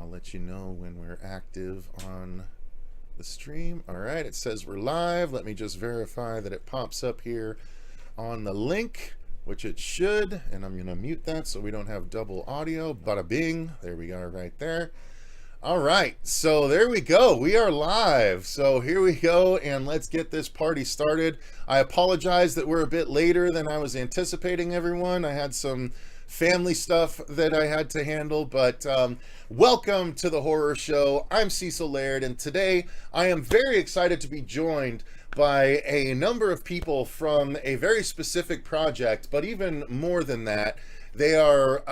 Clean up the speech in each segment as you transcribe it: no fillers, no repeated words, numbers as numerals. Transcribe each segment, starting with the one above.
I'll let you know when we're active on the stream. All right, it says we're live. Let me just verify that it pops up here on the link, which it should. And I'm going to mute that so we don't have double audio. Bada bing. There we go, right there. All right, so there we go. We are live. So here we go, and let's get this party started. I apologize that we're a bit later than I was anticipating, everyone. I had some family stuff that I had to handle, but welcome to the horror show. I'm Cecil Laird, and today I am very excited to be joined by a number of people from a very specific project, but even more than that, they are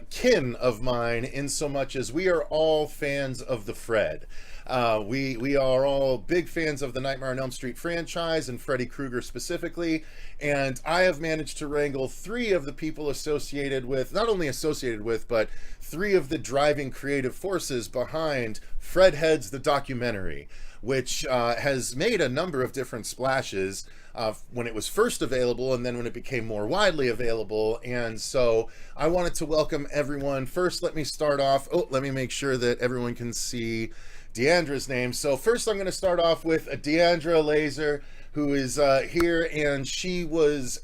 kin of mine in so much as we are all fans of the Fred. We are all big fans of the Nightmare on Elm Street franchise and Freddy Krueger specifically, and I have managed to wrangle three of the people associated with, not only associated with, but three of the driving creative forces behind Fredheads, the documentary, which has made a number of different splashes when it was first available and then when it became more widely available. And so I wanted to welcome everyone. First, let me start off. Let me make sure that everyone can see Diandra's name. So first I'm going to start off with Diandra Laser, who is here, and she was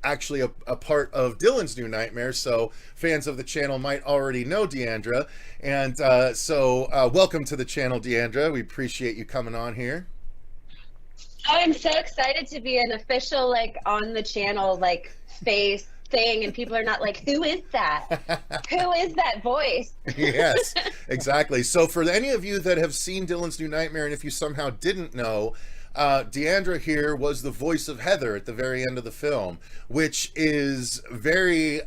actually a part of Dylan's New Nightmare, so fans of the channel might already know Diandra. And so welcome to the channel, Diandra. We appreciate you coming on here. I'm so excited to be an official, on the channel, face thing, and people are not like, who is that? Who is that voice? Yes, exactly. So for any of you that have seen Dylan's New Nightmare, and if you somehow didn't know, Diandra here was the voice of Heather at the very end of the film, which is very,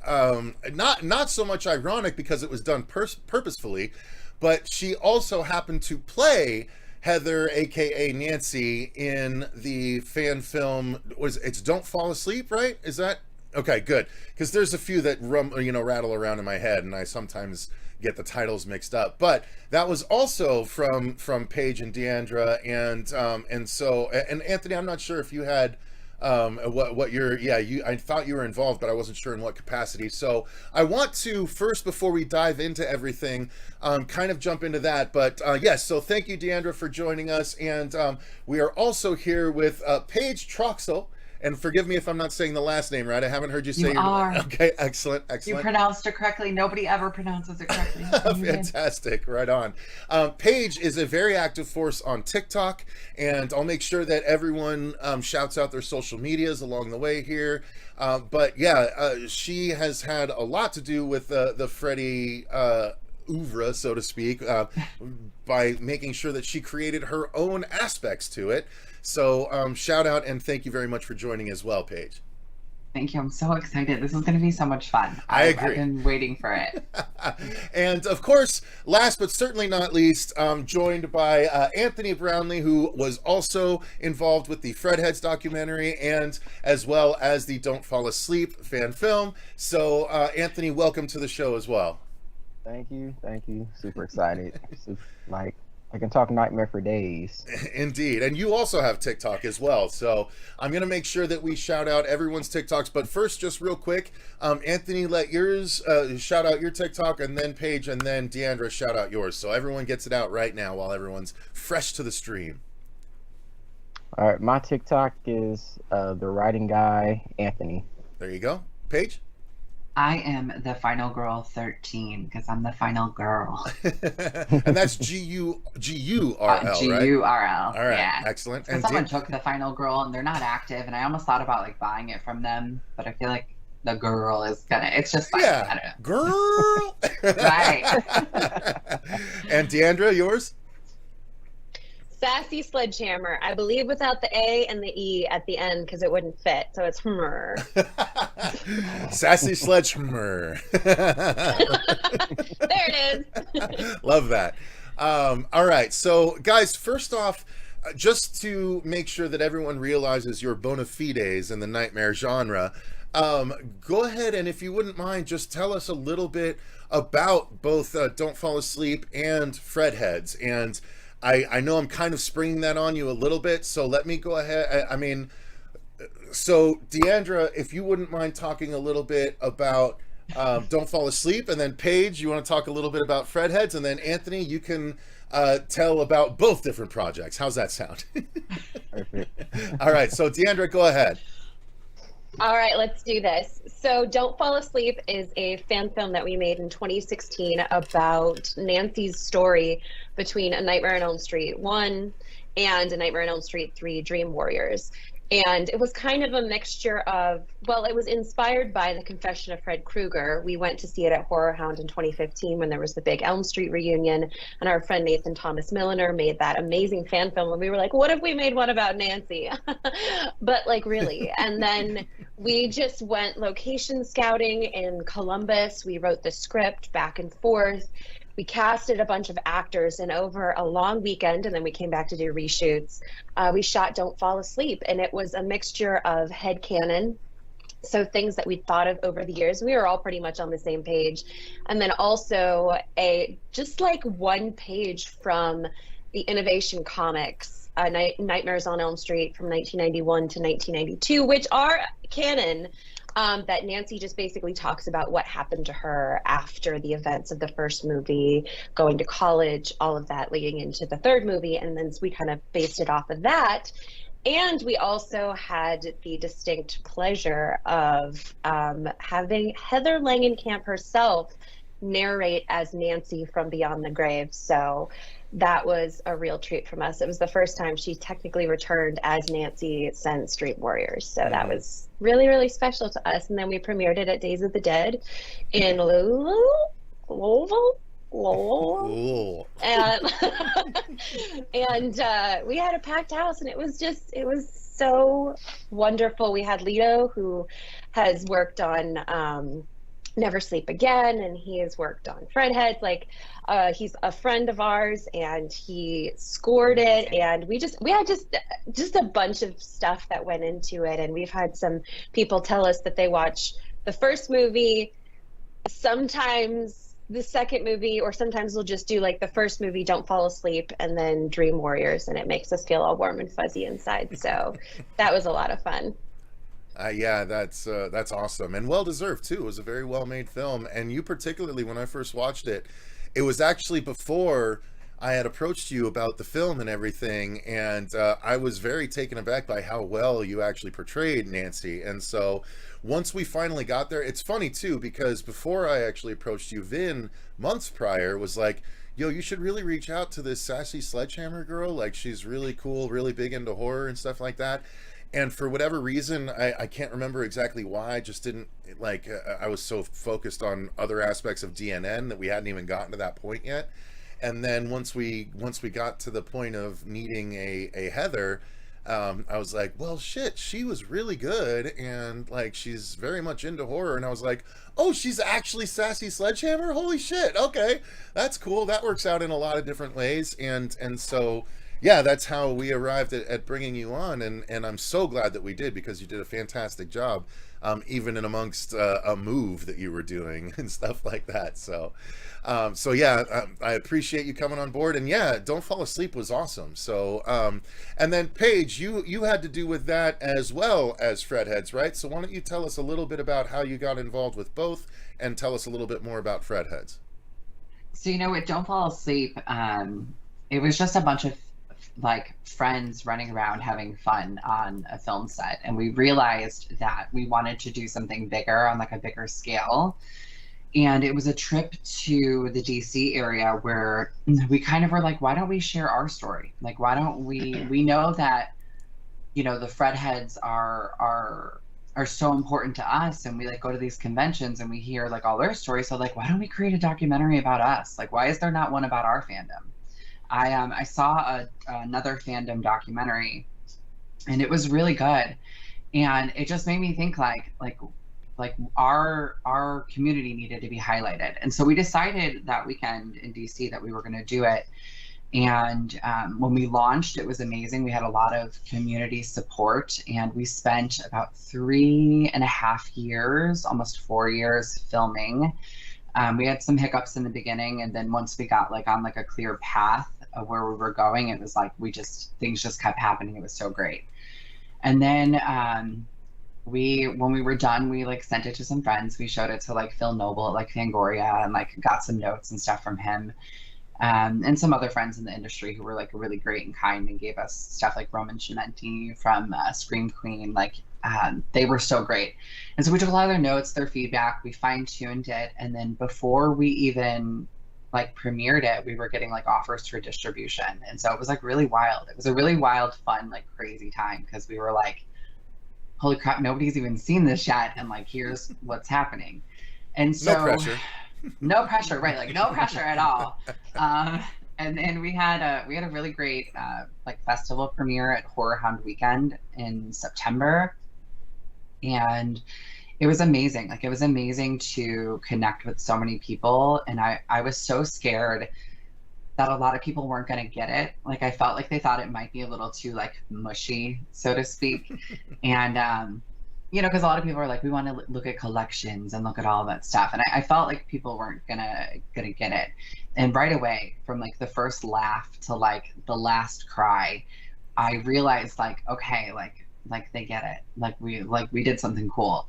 not so much ironic because it was done purposefully, but she also happened to play Heather, aka Nancy, in the fan film. It's Don't Fall Asleep, right? Is that okay? Good, because there's a few that rattle around in my head, and I sometimes get the titles mixed up. But that was also from Paige and Diandra, and so Anthony, I'm not sure if you had what your I thought you were involved, but I wasn't sure in what capacity. So I want to first, before we dive into everything, kind of jump into that. But yes, so thank you, Diandra, for joining us, and we are also here with Paige Troxel. And forgive me if I'm not saying the last name right. I haven't heard you say you are. Okay, excellent. You pronounced it correctly. Nobody ever pronounces it correctly. Fantastic, right on. Paige is a very active force on TikTok, and I'll make sure that everyone shouts out their social medias along the way here. But yeah, she has had a lot to do with the Freddy oeuvre, so to speak, by making sure that she created her own aspects to it. So shout out and thank you very much for joining as well, Paige. Thank you. I'm so excited. This is going to be so much fun. I agree. I've been waiting for it. And of course, last but certainly not least, joined by Anthony Brownlee, who was also involved with the Fredheads documentary and as well as the Don't Fall Asleep fan film. So Anthony, welcome to the show as well. Thank you. Super excited. I can talk Nightmare for days. Indeed. And you also have TikTok as well. So I'm going to make sure that we shout out everyone's TikToks. But first, just real quick, Anthony, let yours shout out your TikTok, and then Paige, and then Diandra shout out yours. So everyone gets it out right now while everyone's fresh to the stream. All right. My TikTok is the writing guy, Anthony. There you go. Paige? I am the final girl 13 because I'm the final girl. And that's G-U-R-L, right? G-U-R-L. All right, yeah. Excellent. And someone took the final girl and they're not active, and I almost thought about buying it from them, but I feel like the girl is it's just yeah, I don't know. Girl. Right. And Diandra, yours? Sassy Sledgehammer, I believe, without the A and the E at the end because it wouldn't fit. So it's Hmer. Sassy Sledgehammer. There it is. Love that. All right. So, guys, first off, just to make sure that everyone realizes your bona fides in the nightmare genre, go ahead and, if you wouldn't mind, just tell us a little bit about both Don't Fall Asleep and Fredheads. And I know I'm kind of springing that on you a little bit, so let me go ahead. I mean, so Diandra, if you wouldn't mind talking a little bit about Don't Fall Asleep. And then Paige, you want to talk a little bit about Fredheads, and then Anthony, you can tell about both different projects. How's that sound? Perfect. All right, so Diandra, go ahead. All right, let's do this. So Don't Fall Asleep is a fan film that we made in 2016 about Nancy's story between A Nightmare on Elm Street 1 and A Nightmare on Elm Street 3 Dream Warriors. And it was kind of a mixture of, well, it was inspired by The Confession of Fred Krueger. We went to see it at Horror Hound in 2015 when there was the big Elm Street reunion, and our friend Nathan Thomas Milliner made that amazing fan film, and we were like, what if we made one about Nancy? But like, really. And then we just went location scouting in Columbus. We wrote the script back and forth. We casted a bunch of actors, and over a long weekend, and then we came back to do reshoots, we shot Don't Fall Asleep, and it was a mixture of headcanon, so things that we'd thought of over the years. We were all pretty much on the same page, and then also just like one page from the Innovation Comics, Nightmares on Elm Street from 1991 to 1992, which are canon. That Nancy just basically talks about what happened to her after the events of the first movie, going to college, all of that leading into the third movie, and then we kind of based it off of that. And we also had the distinct pleasure of having Heather Langenkamp herself narrate as Nancy from Beyond the Grave. So that was a real treat from us. It was the first time she technically returned as Nancy since Dream Warriors. So that was really, really special to us. And then we premiered it at Days of the Dead in Louisville. And we had a packed house, and it was so wonderful. We had Lito, who has worked on Never Sleep Again, and he has worked on Fredheads. Like, he's a friend of ours, and he scored it, and we had just a bunch of stuff that went into it. And we've had some people tell us that they watch the first movie, sometimes the second movie, or sometimes they'll just do like the first movie, Don't Fall Asleep, and then Dream Warriors, and it makes us feel all warm and fuzzy inside. So that was a lot of fun. Yeah, that's awesome, and well deserved too. It was a very well made film, and you particularly, when I first watched it, it was actually before I had approached you about the film and everything, and I was very taken aback by how well you actually portrayed Nancy. And so once we finally got there, it's funny too, because before I actually approached you, Vin, months prior, was like, yo, you should really reach out to this sassy sledgehammer girl, like she's really cool, really big into horror and stuff like that. And for whatever reason, I can't remember exactly why, I just didn't, like, I was so focused on other aspects of DNN that we hadn't even gotten to that point yet. And then once we got to the point of needing a Heather, I was like, well, shit, she was really good, and like she's very much into horror. And I was like, oh, she's actually Sassy Sledgehammer? Holy shit, okay, that's cool. That works out in a lot of different ways. And so yeah, that's how we arrived at bringing you on, and I'm so glad that we did, because you did a fantastic job, even in amongst a move that you were doing and stuff like that. So yeah, I appreciate you coming on board, and yeah, Don't Fall Asleep was awesome. So and then Paige, you had to do with that as well as Fredheads, right? So why don't you tell us a little bit about how you got involved with both, and tell us a little bit more about Fredheads. So, with Don't Fall Asleep, it was just a bunch of like friends running around having fun on a film set, and we realized that we wanted to do something bigger on like a bigger scale. And it was a trip to the DC area where we kind of were like, why don't we share our story? Like, why don't we know that, the Fredheads are so important to us, and we like go to these conventions and we hear like all their stories. So like, why don't we create a documentary about us? Like, why is there not one about our fandom? I saw another fandom documentary, and it was really good, and it just made me think like our community needed to be highlighted. And so we decided that weekend in DC that we were going to do it. And when we launched, it was amazing. We had a lot of community support, and we spent about 3.5 years, almost 4 years filming. We had some hiccups in the beginning, and then once we got like on like a clear path of where we were going, it was like things just kept happening. It was so great. And then when we were done, we like sent it to some friends. We showed it to like Phil Noble at like Fangoria and like got some notes and stuff from him. And some other friends in the industry who were like really great and kind and gave us stuff like Roman Cimenti from Scream Queen. Like they were so great. And so we took a lot of their notes, their feedback, we fine-tuned it. And then before we even like premiered it, we were getting like offers for distribution. And so it was like really wild. It was a really wild, fun, like crazy time because we were like, holy crap, nobody's even seen this yet. And like, here's what's happening. And so No pressure. No pressure, right? Like no pressure at all. And then we had a really great like festival premiere at Horror Hound Weekend in September, and it was amazing. Like it was amazing to connect with so many people, and I was so scared that a lot of people weren't going to get it. Like I felt like they thought it might be a little too like mushy, so to speak, and you know, because a lot of people are like, we want to look at collections and look at all that stuff. And I felt like people weren't gonna get it. And right away, from like the first laugh to like the last cry, I realized like, okay, like they get it. Like we did something cool.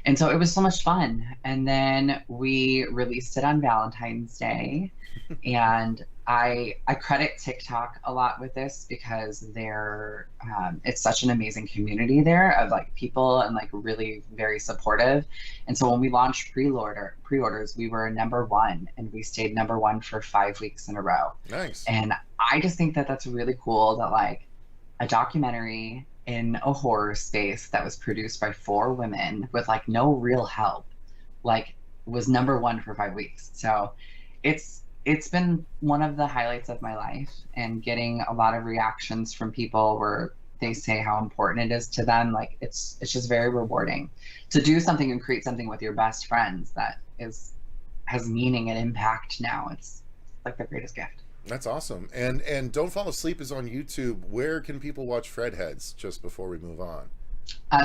And so it was so much fun. And then we released it on Valentine's Day. And I credit TikTok a lot with this because they're it's such an amazing community there of like people and like really very supportive. And so when we launched pre-orders, we were #1 and we stayed #1 for 5 weeks in a row. Nice. And I just think that that's really cool that like a documentary in a horror space that was produced by 4 women with like no real help, like was #1 for 5 weeks. So it's been one of the highlights of my life, and getting a lot of reactions from people where they say how important it is to them. Like it's just very rewarding to do something and create something with your best friends that has meaning and impact now. It's like the greatest gift. That's awesome. And Don't Fall Asleep is on YouTube. Where can people watch Fredheads, just before we move on?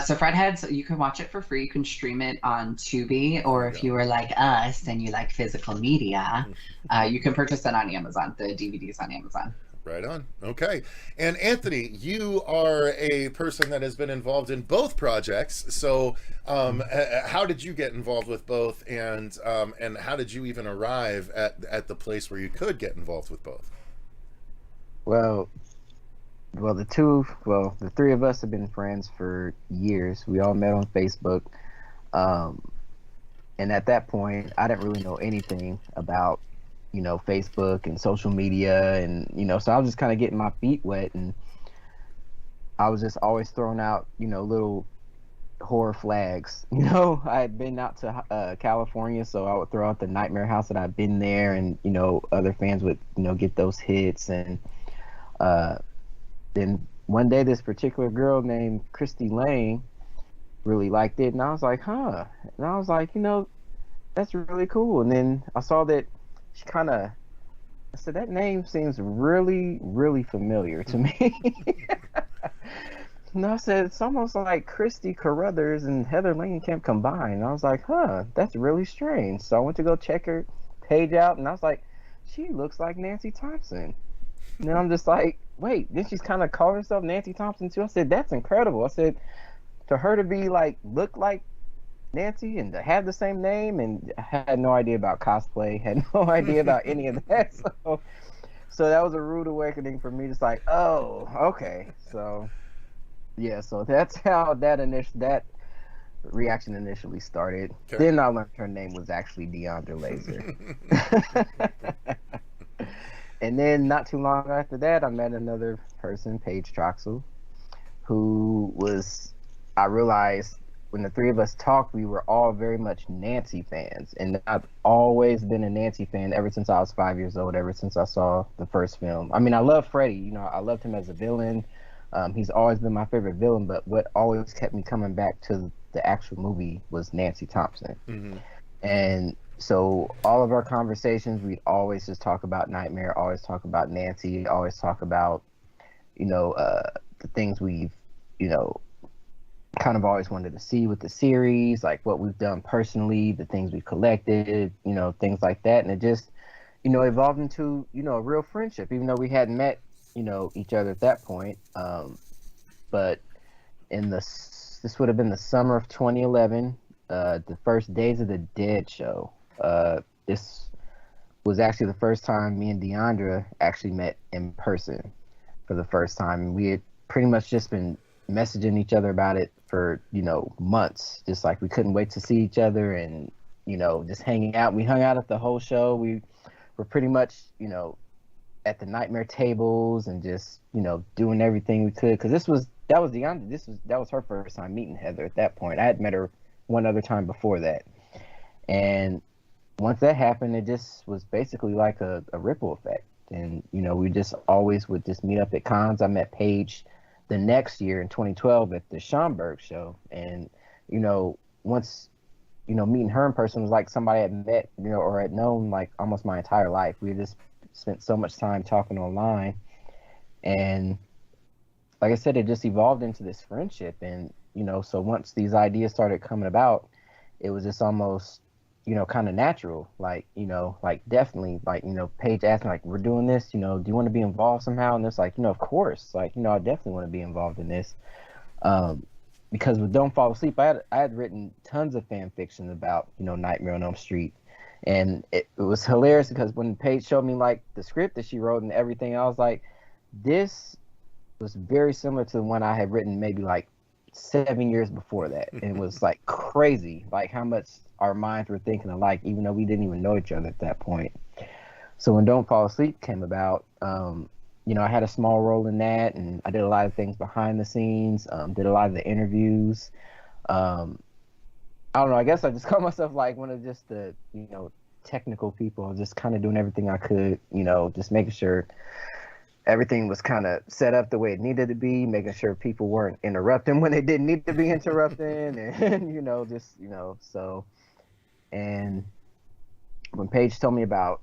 So Fredheads, you can watch it for free. You can stream it on Tubi, or if you were like us and you like physical media, you can purchase it on Amazon. The DVD's on Amazon. Right on. Okay. And Anthony, you are a person that has been involved in both projects. So how did you get involved with both, and how did you even arrive at the place where you could get involved with both? Well, the 3 of us have been friends for years. We all met on Facebook. And at that point, I didn't really know anything about, Facebook and social media. And, so I was just kind of getting my feet wet. And I was just always throwing out, little horror flags. I had been out to California, so I would throw out the Nightmare House that I'd been there. And, other fans would, get those hits. And, then one day, this particular girl named Christy Lane really liked it, and I was like, huh. And I was like, that's really cool. And then I saw that she I said, that name seems really, really familiar to me. And I said, it's almost like Christy Carruthers and Heather Langenkamp combined. And I was like, huh, that's really strange. So I went to go check her page out, and I was like, she looks like Nancy Thompson. And then I'm just like, wait, then she's kind of called herself Nancy Thompson too? I said, that's incredible. I said, to her to be like, look like Nancy and to have the same name, and I had no idea about cosplay, had no idea about any of that. So that was a rude awakening for me, just like, oh, okay. So yeah, so that's how that reaction initially started. Okay. Then I learned her name was actually Diandra Laser. And then not too long after that, I met another person, Paige Troxel, who I realized when the 3 of us talked, we were all very much Nancy fans. And I've always been a Nancy fan ever since I was 5 years old, ever since I saw the first film. I mean, I love Freddy. I loved him as a villain. He's always been my favorite villain, but what always kept me coming back to the actual movie was Nancy Thompson. Mm-hmm. And so all of our conversations, we'd always just talk about Nightmare, always talk about Nancy, always talk about, the things we've, kind of always wanted to see with the series, like what we've done personally, the things we've collected, things like that. And it just, evolved into, a real friendship, even though we hadn't met, each other at that point. But in the this would have been the summer of 2011, the first Days of the Dead show. This was actually the first time me and Diandra actually met in person for the first time. We had pretty much just been messaging each other about it for, months. Just like we couldn't wait to see each other and, just hanging out. We hung out at the whole show. We were pretty much, at the nightmare tables and just, doing everything we could. Because that was Diandra. That was her first time meeting Heather at that point. I had met her one other time before that. And once that happened, it just was basically like a ripple effect. And, we just always would just meet up at cons. I met Paige the next year in 2012 at the Schaumburg show. And, once, meeting her in person was like somebody I had met, or had known like almost my entire life. We just spent so much time talking online. And like I said, it just evolved into this friendship. And, so once these ideas started coming about, it was just almost, kind of natural, like, definitely, like, Paige asked me, like, we're doing this, do you want to be involved somehow? And it's like, of course, like, I definitely want to be involved in this. Because with Don't Fall Asleep, I had written tons of fan fiction about, Nightmare on Elm Street. And it was hilarious because when Paige showed me, like, the script that she wrote and everything, I was like, this was very similar to the one I had written maybe, like, 7 years before that. And it was, like, crazy, like, how much our minds were thinking alike, even though we didn't even know each other at that point. So when Don't Fall Asleep came about, I had a small role in that, and I did a lot of things behind the scenes, did a lot of the interviews. I don't know, I guess I just call myself like one of just the, technical people, just kind of doing everything I could, just making sure everything was kind of set up the way it needed to be, making sure people weren't interrupting when they didn't need to be interrupting, and, so. And when Paige told me about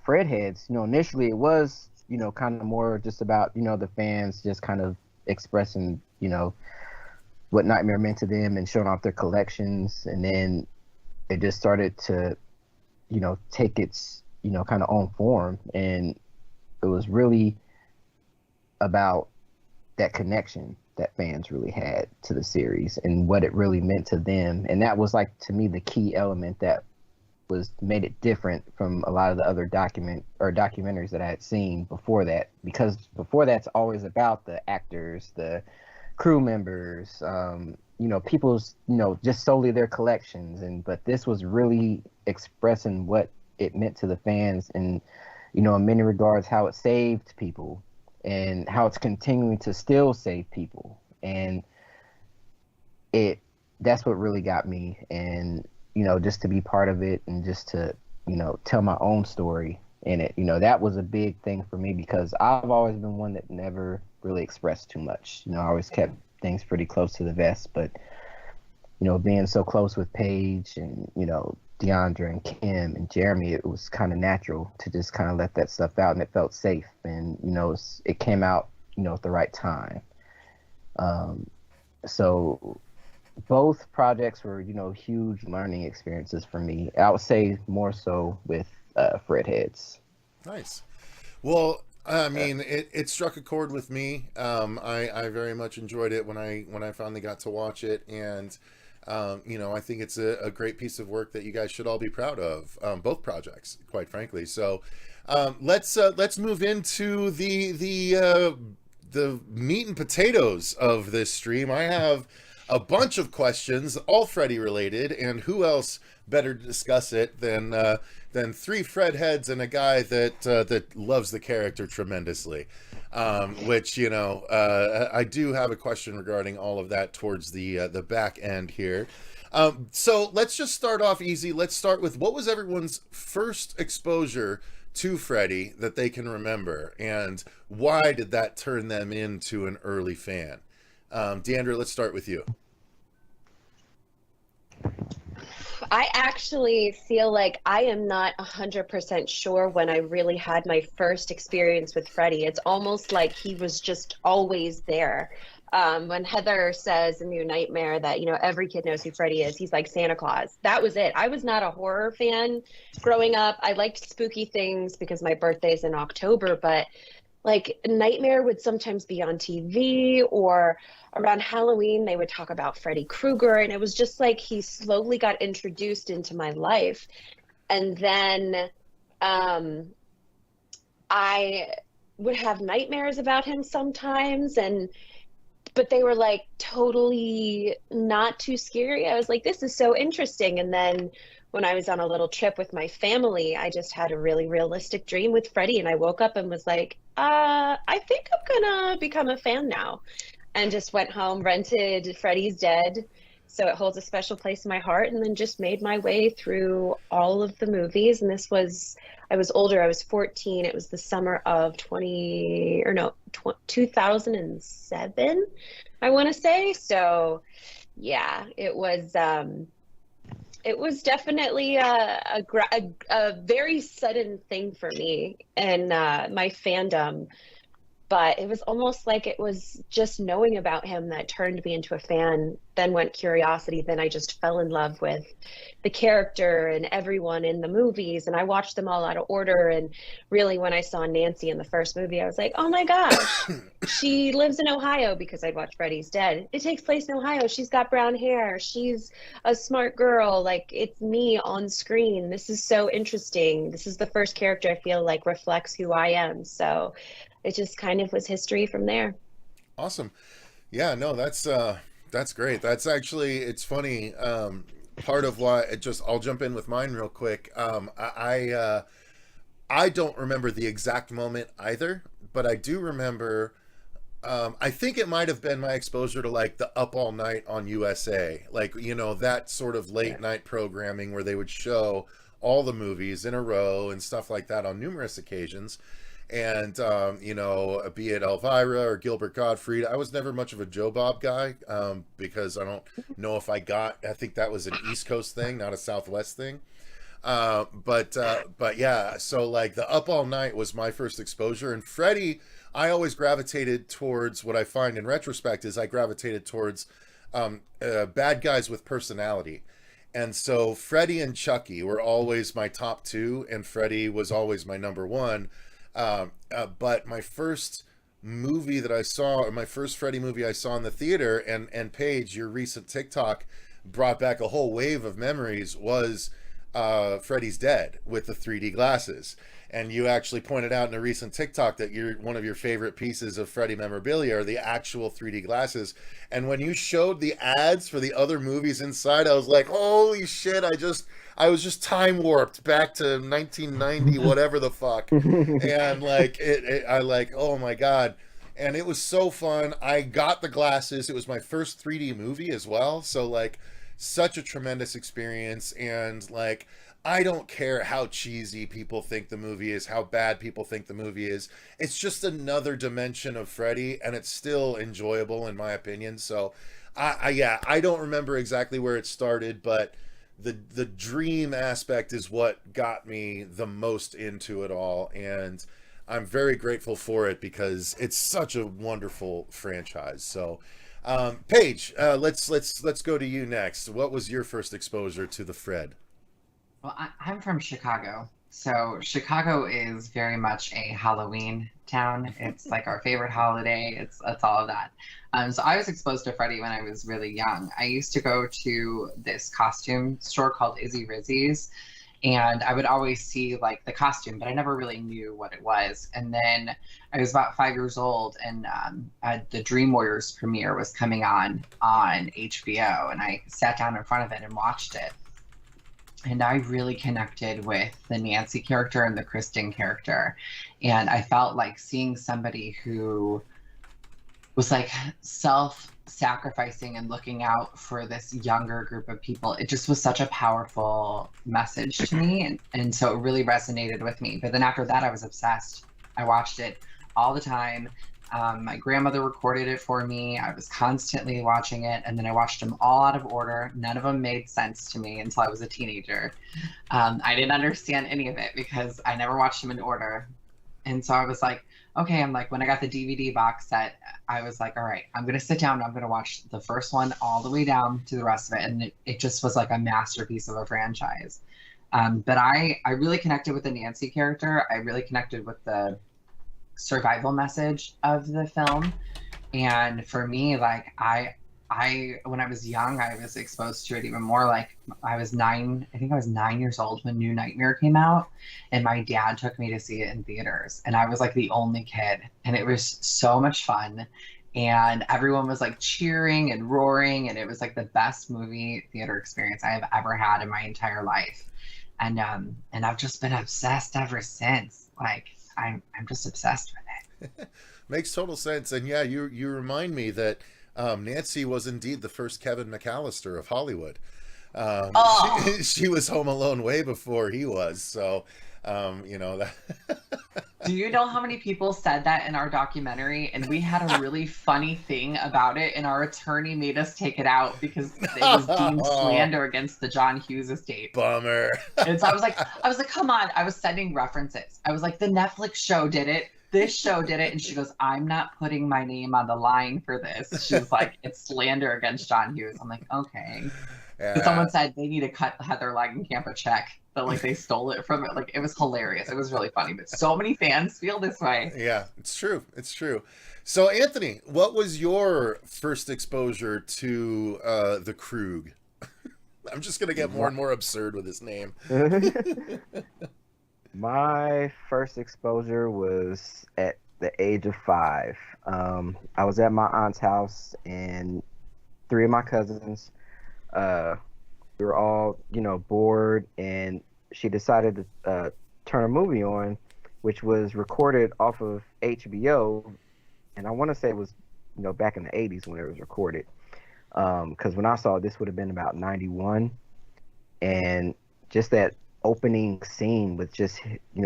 Fredheads, initially it was, kind of more just about, the fans just kind of expressing, what Nightmare meant to them and showing off their collections. And then it just started to, take its, kind of own form. And it was really about that connection that fans really had to the series and what it really meant to them. And that was, like, to me, the key element that made it different from a lot of the other documentaries that I had seen before that, because before that's always about the actors, the crew members, people's, just solely their collections. But this was really expressing what it meant to the fans and, in many regards, how it saved people and how it's continuing to still save people. And that's what really got me. And, just to be part of it and just to, tell my own story in it, that was a big thing for me because I've always been one that never really expressed too much. I always kept things pretty close to the vest, but, being so close with Paige and, Diandra and Kim and Jeremy, it was kind of natural to just kind of let that stuff out, and it felt safe. And, it came out, at the right time. So both projects were, huge learning experiences for me. I would say more so with Fredheads. Nice. Well, I mean, it struck a chord with me. I very much enjoyed it when I finally got to watch it, and I think it's a great piece of work that you guys should all be proud of. Both projects, quite frankly. So let's move into the meat and potatoes of this stream. I have a bunch of questions, all Freddy related, and who else better to discuss it than three Fredheads and a guy that loves the character tremendously. Which I do have a question regarding all of that towards the back end here. So let's just start off easy. Let's start with, what was everyone's first exposure to Freddy that they can remember, and why did that turn them into an early fan? Diandra, let's start with you. I actually feel like I am not 100% sure when I really had my first experience with Freddy. It's almost like he was just always there. When Heather says in New Nightmare that, every kid knows who Freddy is, he's like Santa Claus. That was it. I was not a horror fan growing up. I liked spooky things because my birthday's in October, but like Nightmare would sometimes be on TV, or around Halloween they would talk about Freddy Krueger, and it was just like he slowly got introduced into my life. And then I would have nightmares about him sometimes, but they were like totally not too scary. I was like, this is so interesting. And then when I was on a little trip with my family, I just had a really realistic dream with Freddy, and I woke up and was like, I think I'm gonna become a fan now. And just went home, rented Freddy's Dead, so it holds a special place in my heart, and then just made my way through all of the movies. And I was older, I was 14. It was the summer of 2007, I want to say. So yeah, it was definitely a very sudden thing for me and my fandom. But it was almost like it was just knowing about him that turned me into a fan, then went curiosity. Then I just fell in love with the character and everyone in the movies. And I watched them all out of order. And really, when I saw Nancy in the first movie, I was like, oh my gosh, she lives in Ohio, because I'd watched Freddy's Dead. It takes place in Ohio. She's got brown hair. She's a smart girl. Like, it's me on screen. This is so interesting. This is the first character I feel like reflects who I am. So it just kind of was history from there. Awesome. Yeah, no, that's great. That's actually, it's funny. Part of why I'll jump in with mine real quick. I don't remember the exact moment either, but I do remember, I think it might have been my exposure to like the Up All Night on USA, like, you know, that sort of late night programming where they would show all the movies in a row and stuff like that on numerous occasions. And, you know, be it Elvira or Gilbert Gottfried, I was never much of a Joe Bob guy, because I don't know if I think that was an East Coast thing, not a Southwest thing. But yeah, so like the Up All Night was my first exposure. And Freddy, I always gravitated towards, what I find in retrospect is I gravitated towards bad guys with personality. And so Freddy and Chucky were always my top two, and Freddy was always my number one. But my first movie that I saw, or my first Freddy movie I saw in the theater, and Paige, your recent TikTok brought back a whole wave of memories, was Freddy's Dead with the 3D glasses. And you actually pointed out in a recent TikTok that one of your favorite pieces of Freddy memorabilia are the actual 3D glasses. And when you showed the ads for the other movies inside, I was like, holy shit, I was just time warped back to 1990, whatever the fuck. And like, I like, oh my God. And it was so fun. I got the glasses. It was my first 3D movie as well. So like, such a tremendous experience. And like, I don't care how cheesy people think the movie is, how bad people think the movie is. It's just another dimension of Freddy, and it's still enjoyable in my opinion. So I don't remember exactly where it started, but the dream aspect is what got me the most into it all, and I'm very grateful for it because it's such a wonderful franchise. So Paige, let's go to you next. What was your first exposure to the Fred? Well, I'm from Chicago, so Chicago is very much a Halloween town. It's like our favorite holiday. It's all of that. So I was exposed to Freddy when I was really young. I used to go to this costume store called Izzy Rizzy's, and I would always see like the costume, but I never really knew what it was. And then I was about 5 years old, and the Dream Warriors premiere was coming on HBO, and I sat down in front of it and watched it. And I really connected with the Nancy character and the Kristen character. And I felt like seeing somebody who was like self-sacrificing and looking out for this younger group of people. It just was such a powerful message to me. And so it really resonated with me. But then after that, I was obsessed. I watched it all the time. My grandmother recorded it for me. I was constantly watching it, and then I watched them all out of order. None of them made sense to me until I was a teenager. I didn't understand any of it because I never watched them in order. And so I was like, okay, when I got the DVD box set, I was like, all right, I'm going to sit down and I'm going to watch the first one all the way down to the rest of it. And it just was like a masterpiece of a franchise. But I really connected with the Nancy character. I really connected with the survival message of the film. And for me, like I when I was young, I was exposed to it even more. Like I was 9 years old when New Nightmare came out, and my dad took me to see it in theaters, and I was like the only kid, and it was so much fun, and everyone was like cheering and roaring, and it was like the best movie theater experience I have ever had in my entire life. And I've just been obsessed ever since. Like I'm just obsessed with it. Makes total sense. And yeah, you remind me that Nancy was indeed the first Kevin McAllister of Hollywood. She was Home Alone way before he was. So, you know that. Do you know how many people said that in our documentary? And we had a really funny thing about it, and our attorney made us take it out because it was deemed slander against the John Hughes estate. Bummer. And so I was like, come on. I was sending references. I was like, the Netflix show did it. This show did it. And she goes, I'm not putting my name on the line for this. She was like, it's slander against John Hughes. I'm like, okay. Yeah. Someone said they need to cut Heather Langenkamp a check, that like they stole it from it. Like it was hilarious. It was really funny. But so many fans feel this way. Yeah, it's true. It's true. So Anthony, what was your first exposure to the Krug? I'm just gonna get more and more absurd with his name. My first exposure was at the age of 5. I was at my aunt's house, and 3 of my cousins, we were all, bored, and she decided to turn a movie on, which was recorded off of HBO, and I want to say it was, back in the 80s when it was recorded, because when I saw it, this would have been about 91, and just that opening scene with just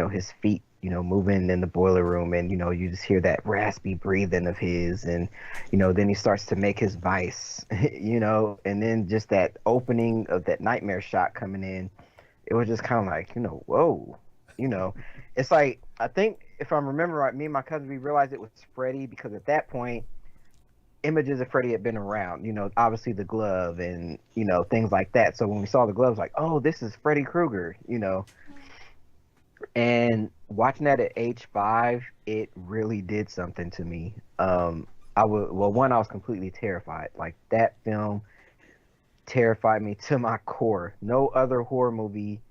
his feet moving in the boiler room, and you just hear that raspy breathing of his, and then he starts to make his vice, and then just that opening of that nightmare shot coming in, it was just kind of like, whoa, it's like, I think if I remember right, me and my cousin, we realized it was Freddy because at that point images of Freddy had been around, obviously the glove and, things like that. So when we saw the gloves, like, oh, this is Freddy Krueger, and watching that at age 5, it really did something to me. I was completely terrified. Like that film terrified me to my core. No other horror movie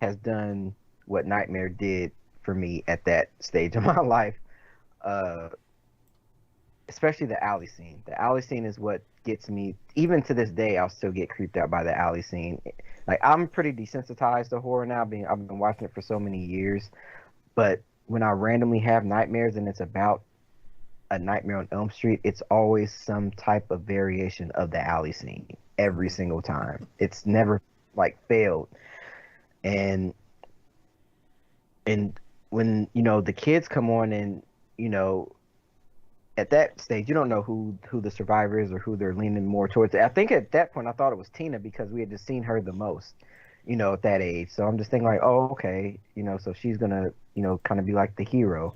has done what Nightmare did for me at that stage of my life. Especially the alley scene. The alley scene is what gets me. Even to this day, I'll still get creeped out by the alley scene. Like, I'm pretty desensitized to horror now. I've been watching it for so many years. But when I randomly have nightmares and it's about a Nightmare on Elm Street, it's always some type of variation of the alley scene every single time. It's never like failed. And when the kids come on and at that stage, you don't know who the survivor is or who they're leaning more towards. I think at that point I thought it was Tina because we had just seen her the most, at that age. So I'm just thinking like, oh, okay, so she's gonna, kind of be like the hero.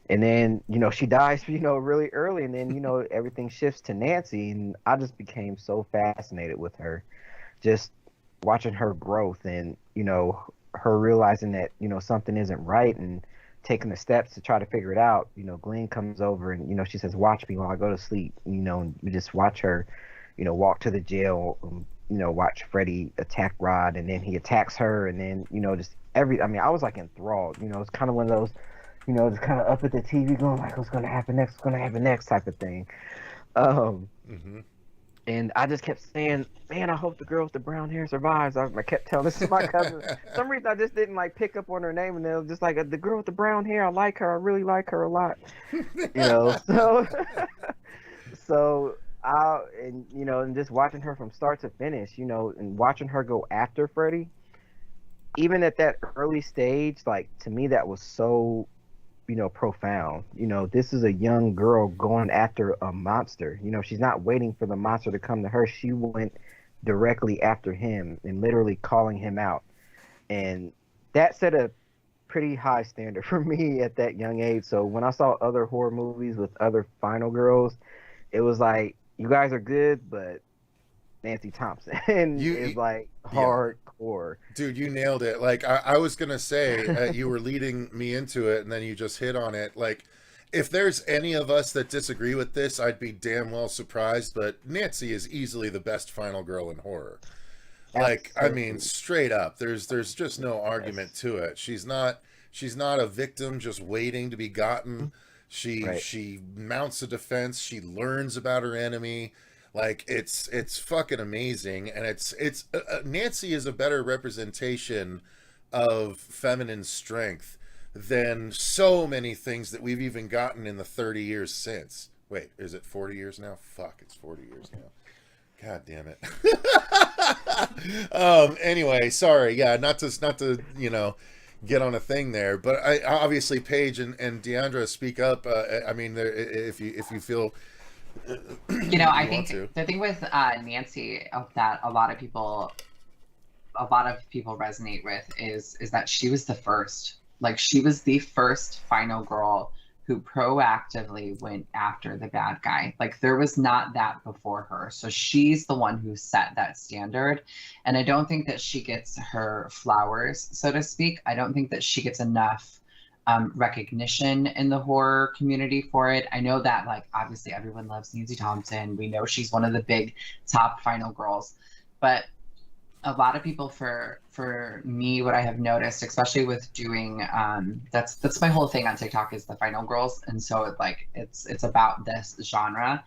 And then, she dies, really early, and then, everything shifts to Nancy, and I just became so fascinated with her, just watching her growth and, her realizing that, something isn't right and taking the steps to try to figure it out. Glenn comes over and, she says, watch me while I go to sleep, and we just watch her, walk to the jail, watch Freddy attack Rod, and then he attacks her, and then, just I was like enthralled, it's kind of one of those, just kind of up at the TV going like, what's going to happen next type of thing. And I just kept saying, man, I hope the girl with the brown hair survives. I kept telling this to my cousin. For some reason, I just didn't like pick up on her name, and they was just like, the girl with the brown hair, I like her. I really like her a lot. And just watching her from start to finish, and watching her go after Freddy, even at that early stage, like to me, that was so, profound. This is a young girl going after a monster. She's not waiting for the monster to come to her. She went directly after him and literally calling him out. And that set a pretty high standard for me at that young age. So when I saw other horror movies with other final girls, it was like, you guys are good, but Nancy Thompson is like hardcore. horror. Dude, you nailed it. Like I was gonna say, you were leading me into it, and then you just hit on it. Like, if there's any of us that disagree with this, I'd be damn well surprised. But Nancy is easily the best final girl in horror. Like, I mean, straight up, there's just no argument to it. She's not a victim just waiting to be gotten. She mounts a defense. She learns about her enemy. Like, it's fucking amazing, and it's Nancy is a better representation of feminine strength than so many things that we've even gotten in the 30 years since. Wait, is it 40 years now? Fuck, it's 40 years now. God damn it. Anyway, sorry. Yeah, not to get on a thing there, but I obviously Paige and Diandra speak up. I mean, if you feel. I think the thing with Nancy that a lot of people resonate with is that she was the first. Like, she was the first final girl who proactively went after the bad guy. Like, there was not that before her. So she's the one who set that standard. And I don't think that she gets her flowers, so to speak. I don't think that she gets enough recognition in the horror community for it. I know that, like, obviously everyone loves Nancy Thompson. We know she's one of the big top final girls. But a lot of people, for me, what I have noticed, especially with doing that's my whole thing on TikTok, is the final girls. And so it's about this genre.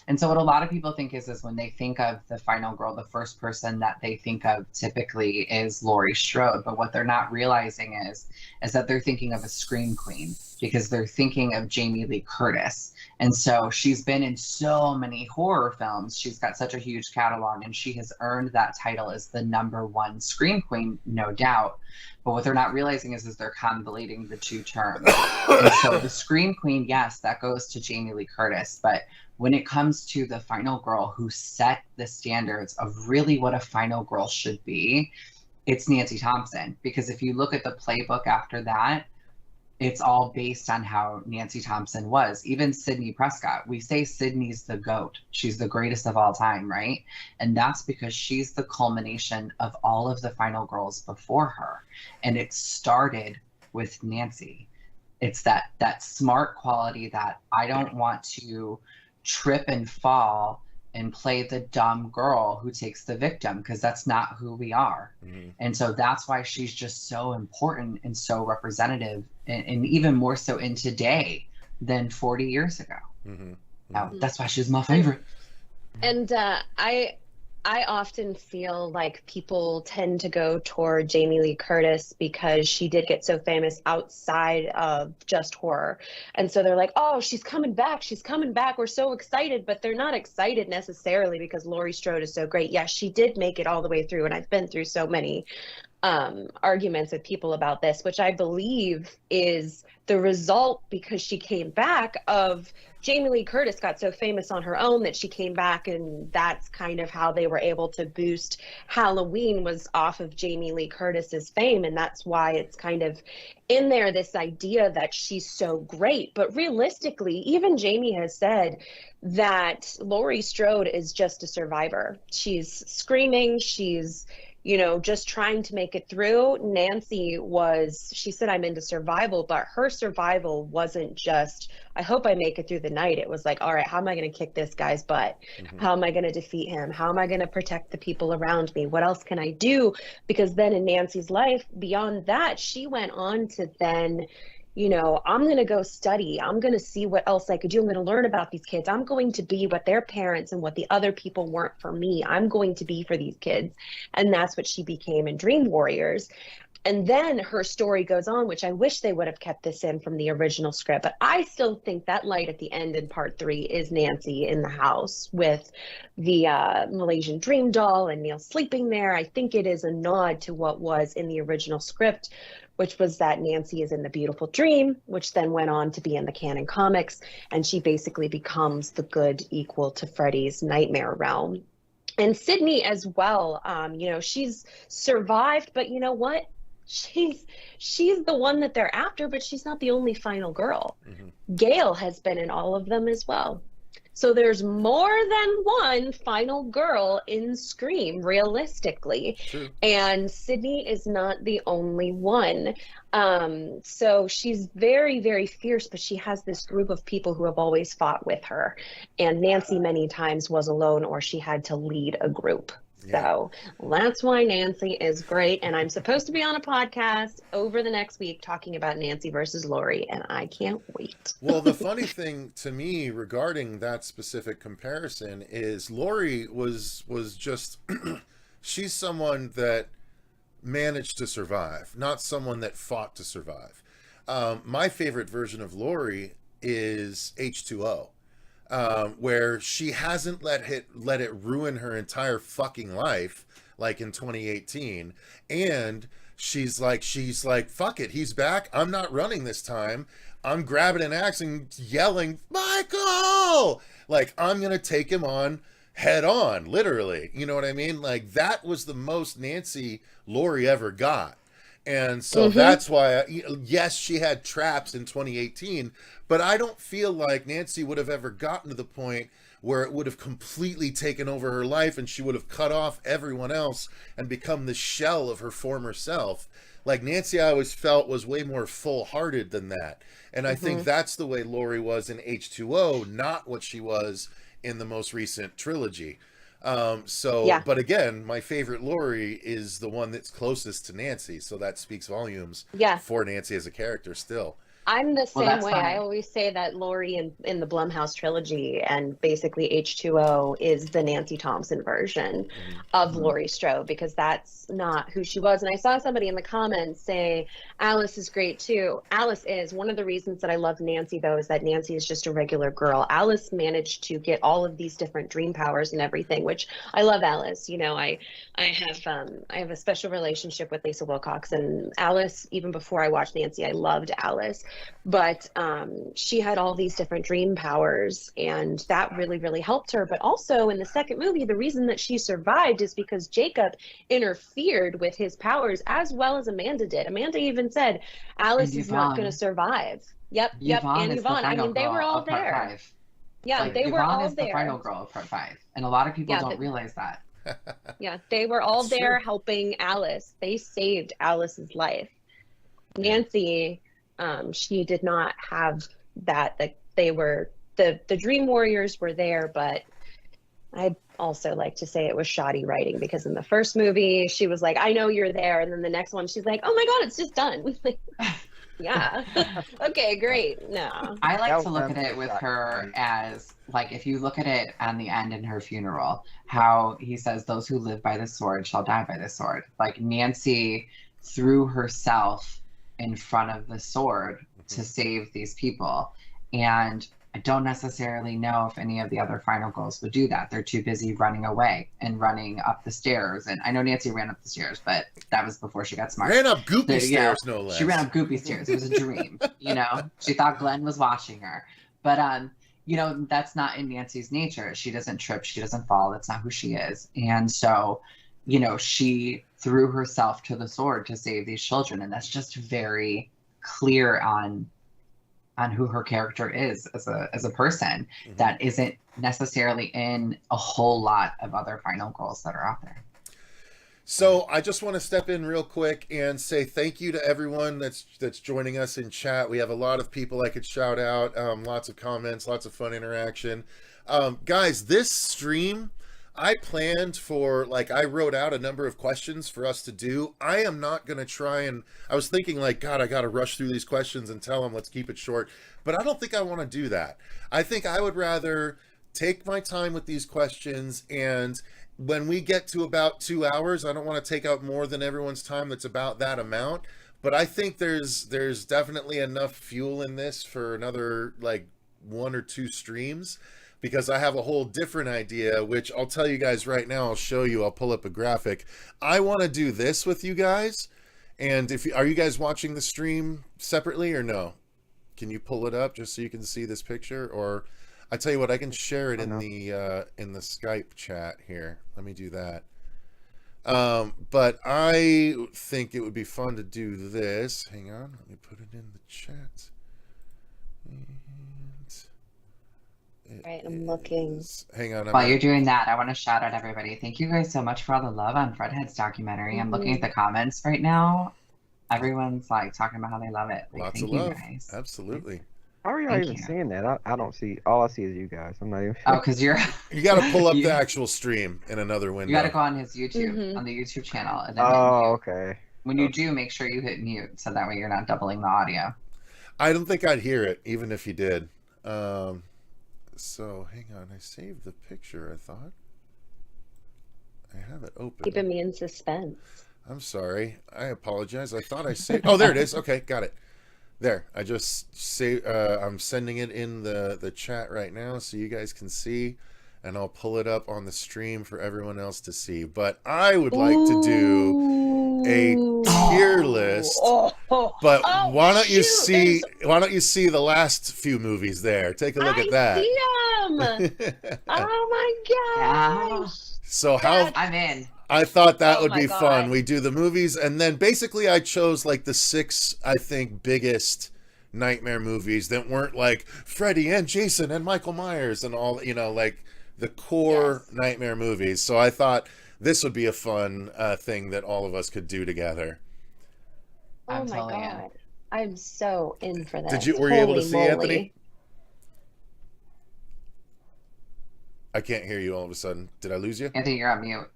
And so what a lot of people think is when they think of the final girl, the first person that they think of typically is Laurie Strode. But what they're not realizing is that they're thinking of a scream queen, because they're thinking of Jamie Lee Curtis. And so she's been in so many horror films. She's got such a huge catalog, and she has earned that title as the #1 scream queen, no doubt. But what they're not realizing is they're convoluting the two terms. And so the scream queen, yes, that goes to Jamie Lee Curtis. But when it comes to the final girl who set the standards of really what a final girl should be, it's Nancy Thompson. Because if you look at the playbook after that, it's all based on how Nancy Thompson was. Even Sidney Prescott, we say Sidney's the GOAT. She's the greatest of all time, right? And that's because she's the culmination of all of the final girls before her. And it started with Nancy. It's that smart quality that I don't want to trip and fall and play the dumb girl who takes the victim, because that's not who we are. Mm-hmm. And so that's why she's just so important and so representative, and even more so in today than 40 years ago. Mm-hmm. Now, that's why she's my favorite. And I often feel like people tend to go toward Jamie Lee Curtis because she did get so famous outside of just horror. And so they're like, oh, she's coming back. She's coming back. We're so excited. But they're not excited necessarily because Laurie Strode is so great. Yes, she did make it all the way through. And I've been through so many arguments with people about this, which I believe is the result, because she came back, of Jamie Lee Curtis got so famous on her own that she came back, and that's kind of how they were able to boost Halloween, was off of Jamie Lee Curtis's fame. And that's why it's kind of in there, this idea that she's so great. But realistically, even Jamie has said that Laurie Strode is just a survivor. She's screaming, she's just trying to make it through. Nancy she said, I'm into survival, but her survival wasn't just, I hope I make it through the night. It was like, all right, how am I going to kick this guy's butt? Mm-hmm. How am I going to defeat him? How am I going to protect the people around me? What else can I do? Because then in Nancy's life, beyond that, she went on to then, I'm going to go study. I'm going to see what else I could do. I'm going to learn about these kids. I'm going to be what their parents and what the other people weren't for me. I'm going to be for these kids. And that's what she became in Dream Warriors. And then her story goes on, which I wish they would have kept this in from the original script. But I still think that light at the end in part 3 is Nancy in the house with the Malaysian dream doll and Neil sleeping there. I think it is a nod to what was in the original script, which was that Nancy is in the beautiful dream, which then went on to be in the canon comics. And she basically becomes the good equal to Freddy's nightmare realm. And Sydney as well, she's survived, but you know what? She's the one that they're after, but she's not the only final girl. Mm-hmm. Gail has been in all of them as well. So there's more than one final girl in Scream, realistically. True. And Sydney is not the only one. So she's very, very fierce, but she has this group of people who have always fought with her. And Nancy many times was alone, or she had to lead a group. Yeah. So that's why Nancy is great. And I'm supposed to be on a podcast over the next week talking about Nancy versus Laurie, and I can't wait. Well, the funny thing to me regarding that specific comparison is Laurie was just she's someone that managed to survive, not someone that fought to survive. My favorite version of Laurie is H2O. Where she hasn't let it ruin her entire fucking life, like in 2018, and she's like, fuck it, he's back, I'm not running this time, I'm grabbing an axe and yelling, Michael, like, I'm gonna take him on head on, literally, you know what I mean? Like, that was the most Nancy Laurie ever got. And so that's why, yes, she had traps in 2018, but I don't feel like Nancy would have ever gotten to the point where it would have completely taken over her life and she would have cut off everyone else and become the shell of her former self. Like, Nancy, I always felt, was way more full-hearted than that. And I think that's the way Laurie was in H2O, not what she was in the most recent trilogy. But again, my favorite Laurie is the one that's closest to Nancy, so that speaks volumes for Nancy as a character still. I'm the same way. I always say that Laurie in the Blumhouse trilogy and basically H2O is the Nancy Thompson version of Laurie Strode, because that's not who she was. And I saw somebody in the comments say Alice is great too. Alice is. One of the reasons that I love Nancy, though, is that Nancy is just a regular girl. Alice managed to get all of these different dream powers and everything, which I love Alice. You know, I have a special relationship with Lisa Wilcox, and Alice, even before I watched Nancy, I loved Alice. But she had all these different dream powers, and that really, really helped her. But also in the second movie, the reason that she survived is because Jacob interfered with his powers, as well as Amanda did. Amanda even said, Alice is not going to survive. Yep. And Yvonne. I mean, they were all there. Yeah, like, they were all there. Yvonne is the final girl of part 5. And a lot of people don't realize that. Yeah, they were all there helping Alice. They saved Alice's life. Nancy... she did not have that. They were the Dream Warriors were there, but I also like to say it was shoddy writing, because in the first movie she was like, I know you're there, and then the next one she's like, oh my god, it's just done. Yeah. Okay, great. No. I like to look at it with her as, like, if you look at it on the end in her funeral, how he says, those who live by the sword shall die by the sword. Like, Nancy threw herself in front of the sword to save these people. And I don't necessarily know if any of the other final girls would do that. They're too busy running away and running up the stairs. And I know Nancy ran up the stairs, but that was before she got smart. Ran up goopy stairs, no less. She ran up goopy stairs. It was a dream, you know? She thought Glenn was watching her. But, you know, that's not in Nancy's nature. She doesn't trip. She doesn't fall. That's not who she is. And so, you know, she threw herself to the sword to save these children. And that's just very clear on who her character is as a person. That isn't necessarily in a whole lot of other final girls that are out there. So I just want to step in real quick and say thank you to everyone that's joining us in chat. We have a lot of people I could shout out, lots of comments, lots of fun interaction. Guys, this stream, I planned for, like, I wrote out a number of questions for us to do. I am not going to try and, I was thinking, like, God, I got to rush through these questions and tell them, let's keep it short. But I don't think I want to do that. I think I would rather take my time with these questions, and when we get to about 2 hours, I don't want to take out more than everyone's time that's about that amount. But I think there's definitely enough fuel in this for another, like, 1 or 2 streams. Because I have a whole different idea, which I'll tell you guys right now. I'll show you. I'll pull up a graphic. I want to do this with you guys. And are you guys watching the stream separately or no? Can you pull it up just so you can see this picture? Or I tell you what, I can share it in the Skype chat here. Let me do that. But I think it would be fun to do this. Hang on. Let me put it in the chat. Right, I'm looking. Hang on. While you're doing that, I want to shout out everybody. Thank you guys so much for all the love on Fredheads documentary. I'm looking at the comments right now. Everyone's like talking about how they love it. Like, Lots thank of love. you guys. Absolutely. How are y'all Thank even you. seeing that? I don't see. All I see is you guys. I'm not even Oh, sure. because you're You got to pull up You- the actual stream in another window. you got to go on his YouTube, Mhm. on the YouTube channel, and then hit Oh, mute. okay. When you do, make sure you hit mute so that way you're not doubling the audio. I don't think I'd hear it, even if you did. So, hang on. I saved the picture, I thought. I have it open. Keeping me in suspense. I'm sorry. I apologize. I thought I saved... Oh, there it is. Okay, got it. There. I just saved... I'm sending it in the chat right now so you guys can see. And I'll pull it up on the stream for everyone else to see. But I would like to do a tier list. But why don't you see? Why don't you see the last few movies there? Take a look at that. I see 'em. Oh my gosh. So how I'm in. I thought that Oh would my be God. fun. We do the movies, and then basically I chose like the 6, I think, biggest nightmare movies that weren't like Freddy and Jason and Michael Myers and all, like the core nightmare movies. So I thought this would be a fun thing that all of us could do together. Oh I'm my totally in. god. I'm so in for this. Were you able to Holy see moly. Anthony? I can't hear you all of a sudden. Did I lose you? Anthony, you're on mute.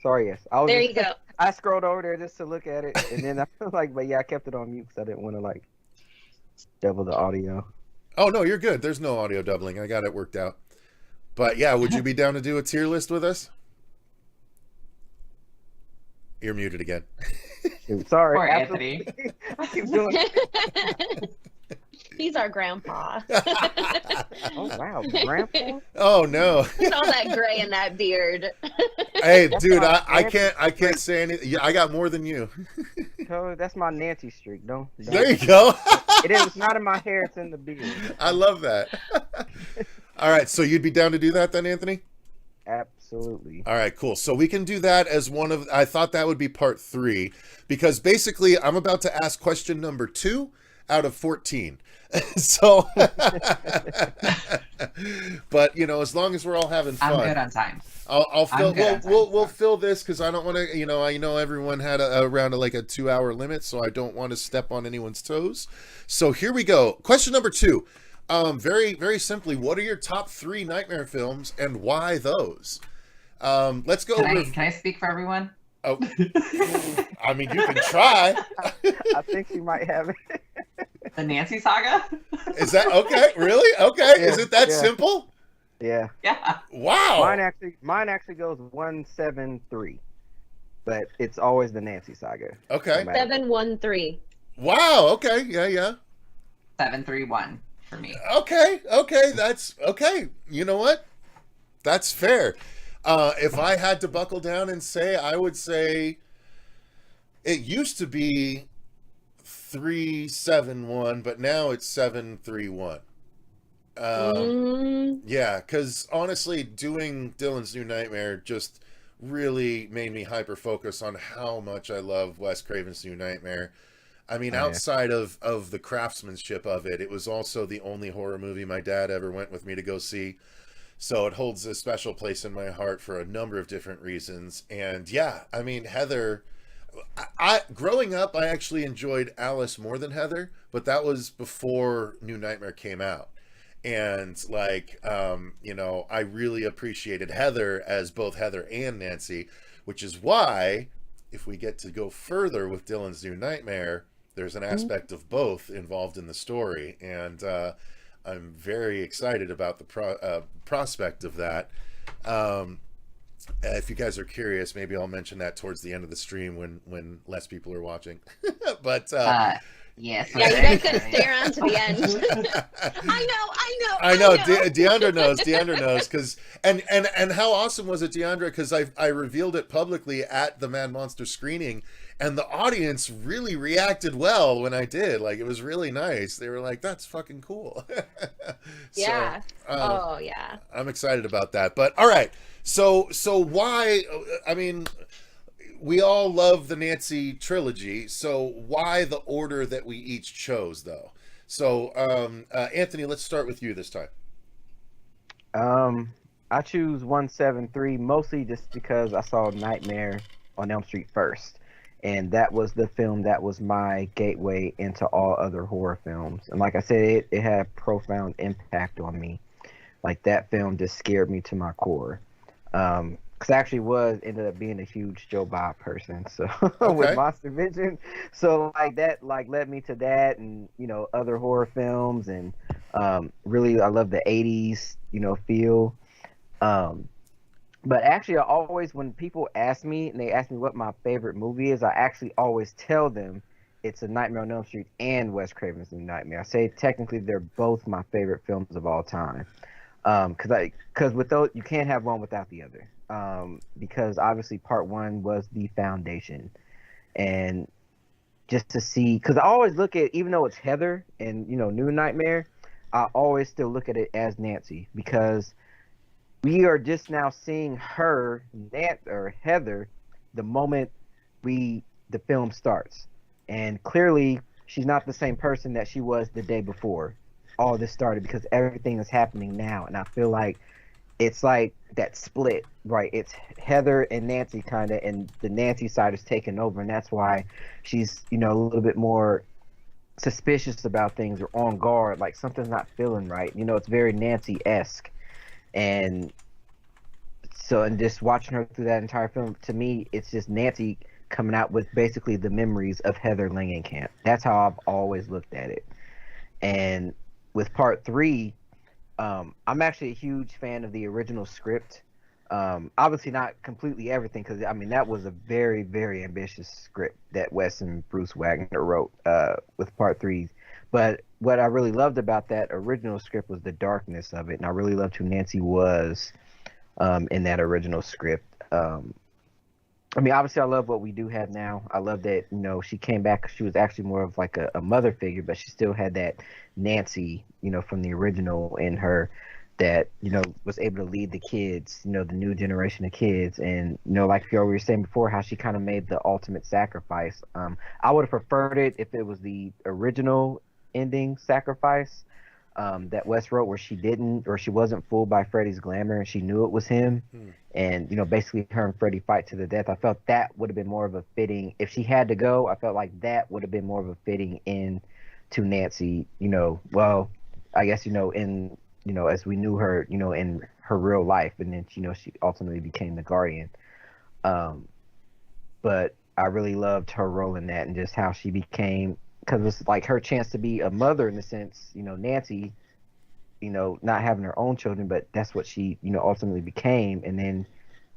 Sorry, yes. I was There just- you go. I scrolled over there just to look at it, and then I was like, but yeah, I kept it on mute because I didn't want to like double the audio. Oh, no, you're good. There's no audio doubling. I got it worked out. But yeah, would you be down to do a tier list with us? You're muted again. Shoot, sorry, Poor absolutely. I keep doing. He's our grandpa. Oh wow, grandpa. Oh no. All that gray in that beard. Hey, That's dude, not I can't say anything. Yeah, I got more than you. Oh, that's my Nancy streak. Don't. There you go. It is. It's not in my hair. It's in the beard. I love that. All right, so you'd be down to do that then, Anthony? Absolutely. All right, cool. So we can do that as one of, I thought that would be part 3, because basically I'm about to ask question number 2 out of 14. So, but as long as we're all having fun, I'm good on time. I'll fill. I'm good on We'll time. fill this because I don't want to. I know everyone had around like a 2-hour limit, so I don't want to step on anyone's toes. So here we go. Question number 2. Very very simply, what are your top 3 nightmare films and why those? Let's go. Can I speak for everyone? Oh, I mean, you can try. I think she might have it. The Nancy saga? Is that okay? Really? Okay. Yeah, Is it that yeah. simple? Yeah. Yeah. Wow. Mine actually goes 173, but it's always the Nancy saga. Okay. No matter. 713. Wow. Okay. Yeah. 731 for me. Okay. That's okay. You know what? That's fair. If I had to buckle down and say, I would say it used to be 371, but now it's 731. Yeah, because honestly, doing Dylan's New Nightmare just really made me hyper focus on how much I love Wes Craven's New Nightmare. I mean, outside of the craftsmanship of it, it was also the only horror movie my dad ever went with me to go see. So it holds a special place in my heart for a number of different reasons. And yeah, I mean, Heather, I growing up, I actually enjoyed Alice more than Heather, but that was before New Nightmare came out. And like, I really appreciated Heather as both Heather and Nancy, which is why if we get to go further with Dylan's New Nightmare, there's an aspect of both involved in the story. And I'm very excited about the prospect of that. If you guys are curious, maybe I'll mention that towards the end of the stream when less people are watching. But yes. Yeah, you guys gotta stay around to the end. I know. Diandra knows because and how awesome was it, Diandra? Because I revealed it publicly at the Mad Monster screening, and the audience really reacted well when I did. Like, it was really nice. They were like, "That's fucking cool." Yeah. So, yeah. I'm excited about that. But all right, so why? I mean, we all love the Nancy trilogy, so why the order that we each chose, though? So, Anthony, let's start with you this time. I choose 173 mostly just because I saw Nightmare on Elm Street first, and that was the film that was my gateway into all other horror films. And like I said, it had a profound impact on me. Like that film just scared me to my core. Because I actually ended up being a huge Joe Bob person, so with Monster Vision, so like that led me to that, and other horror films, and really I love the '80s feel. But actually, I always, when people ask me and they ask me what my favorite movie is, I actually always tell them it's A Nightmare on Elm Street and Wes Craven's New Nightmare. I say technically they're both my favorite films of all time. Because with those, you can't have one without the other. Because obviously part one was the foundation, and just to see, because I always look at, even though it's Heather and New Nightmare, I always still look at it as Nancy, because we are just now seeing her, Heather, the moment the film starts, and clearly she's not the same person that she was the day before all this started, because everything is happening now, and I feel like it's like that split, right? It's Heather and Nancy kind of, and the Nancy side is taking over, and that's why she's a little bit more suspicious about things, or on guard, like something's not feeling right. It's very Nancy-esque. And so, and just watching her through that entire film, to me, it's just Nancy coming out with basically the memories of Heather Langenkamp. That's how I've always looked at it. And with part three, I'm actually a huge fan of the original script. Obviously not completely everything, because that was a very, very ambitious script that Wes and Bruce Wagner wrote with part three. But what I really loved about that original script was the darkness of it, and I really loved who Nancy was in that original script. Obviously I love what we do have now. I love that, she came back. She was actually more of like a mother figure, but she still had that Nancy, from the original in her, that, was able to lead the kids, the new generation of kids. And, like you were saying before, how she kind of made the ultimate sacrifice. I would have preferred it if it was the original ending sacrifice that Wes wrote, where she wasn't fooled by Freddy's glamour and she knew it was him. And, basically her and Freddy fight to the death. I felt that would have been more of a fitting, if she had to go, I felt like that would have been more of a fitting in to Nancy, well, I guess, in, as we knew her, in her real life. And then, she ultimately became the Guardian. But I really loved her role in that, and just how she became, because it was like her chance to be a mother in a sense, Nancy, not having her own children, but that's what she, ultimately became. And then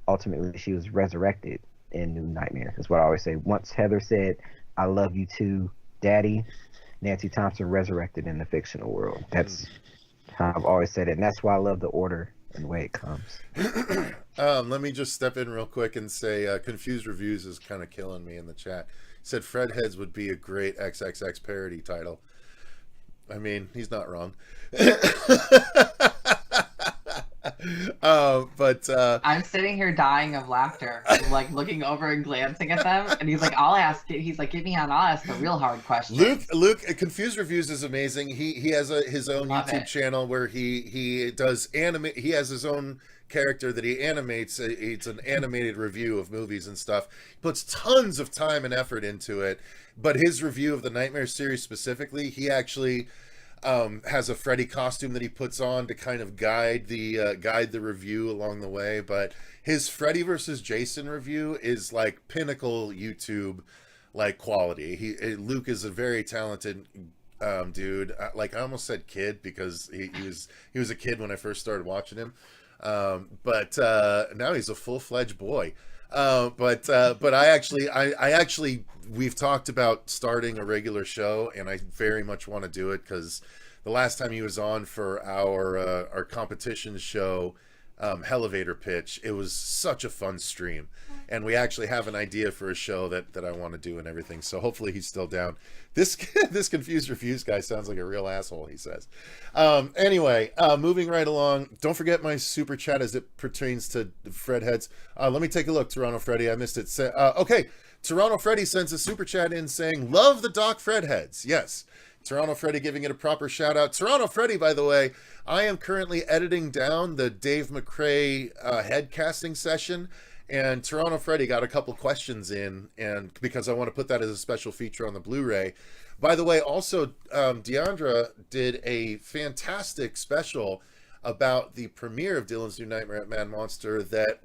ultimately she was resurrected in New Nightmare. That's what I always say. Once Heather said, "I love you too, Daddy," Nancy Thompson resurrected in the fictional world. That's how I've always said it. And that's why I love the order and the way it comes. Let me just step in real quick and say, Confused Reviews is kind of killing me in the chat. He said Fredheads would be a great XXX parody title. He's not wrong. But I'm sitting here dying of laughter, like looking over and glancing at them, and he's like, "I'll ask it." He's like, "Get me on. I'll ask the real hard questions." Luke, Confused Reviews is amazing. He has his own Love YouTube it. channel where he does animate. He has his own character that he animates. It's an animated review of movies and stuff. He puts tons of time and effort into it. But his review of the Nightmare series specifically, he actually has a Freddy costume that he puts on to kind of guide the review along the way. But his Freddy versus Jason review is like pinnacle YouTube like quality. Luke is a very talented dude. Like I almost said kid, because he was a kid when I first started watching him. But now he's a full-fledged boy. But I actually we've talked about starting a regular show, and I very much want to do it, because the last time he was on for our competition show, elevator pitch. It was such a fun stream, and we actually have an idea for a show that I want to do and everything. So hopefully he's still down. This Confused Reviews guy sounds like a real asshole, he says. Anyway, moving right along. Don't forget my super chat as it pertains to Fredheads. Let me take a look, Toronto Freddy. I missed it. Okay, Toronto Freddy sends a super chat in saying, love the Doc Fredheads. Yes. Toronto Freddy giving it a proper shout out. Toronto Freddy, by the way, I am currently editing down the Dave McRae head casting session, and Toronto Freddy got a couple questions in, and because I want to put that as a special feature on the Blu-ray. By the way, also Diandra did a fantastic special about the premiere of Dylan's New Nightmare at Mad Monster that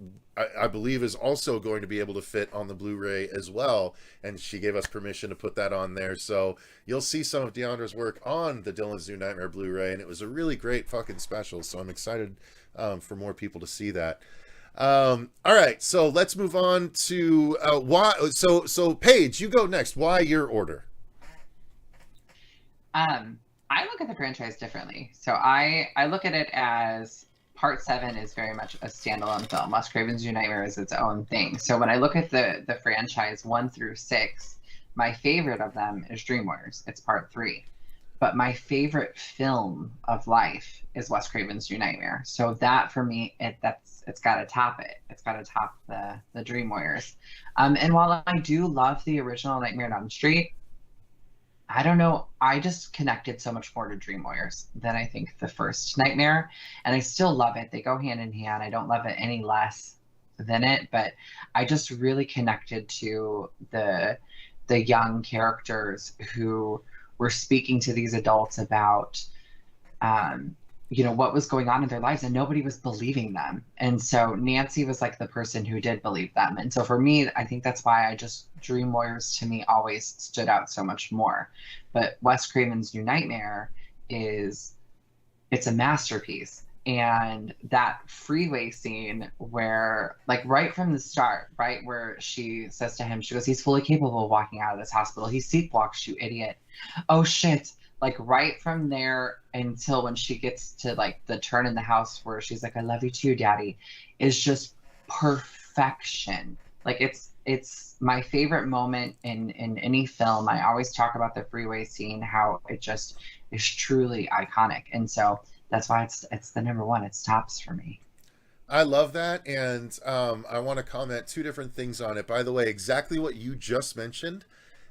I believe is also going to be able to fit on the Blu-ray as well, and she gave us permission to put that on there. So you'll see some of Diandra's work on the Dylan's New Nightmare Blu-ray, and it was a really great fucking special, so I'm excited for more people to see that. All right, so let's move on to why. So Paige, you go next. Why your order? I look at the franchise differently. So I look at it as Part 7 is very much a standalone film. Wes Craven's New Nightmare is its own thing. So when I look at the franchise 1 through 6, my favorite of them is Dream Warriors. It's Part 3. But my favorite film of life is Wes Craven's New Nightmare. So that for me, it's got to top it. It's got to top the Dream Warriors. And while I do love the original Nightmare on Elm Street, I don't know, I just connected so much more to Dream Warriors than I think the first Nightmare. And I still love it. They go hand in hand. I don't love it any less than it, but I just really connected to the young characters who were speaking to these adults about what was going on in their lives, and nobody was believing them. And so Nancy was like the person who did believe them. And so for me, I think that's why Dream Warriors to me always stood out so much more. But Wes Craven's New Nightmare it's a masterpiece. And that freeway scene where, like, right from the start, right, where she says to him, she goes, he's fully capable of walking out of this hospital. He sleepwalks, you idiot. Oh shit. Like right from there until when she gets to like the turn in the house where she's like, I love you too, daddy, is just perfection. Like it's my favorite moment in any film. I always talk about the freeway scene, how it just is truly iconic. And so that's why it's the number one. It's tops for me. I love that. And I want to comment 2 different things on it. By the way, exactly what you just mentioned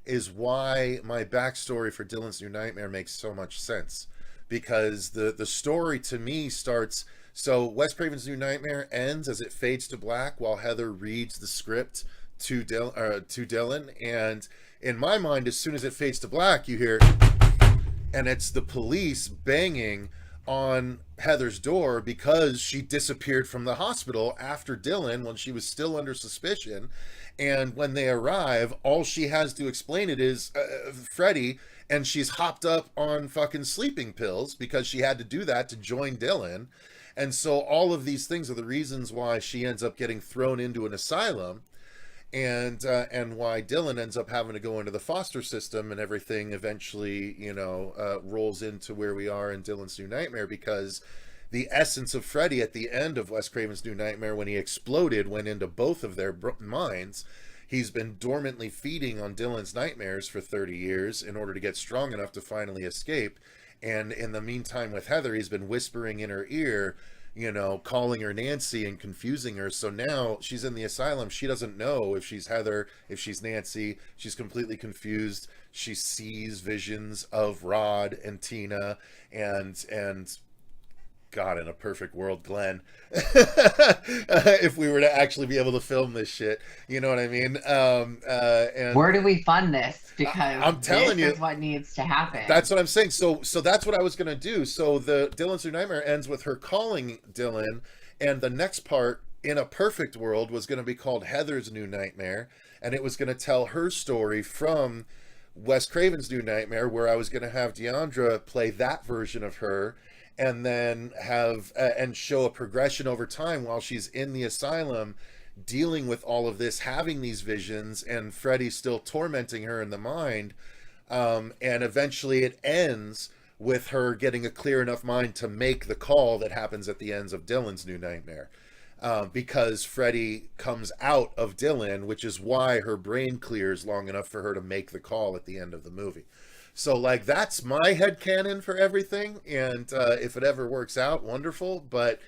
is why my backstory for Dylan's New Nightmare makes so much sense, because the story to me starts, so Wes Craven's New Nightmare ends as it fades to black while Heather reads the script to Dylan, and in my mind, as soon as it fades to black, you hear, and it's the police banging on Heather's door because she disappeared from the hospital after Dylan when she was still under suspicion. And when they arrive, all she has to explain it is Freddy, and she's hopped up on fucking sleeping pills because she had to do that to join Dylan. And so all of these things are the reasons why she ends up getting thrown into an asylum, and why Dylan ends up having to go into the foster system, and everything eventually, rolls into where we are in Dylan's New Nightmare, because the essence of Freddy at the end of Wes Craven's New Nightmare, when he exploded, went into both of their minds. He's been dormantly feeding on Dylan's nightmares for 30 years in order to get strong enough to finally escape. And in the meantime with Heather, he's been whispering in her ear, calling her Nancy and confusing her. So now she's in the asylum. She doesn't know if she's Heather, if she's Nancy. She's completely confused. She sees visions of Rod and Tina and God, in a perfect world, Glenn, if we were to actually be able to film this shit, you know what I mean? And where do we fund this? Because I'm telling this you, is what needs to happen. That's what I'm saying. So that's what I was going to do. So the Dylan's New Nightmare ends with her calling Dylan, and the next part, in a perfect world, was going to be called Heather's New Nightmare, and it was going to tell her story from Wes Craven's New Nightmare, where I was going to have Diandra play that version of her, and then have and show a progression over time while she's in the asylum, dealing with all of this, having these visions, and Freddy's still tormenting her in the mind. And eventually it ends with her getting a clear enough mind to make the call that happens at the ends of Dylan's New Nightmare. Because Freddy comes out of Dylan, which is why her brain clears long enough for her to make the call at the end of the movie. So, like, that's my headcanon for everything, and if it ever works out, wonderful, but,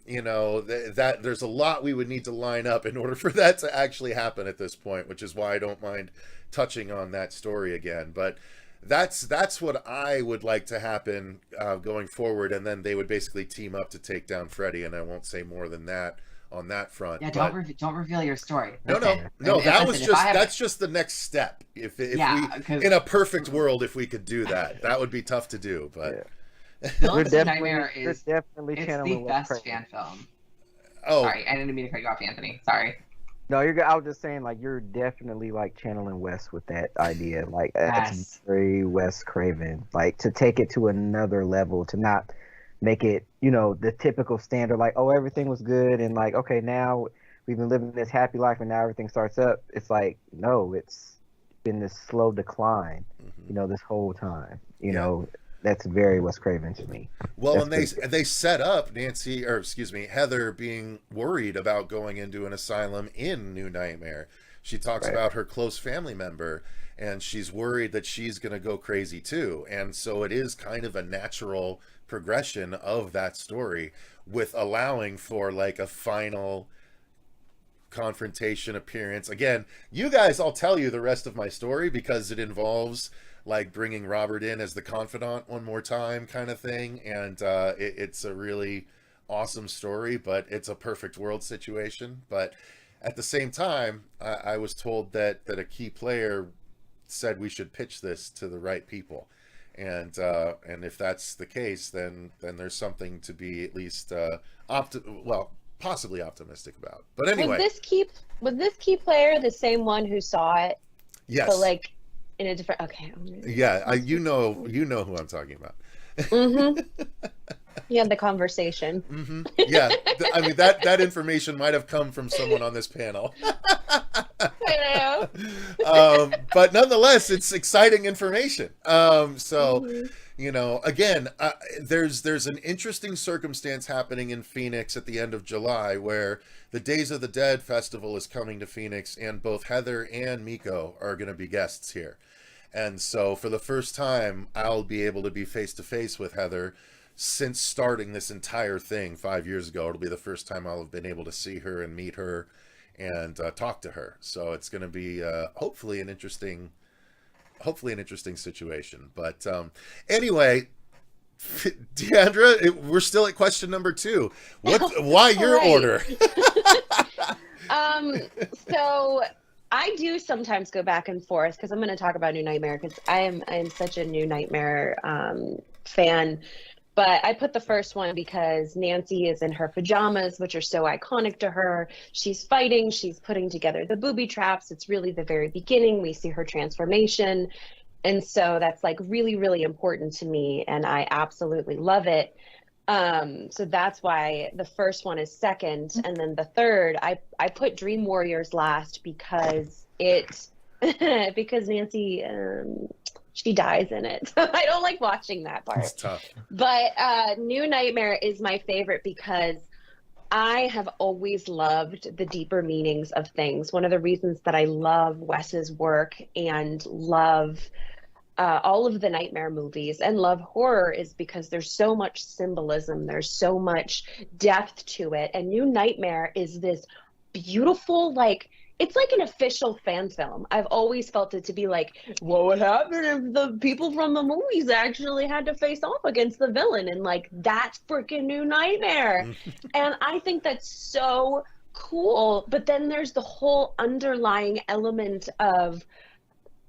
you know, that there's a lot we would need to line up in order for that to actually happen at this point, which is why I don't mind touching on that story again, but that's what I would like to happen going forward, and then they would basically team up to take down Freddy, and I won't say more than that on that front. Yeah, don't reveal your story. No, that's just the next step. If we, in a perfect world, if we could do that, that would be tough to do. But Dylan's Nightmare is definitely it's the best fan film. Oh, sorry, I didn't mean to cut you off, Anthony. Sorry. No, you're good. I was just saying, like, you're definitely like channeling Wes with that idea. Like, that's very Wes Craven. Like, to take it to another level, to not make it, you know, the typical standard, like, oh, everything was good, and like, okay, now we've been living this happy life, and now everything starts up. It's like, no, it's been this slow decline, you know, this whole time. You know, that's very Wes Craven to me. Well, that's and they set up Heather being worried about going into an asylum in New Nightmare. She talks about her close family member, and she's worried that she's going to go crazy too. And so it is kind of a natural progression of that story, with allowing for like a final confrontation appearance. Again, you guys, I'll tell you the rest of my story, because it involves like bringing Robert in as the confidant one more time kind of thing, and it's a really awesome story, but it's a perfect world situation. But at the same time, I was told that a key player said we should pitch this to the right people, and if that's the case, then there's something to be at least possibly optimistic about. But anyway, was this key player the same one who saw it? Yes. But like in a different. Okay. Yeah, you know who I'm talking about. You had the conversation. Yeah, I mean that information might have come from someone on this panel. I know. But nonetheless, it's exciting information. You know, again, there's an interesting circumstance happening in Phoenix at the end of July, where the Days of the Dead festival is coming to Phoenix, and both Heather and Miko are going to be guests here. And so for the first time, I'll be able to be face to face with Heather since starting this entire thing 5 years ago. It'll be the first time I'll have been able to see her and meet her and talk to her. So it's going to be hopefully an interesting situation. But anyway, Diandra, we're still at question number 2. Why your order? So I do sometimes go back and forth, because I'm going to talk about New Nightmare, because I am such a New Nightmare fan. But I put the first one because Nancy is in her pajamas, which are so iconic to her. She's fighting. She's putting together the booby traps. It's really the very beginning. We see her transformation. And so that's like really, really important to me. And I absolutely love it. So that's why the first one is second. And then the third, I put Dream Warriors last because because Nancy, she dies in it. I don't like watching that part. It's tough. But New Nightmare is my favorite because I have always loved the deeper meanings of things. One of the reasons that I love Wes's work and love all of the Nightmare movies and love horror is because there's so much symbolism. There's so much depth to it. And New Nightmare is this beautiful, like, it's like an official fan film. I've always felt it to be like, what would happen if the people from the movies actually had to face off against the villain? And like, that's freaking New Nightmare. And I think that's so cool. But then there's the whole underlying element of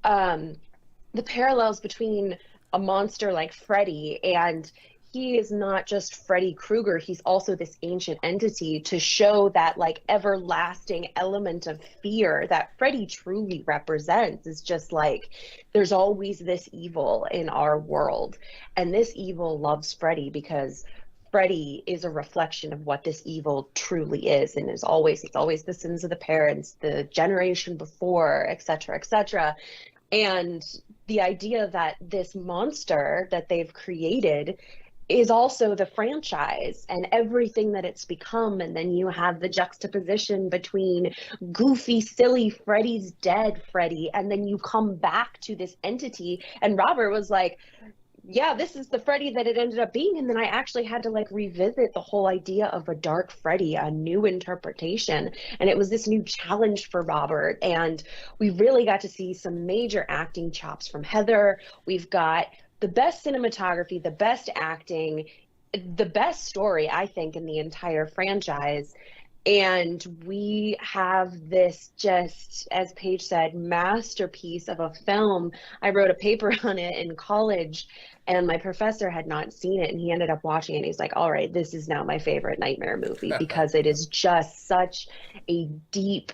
the parallels between a monster like Freddy, and he is not just Freddy Krueger, he's also this ancient entity to show that like everlasting element of fear that Freddy truly represents. Is just like, there's always this evil in our world, and this evil loves Freddy because Freddy is a reflection of what this evil truly is, and it's always the sins of the parents, the generation before, etc., etc. And the idea that this monster that they've created is also the franchise and everything that it's become. And then you have the juxtaposition between goofy, silly Freddy's dead Freddy, and then you come back to this entity. And Robert was like, yeah, this is the Freddy that it ended up being. And then I actually had to like revisit the whole idea of a dark Freddy, a new interpretation. And it was this new challenge for Robert. And we really got to see some major acting chops from Heather. We've got the best cinematography, the best acting, the best story, I think, in the entire franchise. And we have this, just as Paige said, masterpiece of a film. I wrote a paper on it in college, and my professor had not seen it, and he ended up watching it. And he's like, all right, this is now my favorite Nightmare movie, because it is just such a deep,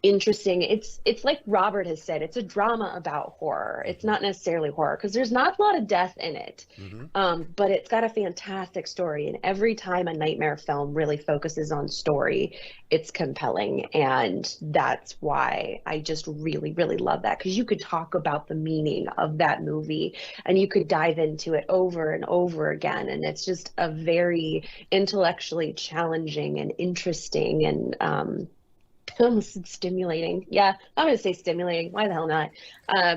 interesting, it's like Robert has said, it's a drama about horror. It's not necessarily horror because there's not a lot of death in it. But it's got a fantastic story, and every time a Nightmare film really focuses on story, it's compelling. And that's why I just really, really love that, because you could talk about the meaning of that movie and you could dive into it over and over again, and it's just a very intellectually challenging and interesting and almost stimulating. Yeah, I'm gonna say stimulating. Why the hell not?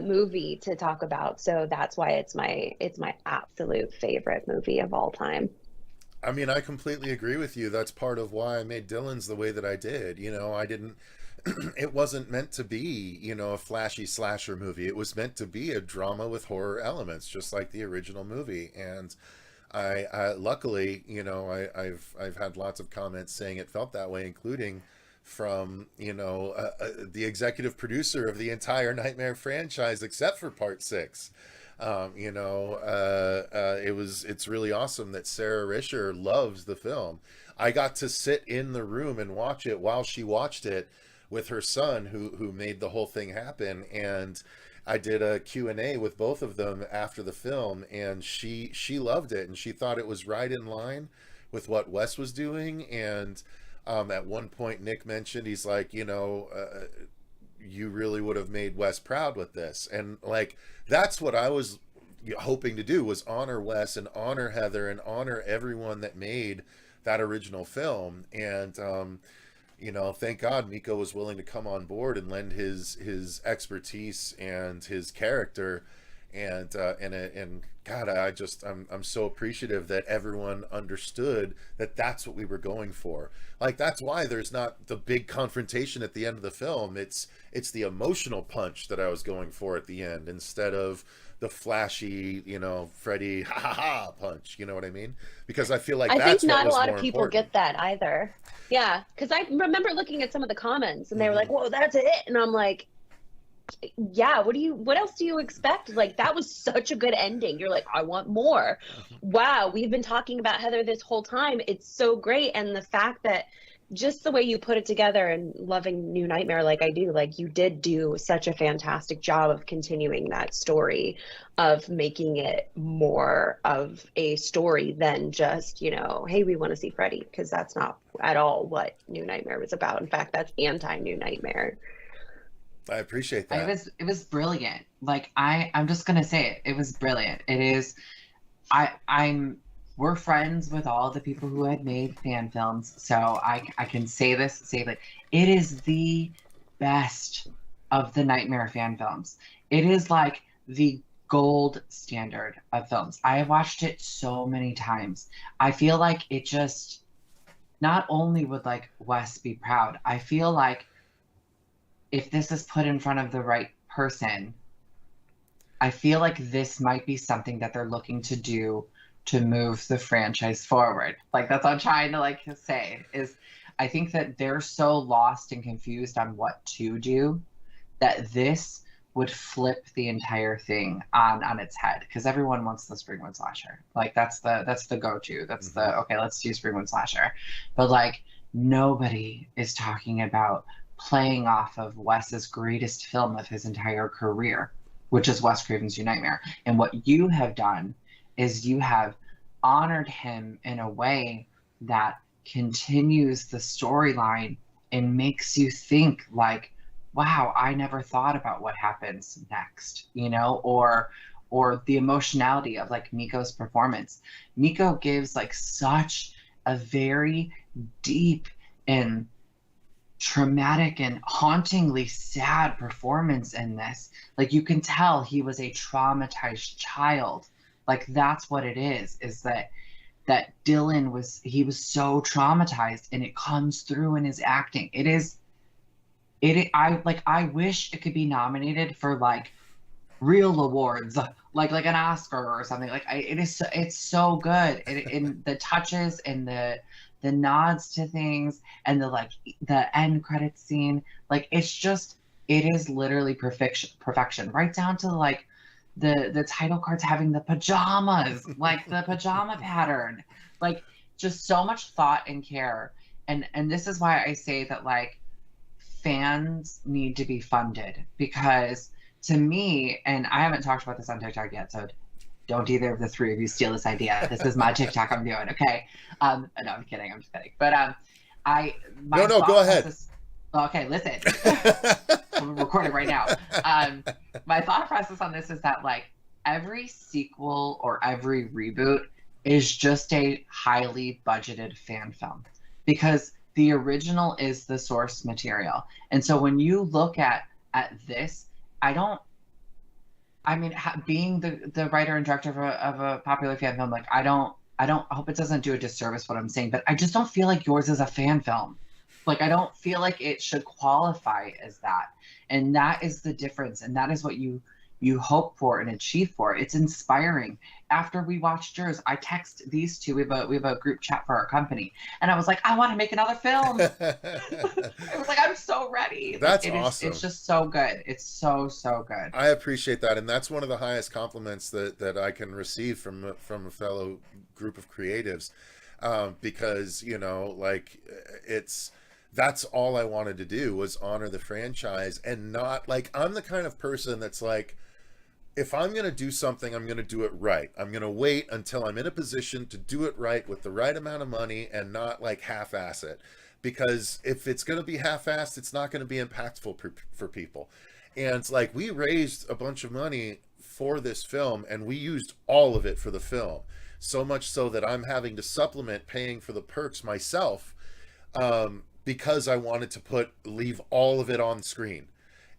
Movie to talk about. So that's why it's my absolute favorite movie of all time. I mean, I completely agree with you. That's part of why I made Dylan's the way that I did. You know, I didn't. It wasn't meant to be, you know, a flashy slasher movie. It was meant to be a drama with horror elements, just like the original movie. And I luckily, you know, I've had lots of comments saying it felt that way, including from, you know, the executive producer of the entire Nightmare franchise except for part 6. You know, it's really awesome that Sarah Risher loves the film. I got to sit in the room and watch it while she watched it with her son, who made the whole thing happen. And I did a Q&A with both of them after the film, and she loved it, and she thought it was right in line with what Wes was doing. And at one point, Nick mentioned, he's like, you know, you really would have made Wes proud with this. And like, that's what I was hoping to do, was honor Wes and honor Heather and honor everyone that made that original film. And, you know, thank God Miko was willing to come on board and lend his expertise and his character. And God, I'm so appreciative that everyone understood that that's what we were going for. Like, that's why there's not the big confrontation at the end of the film. It's the emotional punch that I was going for at the end, instead of the flashy, you know, Freddy ha ha ha punch. You know what I mean? Because I feel like I think not a lot of people get that either. Yeah, because I remember looking at some of the comments and they were like, "Whoa, that's it," and I'm like, yeah, what else do you expect? Like, that was such a good ending. You're like, I want more. Wow, we've been talking about Heather this whole time. It's so great. And the fact that just the way you put it together, and loving New Nightmare like I do, like, you did do such a fantastic job of continuing that story, of making it more of a story than just, you know, hey, we want to see Freddy, because that's not at all what New Nightmare was about. In fact, that's anti-New Nightmare. I appreciate that. It was brilliant. Like, I'm just gonna say it. It was brilliant. It is. We're friends with all the people who had made fan films, so I can say this safely. It is the best of the Nightmare fan films. It is like the gold standard of films. I have watched it so many times. I feel like it just, not only would like Wes be proud, I feel like if this is put in front of the right person, I feel like this might be something that they're looking to do to move the franchise forward. Like, that's what I'm trying to like say, is I think that they're so lost and confused on what to do that this would flip the entire thing on its head, because everyone wants the Springwood slasher. Like, that's the go-to. That's the, okay, let's do Springwood slasher. But like, nobody is talking about playing off of Wes's greatest film of his entire career, which is Wes Craven's New Nightmare. And what you have done is you have honored him in a way that continues the storyline and makes you think like, wow, I never thought about what happens next, you know, or the emotionality of like Miko's performance. Miko gives like such a very deep and traumatic and hauntingly sad performance in this. Like you can tell he was a traumatized child. Like that's what it is that Dylan he was so traumatized, and it comes through in his acting. I wish it could be nominated for like real awards, like an Oscar or something. Like it's so good. In the touches and the nods to things and the end credit scene, like it is literally perfection, right down to like the title cards having the pajamas, like the pajama pattern, like just so much thought and care. And this is why I say that like fans need to be funded, because to me, and I haven't talked about this on TikTok yet, so don't either of the three of you steal this idea. This is my TikTok I'm doing, okay? No, I'm kidding. I'm just kidding. But No, go ahead. Okay, listen. I'm recording right now. My thought process on this is that like every sequel or every reboot is just a highly budgeted fan film, because the original is the source material. And so when you look at this, being the writer and director of a popular fan film, like I hope it doesn't do a disservice what I'm saying, but I just don't feel like yours is a fan film. Like I don't feel like it should qualify as that. And that is the difference. And that is what you hope for and achieve for. It's inspiring. After we watched yours, I text these two. We have a group chat for our company, and I was like, I want to make another film. I was like, I'm so ready. That's like, awesome. It's just so good. It's so good. I appreciate that, and that's one of the highest compliments that I can receive from a fellow group of creatives, because you know, like that's all I wanted to do was honor the franchise, and not like I'm the kind of person that's like, if I'm going to do something, I'm going to do it right. I'm going to wait until I'm in a position to do it right with the right amount of money and not like half-ass it. Because if it's going to be half-assed, it's not going to be impactful for people. And it's like, we raised a bunch of money for this film and we used all of it for the film. So much so that I'm having to supplement paying for the perks myself, because I wanted to leave all of it on screen.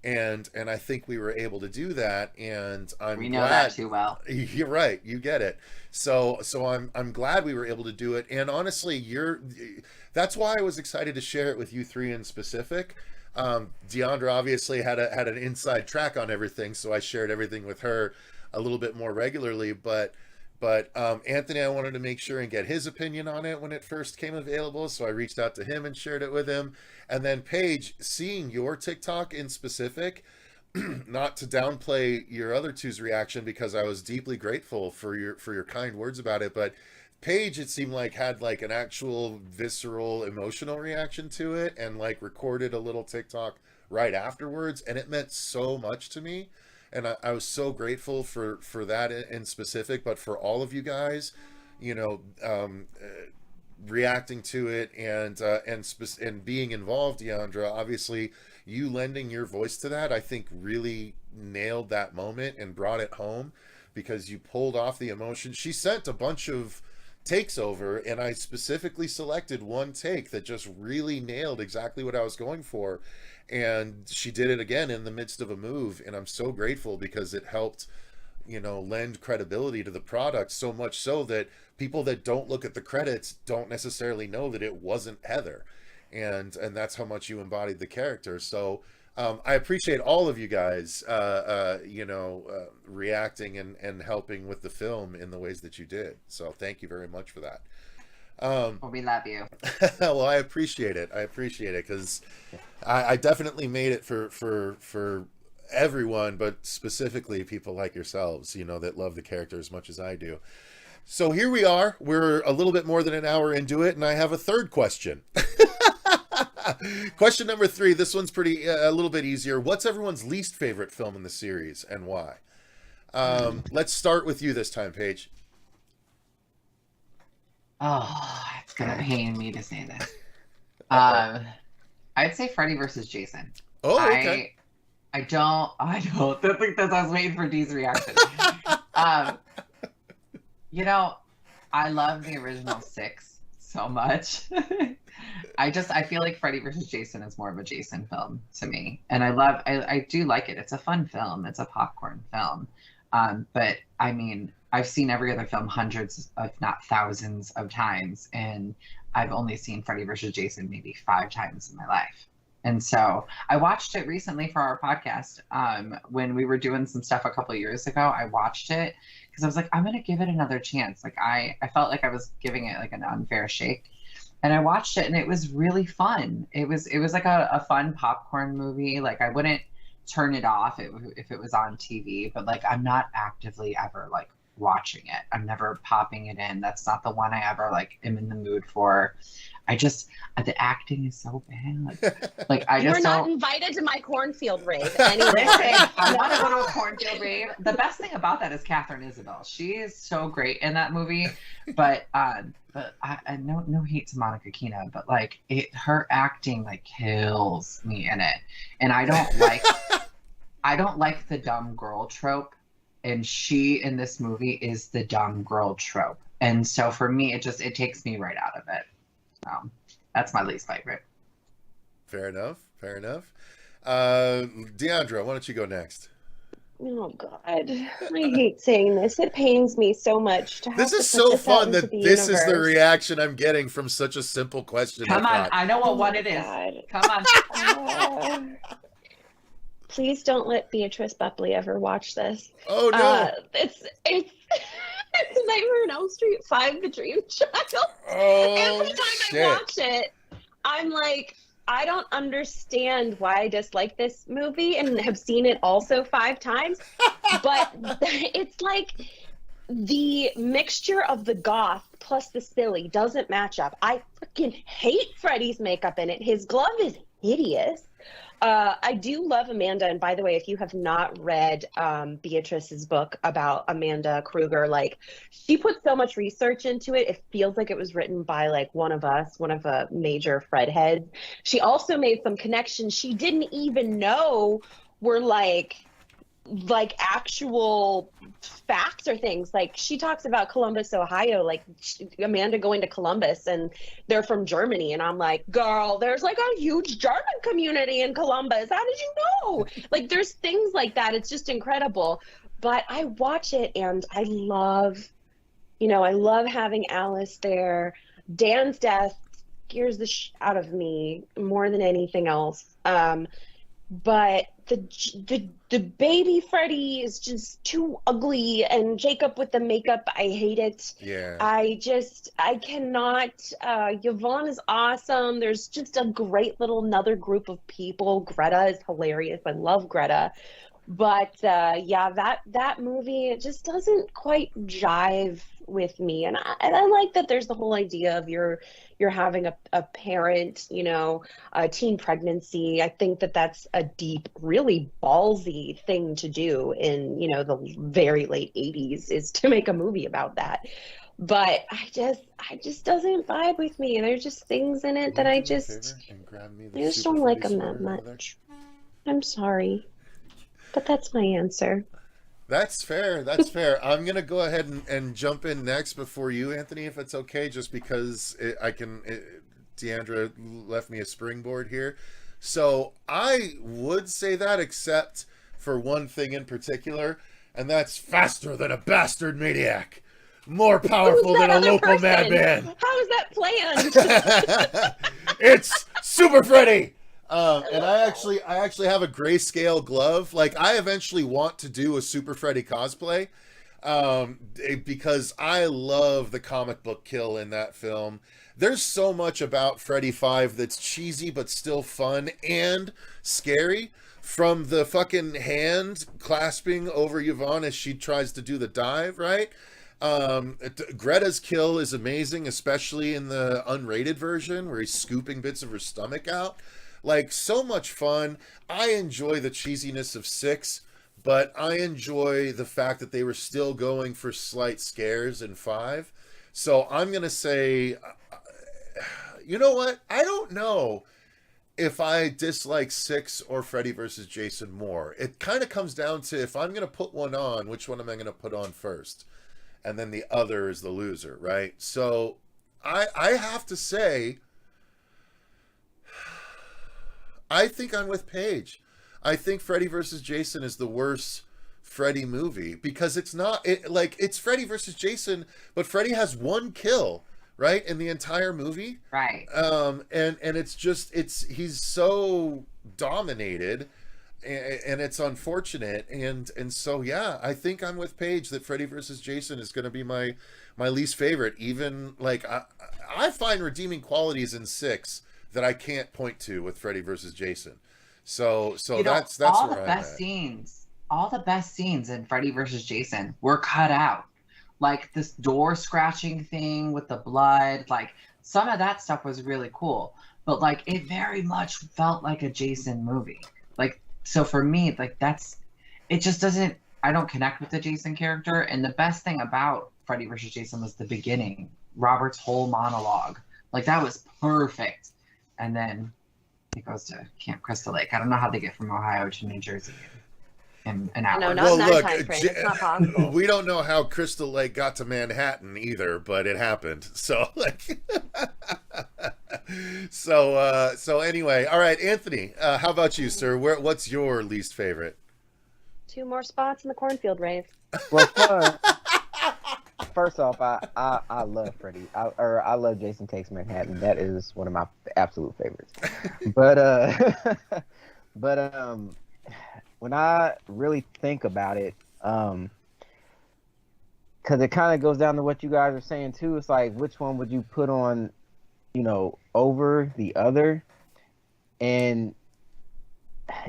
And I think we were able to do that, and we know that too well. You're right, you get it. So I'm glad we were able to do it. And honestly, that's why I was excited to share it with you three in specific. Diandra obviously had an inside track on everything, so I shared everything with her a little bit more regularly. But Anthony, I wanted to make sure and get his opinion on it when it first came available, so I reached out to him and shared it with him. And then Paige, seeing your TikTok in specific, not to downplay your other two's reaction, because I was deeply grateful for your kind words about it, but Paige, it seemed like, had like an actual visceral emotional reaction to it, and like recorded a little TikTok right afterwards, and it meant so much to me. And I was so grateful for that in specific, but for all of you guys, you know, reacting to it and being involved. Diandra, obviously you lending your voice to that, I think really nailed that moment and brought it home, because you pulled off the emotion. She sent a bunch of takes over, and I specifically selected one take that just really nailed exactly what I was going for. And she did it again in the midst of a move, and I'm so grateful, because it helped, you know, lend credibility to the product, so much so that people that don't look at the credits don't necessarily know that it wasn't Heather, and that's how much you embodied the character. So I appreciate all of you guys reacting and helping with the film in the ways that you did. So thank you very much for that. Well, we love you. Well, I appreciate it, because I definitely made it for everyone, but specifically people like yourselves, you know, that love the character as much as I do. So here we are. We're a little bit more than an hour into it, and I have a third question. Question number 3. This one's a little bit easier. What's everyone's least favorite film in the series, and why? Let's start with you this time, Paige. Oh, it's gonna pain me to say this. I'd say Freddy versus Jason. Oh, okay. I don't think that I was waiting for Dee's reaction. You know, I love the original 6 so much. I feel like Freddy versus Jason is more of a Jason film to me. And I do like it. It's a fun film. It's a popcorn film. But I mean, I've seen every other film hundreds, if not thousands of times. And I've only seen Freddy versus Jason maybe 5 times in my life. And so I watched it recently for our podcast. When we were doing some stuff a couple of years ago, I watched it because I was like, I'm going to give it another chance. Like I felt like I was giving it like an unfair shake. And I watched it and it was really fun. It was like a fun popcorn movie. Like I wouldn't turn it off if it was on TV, but like I'm not actively ever like watching it. I'm never popping it in. That's not the one I ever like am in the mood for. The acting is so bad. Like I just You're not don't. invited to my cornfield rave anyway. Listen, I want to go to a cornfield rave. The best thing about that is Catherine Isabel. She is so great in that movie. But I no hate to Monica Keena, but like her acting like kills me in it, and I don't like the dumb girl trope, and she in this movie is the dumb girl trope, and so for me it takes me right out of it. That's my least favorite. Fair enough. Diandra, why don't you go next? Oh God, I hate saying this. It pains me so much to have This to is put so this out fun into that the this is the universe. reaction I'm getting from such a simple question. Come on, I know what one my it is. God. Come on. Please don't let Beatrice Buckley ever watch this. Oh no! It's Nightmare on Elm Street 5: The Dream Child. Oh Every time shit! I watch it, I'm like, I don't understand why I dislike this movie and have seen it also 5 times. But it's like the mixture of the goth plus the silly doesn't match up. I freaking hate Freddy's makeup in it. His glove is hideous. I do love Amanda, and by the way, if you have not read Beatrice's book about Amanda Krueger, like she put so much research into it. It feels like it was written by like one of a major Fredheads. She also made some connections she didn't even know were like actual facts or things. Like she talks about Columbus, Ohio, like Amanda going to Columbus and they're from Germany, and I'm like, girl, there's like a huge German community in Columbus, how did you know? Like there's things like that. It's just incredible. But I watch it and I love having Alice there. Dan's death scares the out of me more than anything else. But the baby Freddy is just too ugly, and Jacob with the makeup, I hate it. Yeah. I cannot. Yvonne is awesome. There's just a great little another group of people. Greta is hilarious. I love Greta. But that movie, it just doesn't quite jive with me. And I like that there's the whole idea of you're having a parent, a teen pregnancy. I think that's a deep, really ballsy thing to do in, the very late 80s, is to make a movie about that. But I just doesn't vibe with me. There's just things in it that I just don't like them that much. I'm sorry. But that's my answer. That's fair. I'm going to go ahead and jump in next before you, Anthony, if it's okay, just because Diandra left me a springboard here. So I would say that, except for one thing in particular, and that's faster than a bastard maniac. More powerful than a local madman. How is that planned? It's Super Freddy! And I actually have a grayscale glove. Like, I eventually want to do a Super Freddy cosplay, because I love the comic book kill in that film. There's so much about Freddy 5 that's cheesy but still fun and scary. From the fucking hand clasping over Yvonne as she tries to do the dive, right? Greta's kill is amazing, especially in the unrated version where he's scooping bits of her stomach out. Like, so much fun. I enjoy the cheesiness of 6, but I enjoy the fact that they were still going for slight scares in 5. So I'm going to say, you know what? I don't know. if I dislike 6 or Freddy versus Jason more. It kind of comes down to, if I'm going to put one on, which one am I going to put on first? And then the other is the loser, right? So I have to say, I think I'm with Paige. I think Freddy versus Jason is the worst Freddy movie, because it's not it's Freddy versus Jason, but Freddy has one kill, right, in the entire movie, Right. and it's just, he's so dominated, and it's unfortunate, and so yeah, I think I'm with Paige that Freddy versus Jason is going to be my least favorite. Even like I find redeeming qualities in 6 that I can't point to with Freddy versus Jason. So that's all where the I'm best at. scenes. All the best scenes in Freddy vs. Jason were cut out. Like this door scratching thing with the blood, like some of that stuff was really cool. But like it very much felt like a Jason movie. Like, so for me, like it just doesn't, I don't connect with the Jason character. And the best thing about Freddy vs. Jason was the beginning, Robert's whole monologue. Like that was perfect. And then it goes to Camp Crystal Lake. I don't know how they get from Ohio to New Jersey in an hour. No, not in that time frame. It's not possible. We don't know how Crystal Lake got to Manhattan either, but it happened. So like, so anyway, all right, Anthony, how about you, sir? What's your least favorite? 2 more spots in the cornfield, Rave. Well, first off, I love Freddy. I love Jason Takes Manhattan. That is one of my absolute favorites. But when I really think about it, because it kind of goes down to what you guys are saying too. It's like, which one would you put on, over the other? And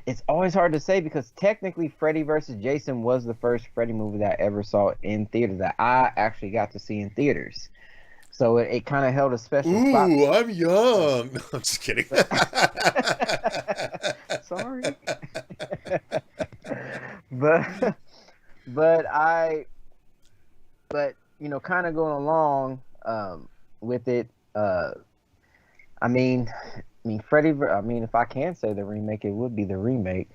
it's always hard to say, because technically Freddy vs. Jason was the first Freddy movie that I ever saw in theaters, that I actually got to see in theaters. So it kind of held a special spot. Ooh, I'm young. No, I'm just kidding. Sorry. but kind of going along with it, Freddy, if I can say the remake, it would be the remake.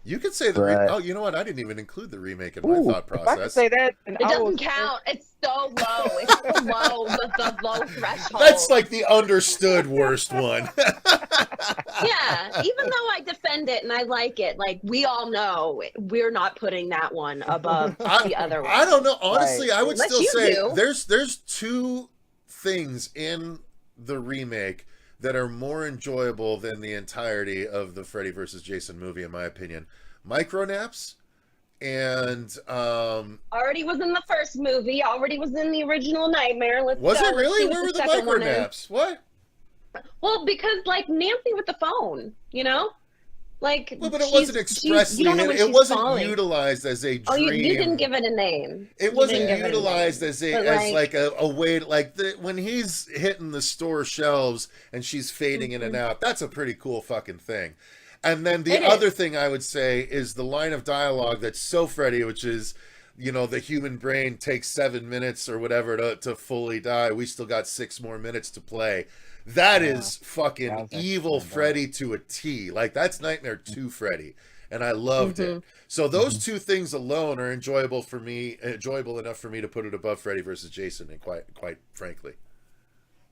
You could say the remake. Oh, you know what? I didn't even include the remake in my thought process. If I could say that, it doesn't count. It's so low. It's so low. The low threshold. That's like the understood worst one. Yeah, even though I defend it and I like it, like we all know, we're not putting that one above the other one. I don't know. Honestly, I would Unless still you say do. there's 2 things in the remake that are more enjoyable than the entirety of the Freddy vs. Jason movie, in my opinion. Micronaps and already was in the first movie, already was in the original Nightmare. Was it really? Let's see Where were the second one is. micronaps? What? Well, because like Nancy with the phone, like. Well, but it wasn't expressly. It wasn't utilized as a dream. Oh, you didn't give it a name. It wasn't utilized as a way to, when he's hitting the store shelves and she's fading in and out. That's a pretty cool fucking thing. And then the other thing I would say is the line of dialogue that's so Freddy, which is, the human brain takes 7 minutes or whatever to fully die. We still got 6 more minutes to play. That is fucking evil Freddy to a T. Like, that's Nightmare 2 Freddy. And I loved it. So those 2 things alone are enjoyable enough for me to put it above Freddy versus Jason, and quite frankly.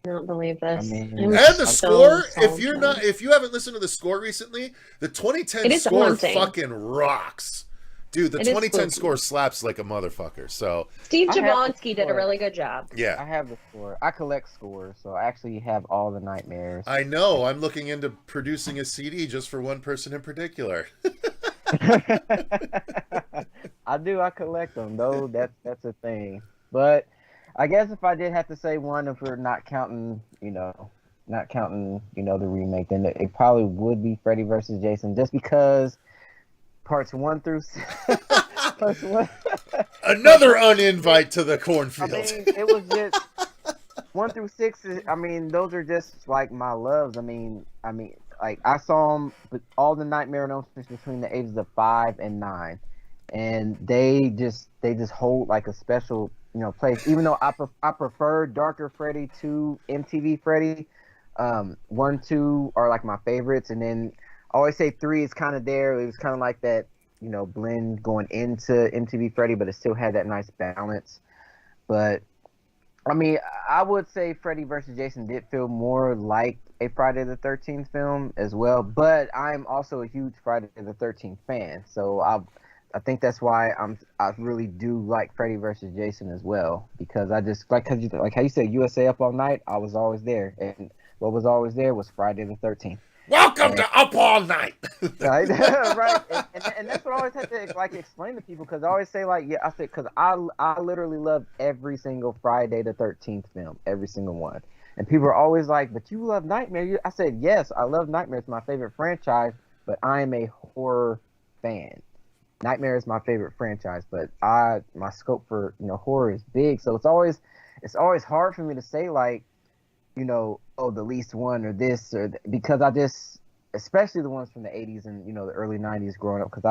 I don't believe this. And the score, if you haven't listened to the score recently, the 2010 score fucking rocks. Dude, the 2010 score slaps like a motherfucker. So Steve Jablonsky did a really good job. Yeah. I have the score. I collect scores, so I actually have all the Nightmares. I know. I'm looking into producing a CD just for one person in particular. I do. I collect them, though. That's a thing. But I guess if I did have to say one, if we're not counting, the remake, then it probably would be Freddy vs. Jason, just because parts 1 through 6. Another uninvite to the cornfield. It was just 1 through 6. Those are just like my loves. Like I saw them, all the Nightmare on Elm Street between the ages of 5 and 9, and they just hold like a special place. Even though I prefer Darker Freddy to MTV Freddy, 1, 2 are like my favorites, and then I always say 3 is kind of there. It was kind of like that, blend going into MTV Freddy, but it still had that nice balance. But I mean, I would say Freddy versus Jason did feel more like a Friday the 13th film as well, but I'm also a huge Friday the 13th fan, so I think that's why I really do like Freddy versus Jason as well, because I just like how you said USA Up All Night. I was always there, and what was always there was Friday the 13th. Welcome to Up All Night. Right, right, and that's what I always have to explain to people, because I always say I said because I literally love every single Friday the 13th film, every single one, and people are always like, but you love Nightmare. I said yes, I love Nightmare. It's my favorite franchise, but I am a horror fan. Nightmare is my favorite franchise, but my scope for horror is big, so it's always hard for me to say the least one or this because especially the ones from the 80s and the early 90s growing up, because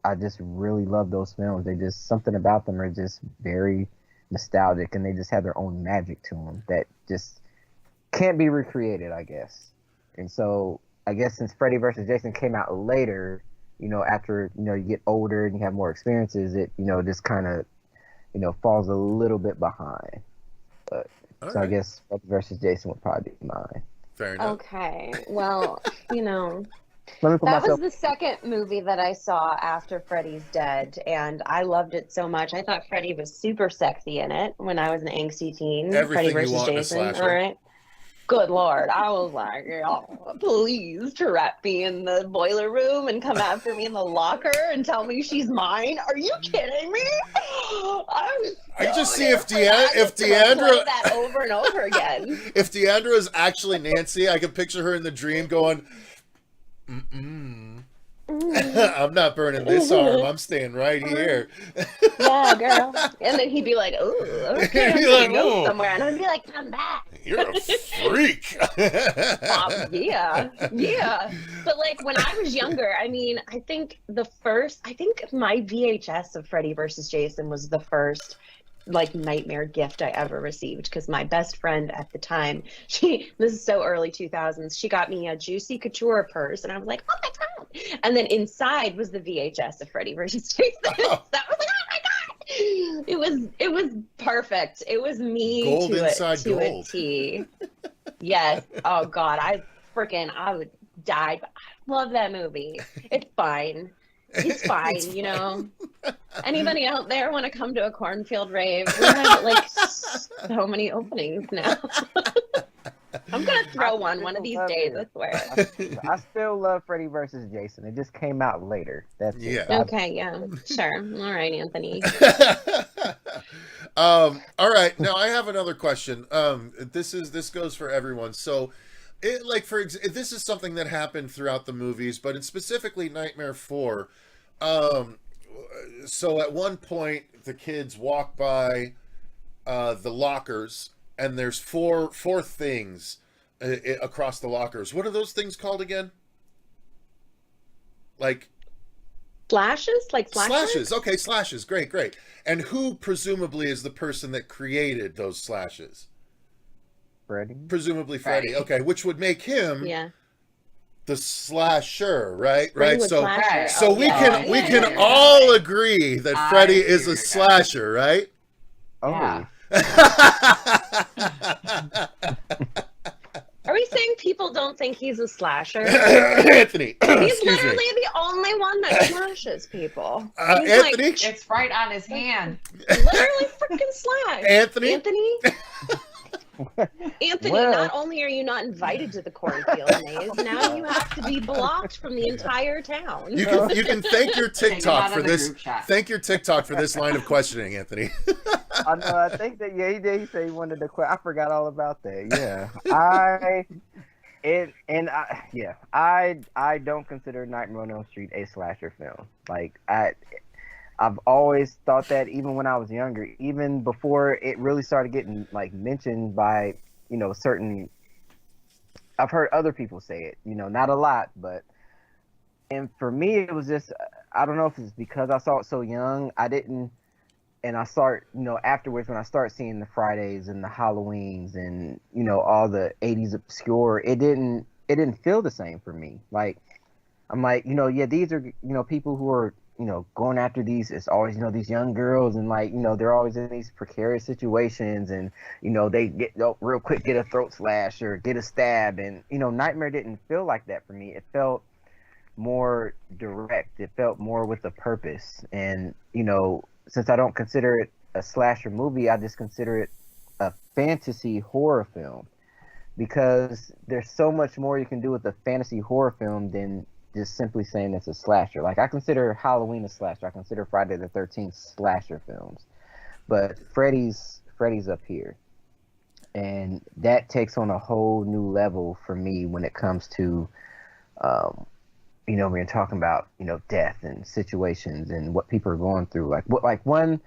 I just really love those films. They just, something about them are just very nostalgic, and they just have their own magic to them that just can't be recreated, I guess. And so I guess since Freddy vs. Jason came out later, after you get older and you have more experiences, it just kind of falls a little bit behind. But All so right. I guess Freddy versus Jason would probably be mine. Fair enough. Okay. Well, Let me put that myself. was the second movie that I saw after Freddy's dead, and I loved it so much. I thought Freddy was super sexy in it when I was an angsty teen. Everything Freddy you versus want in a Jason. slasher. All right. Good Lord. I was like, please trap me in the boiler room and come after me in the locker and tell me she's mine. Are you kidding me? I just see if Diandra that over and over again. If Diandra is actually Nancy, I can picture her in the dream going, I'm not burning this arm. I'm staying right here. Yeah, girl. And then he'd be like, "Oh, okay, I'm He'd be gonna like, go "Oh." somewhere," and I'd be like, "Come back." You're a freak. Yeah. But like when I was younger, I mean, I think my VHS of Freddy versus Jason was the first like nightmare gift I ever received, because my best friend at the time, this is so early 2000s, she got me a Juicy Couture purse, and I was like, oh my god, and then inside was the VHS of Freddy versus Jason. Oh. That was like, oh my god, it was perfect. It was me Gold to inside a gold. T. Yes. Oh god, I would die, but I love that movie. It's fine. It's fine, It's Anybody out there want to come to a cornfield rave? We have like so many openings now. I'm gonna throw one of these days, I swear. I still love Freddy versus Jason. It just came out later. That's it. Yeah. Okay, yeah, sure. All right, Anthony. All right. Now I have another question. This goes for everyone. So, this is something that happened throughout the movies, but in specifically Nightmare 4. So at one point the kids walk by the lockers, and there's four things across the lockers. What are those things called again? Like Slashes? Like slashes. Okay, slashes. Great. And who presumably is the person that created those slashes? Freddy. Presumably Freddy. Okay, which would make him Yeah. the slasher, right? Freddy Right. was So slasher. so we can yeah. all agree that I Freddy agree is a with that. slasher, right? Oh, Yeah. Are we saying people don't think he's a slasher? Anthony, He's excuse literally me. the only one that slashes people. He's Anthony, It's right on his hand. literally freaking slash. Anthony? Anthony, Well. not only are you not invited to the cornfield maze, now you have to be blocked from the entire town. you can thank your Take him TikTok out for of the this. group chat. Thank your TikTok for this line of questioning, Anthony. I know. I think that he did. He said he wanted to quit. I forgot all about that. Yeah, I don't consider Nightmare on Elm Street a slasher film. Like I've always thought that, even when I was younger, even before it really started getting like mentioned by certain. I've heard other people say it. Not a lot, but. And for me, it was just, I don't know if it's because I saw it so young. I didn't and I start, afterwards when I start seeing the Fridays and the Halloweens and all the '80s obscure, it didn't feel the same for me. Like I'm like, yeah, these are people who are going after these. It's always these young girls, and like they're always in these precarious situations, and they get real quick get a throat slash or get a stab, and Nightmare didn't feel like that for me. It felt more direct. It felt more with a purpose, and since I don't consider it a slasher movie, I just consider it a fantasy horror film, because there's so much more you can do with a fantasy horror film than just simply saying it's a slasher. Like, I consider Halloween a slasher. I consider Friday the 13th slasher films. But Freddy's up here. And that takes on a whole new level for me when it comes to, when you're talking about, death and situations and what people are going through. Like one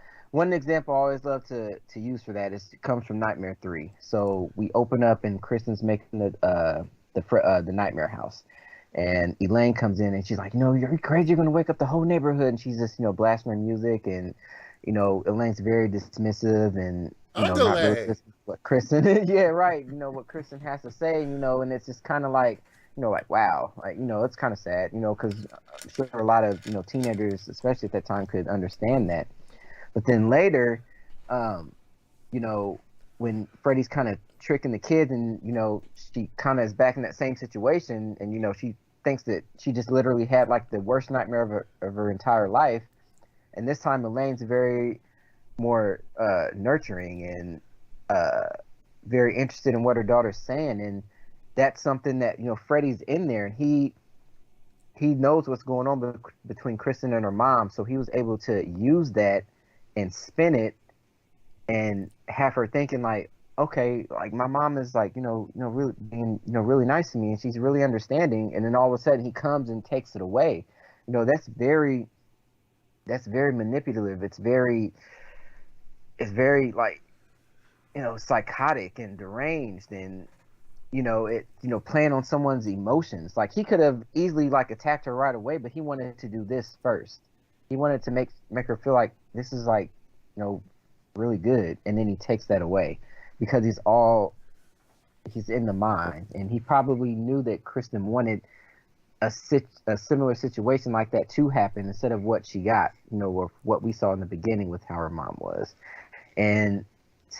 example I always love to use for that comes from Nightmare 3. So we open up and Kristen's making the Nightmare house. And Elaine comes in and she's like, you're crazy, you're gonna wake up the whole neighborhood. And she's just, blasting her music, and Elaine's very dismissive and not really listening to what Kristen yeah, right, what Kristen has to say, and it's just kind of like, like, wow, like, it's kind of sad, because I'm sure a lot of teenagers, especially at that time, could understand that. But then later, when Freddy's kind of tricking the kids, and she kind of is back in that same situation, and she thinks that she just literally had like the worst nightmare of her entire life, and this time Elaine's very more nurturing and very interested in what her daughter's saying, and that's something that Freddy's in there, and he knows what's going on between Kristen and her mom, so he was able to use that and spin it and have her thinking like, okay, like my mom is like, really being, really nice to me, and she's really understanding. And then all of a sudden he comes and takes it away. That's very manipulative. It's very like, psychotic and deranged, and playing on someone's emotions. Like, he could have easily like attacked her right away, but he wanted to do this first. He wanted to make her feel like this is like, really good, and then he takes that away because he's in the mind, and he probably knew that Kristen wanted a similar situation like that to happen instead of what she got, or what we saw in the beginning with how her mom was. And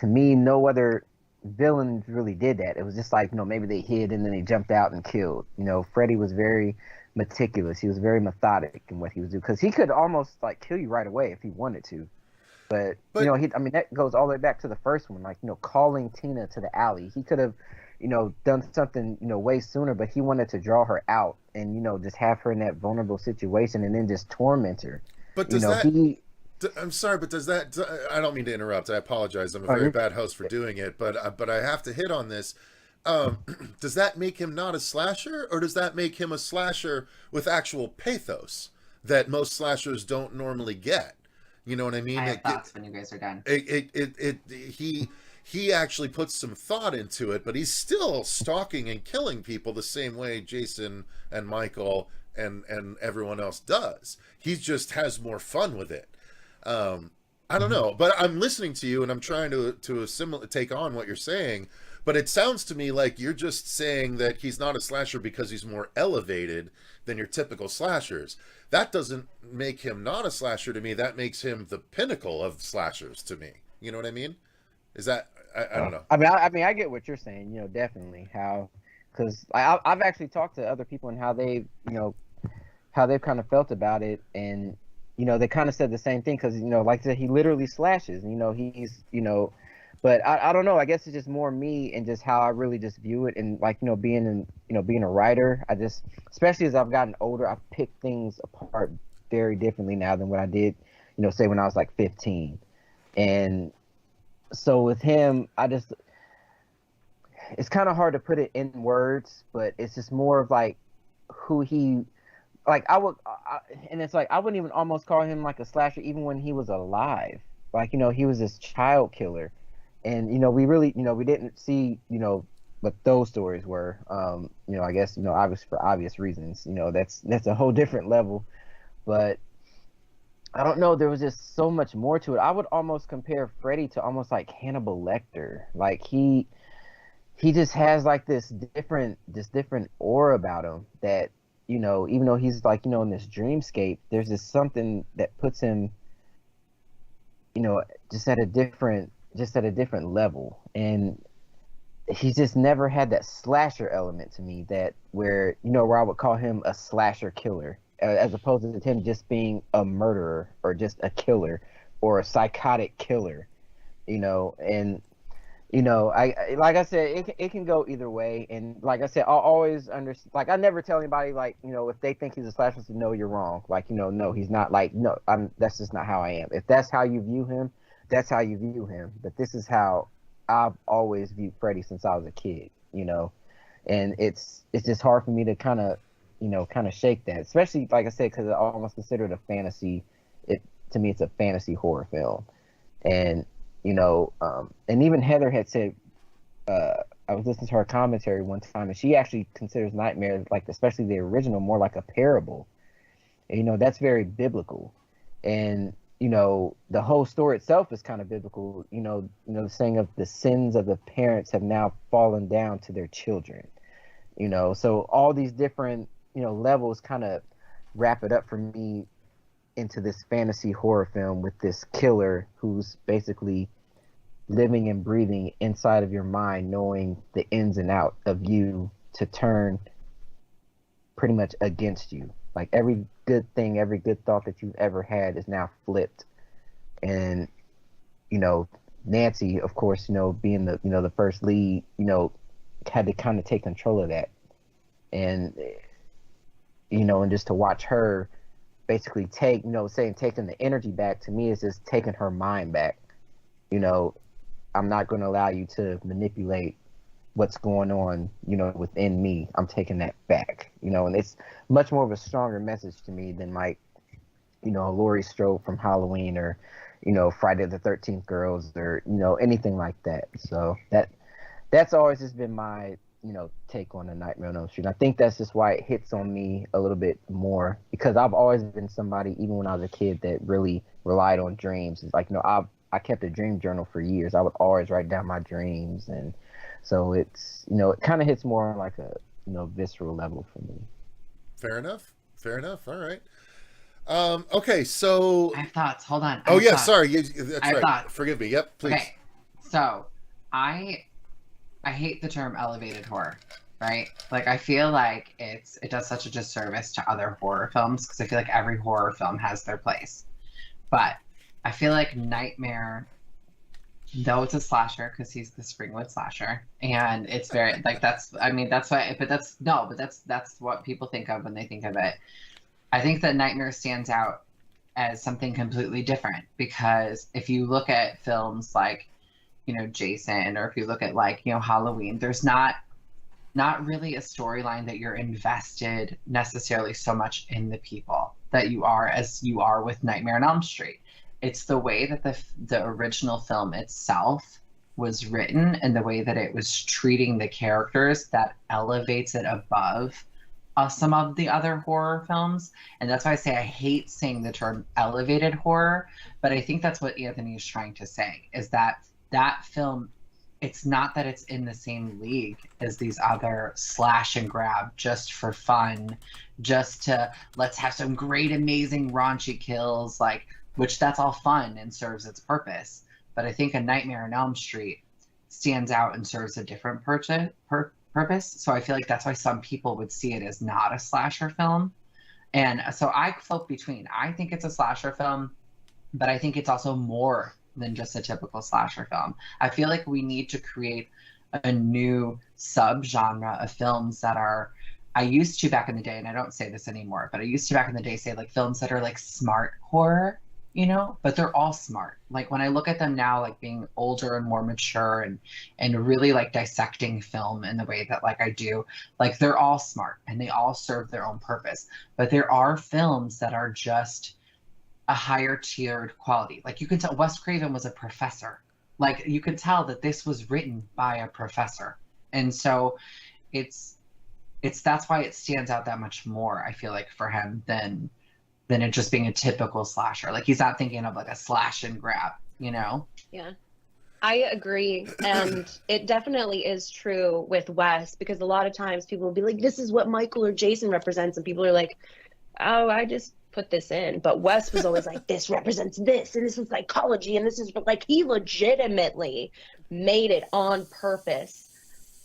to me, no other villain really did that. It was just like, maybe they hid and then they jumped out and killed. Freddy was very meticulous. He was very methodic in what he was doing, because he could almost like kill you right away if he wanted to. But that goes all the way back to the first one, like, calling Tina to the alley. He could have, done something, way sooner, but he wanted to draw her out and, just have her in that vulnerable situation and then just torment her. But does I'm sorry, but does that, I don't mean to interrupt. I apologize. I'm a very bad host for doing it, but I have to hit on this. Does that make him not a slasher, or does that make him a slasher with actual pathos that most slashers don't normally get? You know what I mean? I have thoughts when you guys are done. He actually puts some thought into it, but he's still stalking and killing people the same way Jason and Michael and everyone else does. He just has more fun with it. I don't know, but I'm listening to you and I'm trying to take on what you're saying, but it sounds to me like you're just saying that he's not a slasher because he's more elevated than your typical slashers. That doesn't make him not a slasher to me. That makes him the pinnacle of slashers to me. You know what I mean? Is that, I don't know. I mean, I get what you're saying, definitely how, because I've actually talked to other people and how they've kind of felt about it, and they kind of said the same thing, because like I said, he literally slashes, he's but I don't know, I guess it's just more me and just how I really just view it, and like being a writer, I just, especially as I've gotten older, I pick things apart very differently now than what I did say when I was like 15. And so with him, it's kind of hard to put it in words, but it's just more of like who he, like and it's like I wouldn't even almost call him like a slasher even when he was alive. Like, he was this child killer, and we really, we didn't see what those stories were. I guess obvious for obvious reasons. That's a whole different level, but I don't know. There was just so much more to it. I would almost compare Freddy to almost like Hannibal Lecter. Like he just has like this different aura about him that, even though he's like, in this dreamscape, there's just something that puts him, just at a different level. And he's just never had that slasher element to me, that where I would call him a slasher killer, as opposed to him just being a murderer or just a killer or a psychotic killer, and I like I said, it can go either way. And like I said, I'll always like, I never tell anybody, like, if they think he's a slasher, to no, you're wrong. Like, no, he's not. Like, no, that's just not how I am. If that's how you view him, that's how you view him. But this is how I've always viewed Freddy since I was a kid, and it's just hard for me to kind of shake that, especially, like I said, because I almost consider it a fantasy. To me, it's a fantasy horror film. And and even Heather had said, I was listening to her commentary one time, and she actually considers Nightmare, like, especially the original, more like a parable. And, that's very biblical. And the whole story itself is kind of biblical. The saying of the sins of the parents have now fallen down to their children. So all these different levels kind of wrap it up for me into this fantasy horror film with this killer who's basically living and breathing inside of your mind, knowing the ins and out of you to turn pretty much against you. Like, every good thing, every good thought that you've ever had is now flipped. And Nancy, of course, being the first lead, had to kind of take control of that. And and just to watch her basically taking the energy back, to me is just taking her mind back. I'm not going to allow you to manipulate what's going on, within me. I'm taking that back, and it's much more of a stronger message to me than, like, Laurie Strode from Halloween, or, Friday the 13th Girls, or, anything like that. So that's always just been my, take on A Nightmare on Elm Street. And I think that's just why it hits on me a little bit more, because I've always been somebody, even when I was a kid, that really relied on dreams. It's like, I kept a dream journal for years. I would always write down my dreams. And so it's, it kind of hits more on like a, visceral level for me. Fair enough. All right. Okay, so I have thoughts. Hold on. Oh yeah, sorry. That's right. Thoughts. Forgive me. Yep, please. Okay. So I hate the term elevated horror, right? Like, I feel like it does such a disservice to other horror films, because I feel like every horror film has their place. But I feel like Nightmare, though it's a slasher, because he's the Springwood slasher, and it's very, like, that's what people think of when they think of it. I think that Nightmare stands out as something completely different, because if you look at films like, Jason, or if you look at, like, Halloween, there's not really a storyline that you're invested necessarily so much in the people that you are as you are with Nightmare on Elm Street. It's the way that the original film itself was written, and the way that it was treating the characters, that elevates it above some of the other horror films. And that's why I say I hate saying the term elevated horror, but I think that's what Anthony is trying to say, is that film, it's not that it's in the same league as these other slash and grab just for fun, just to let's have some great, amazing, raunchy kills, like, which that's all fun and serves its purpose. But I think A Nightmare on Elm Street stands out and serves a different purpose. So I feel like that's why some people would see it as not a slasher film. And so I float between. I think it's a slasher film, but I think it's also more than just a typical slasher film. I feel like we need to create a new subgenre of films that are, I used to back in the day, and I don't say this anymore, but I used to back in the day say, like, films that are like smart horror, but they're all smart. Like, when I look at them now, like, being older and more mature and really, like, dissecting film in the way that, like, I do, like, they're all smart and they all serve their own purpose. But there are films that are just a higher tiered quality. Like, you can tell Wes Craven was a professor. Like, you could tell that this was written by a professor. And so that's why it stands out that much more, I feel like, for him than than it just being a typical slasher. Like, he's not thinking of like a slash and grab, you know? Yeah. I agree. And it definitely is true with Wes, because a lot of times people will be like, this is what Michael or Jason represents. And people are like, oh, I just put this in. But Wes was always like, this represents this, and this is psychology, and this is like, he legitimately made it on purpose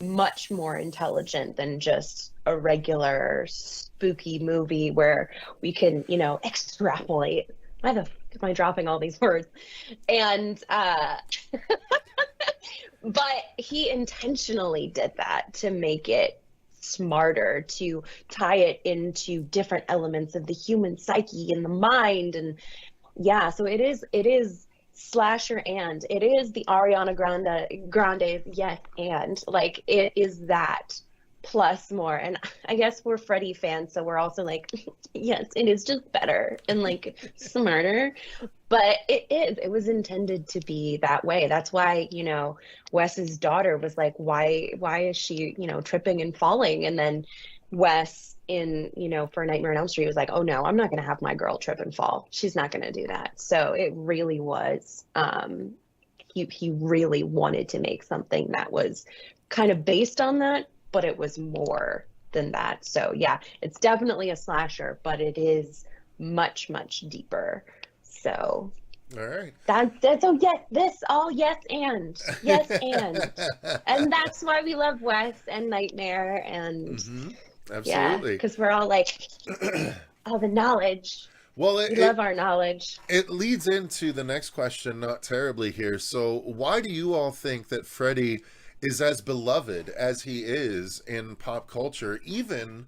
much more intelligent than just a regular spooky movie where we can, you know, extrapolate. Why the f am I dropping all these words? And but he intentionally did that to make it smarter, to tie it into different elements of the human psyche and the mind. And yeah, so it is slasher, and it is the Ariana Grande's yes, and like, it is that plus more. And I guess we're Freddy fans, so we're also like, yes, it is just better and like smarter. But it was intended to be that way. That's why, you know, Wes's daughter was like, why is she, you know, tripping and falling? And then Wes, in, you know, for Nightmare on Elm Street, was like, oh no, I'm not going to have my girl trip and fall. She's not going to do that. So it really was, he really wanted to make something that was kind of based on that, but it was more than that. So yeah, it's definitely a slasher, but it is much, much deeper. So All right. that's oh yes, this all yes and and that's why we love Wes and Nightmare, and Absolutely. because we're all like, all the knowledge. Well, We love our knowledge. it leads into the next question, not terribly here. So why do you all think that Freddy is as beloved as he is in pop culture, even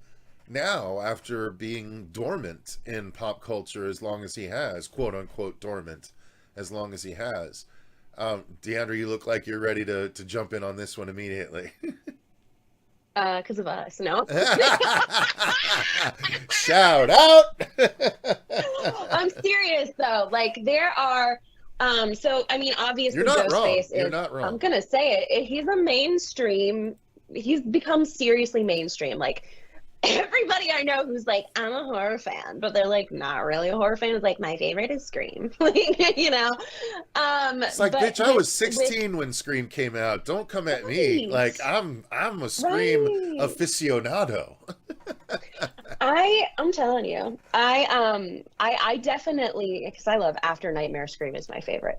now after being dormant in pop culture as long as he has, quote unquote dormant, as long as he has? Diandra, you look like you're ready to jump in on this one immediately. Because of us, no. Shout out. I'm serious though. Like, there are so I mean, obviously You're not wrong. Ghostface You're is, not wrong. I'm gonna say it, he's a mainstream, he's become seriously mainstream. Like, everybody I know who's like, I'm a horror fan, but they're like, not really a horror fan, is like, my favorite is Scream. Like, you know. It's like, bitch, I was 16 when Scream came out. Don't come at me. Right. Like, I'm a Scream aficionado. I'm telling you, I definitely, because I love After Nightmare, Scream is my favorite,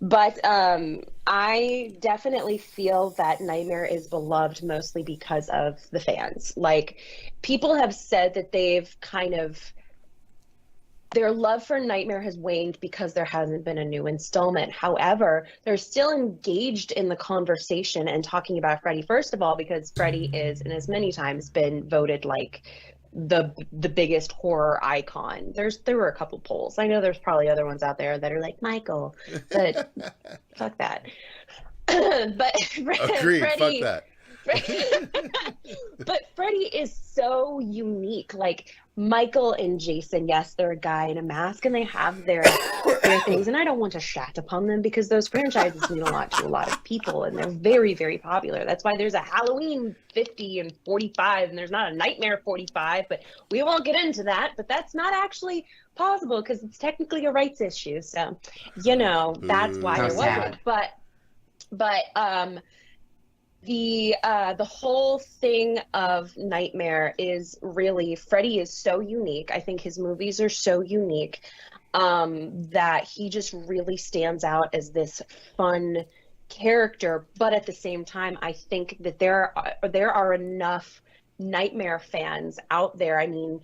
but I definitely feel that Nightmare is beloved mostly because of the fans. Like, people have said that they've kind of, their love for Nightmare has waned because there hasn't been a new installment. However, they're still engaged in the conversation and talking about Freddy, first of all, because Freddy is, and has many times been voted like the biggest horror icon. There were a couple polls. I know there's probably other ones out there that are like Michael, but fuck that. But Agreed, Freddy, fuck that. but Freddy is so unique. Like, Michael and Jason, yes, they're a guy in a mask and they have their things, and I don't want to shat upon them because those franchises mean a lot to a lot of people and they're very, very popular. That's why there's a Halloween 50 and 45 and there's not a Nightmare 45, but we won't get into that. But that's not actually possible because it's technically a rights issue. So, you know, that's why So there sad. wasn't. But the whole thing of Nightmare is really, Freddy is so unique. I think his movies are so unique that he just really stands out as this fun character. But at the same time, I think that there are enough Nightmare fans out there. I mean,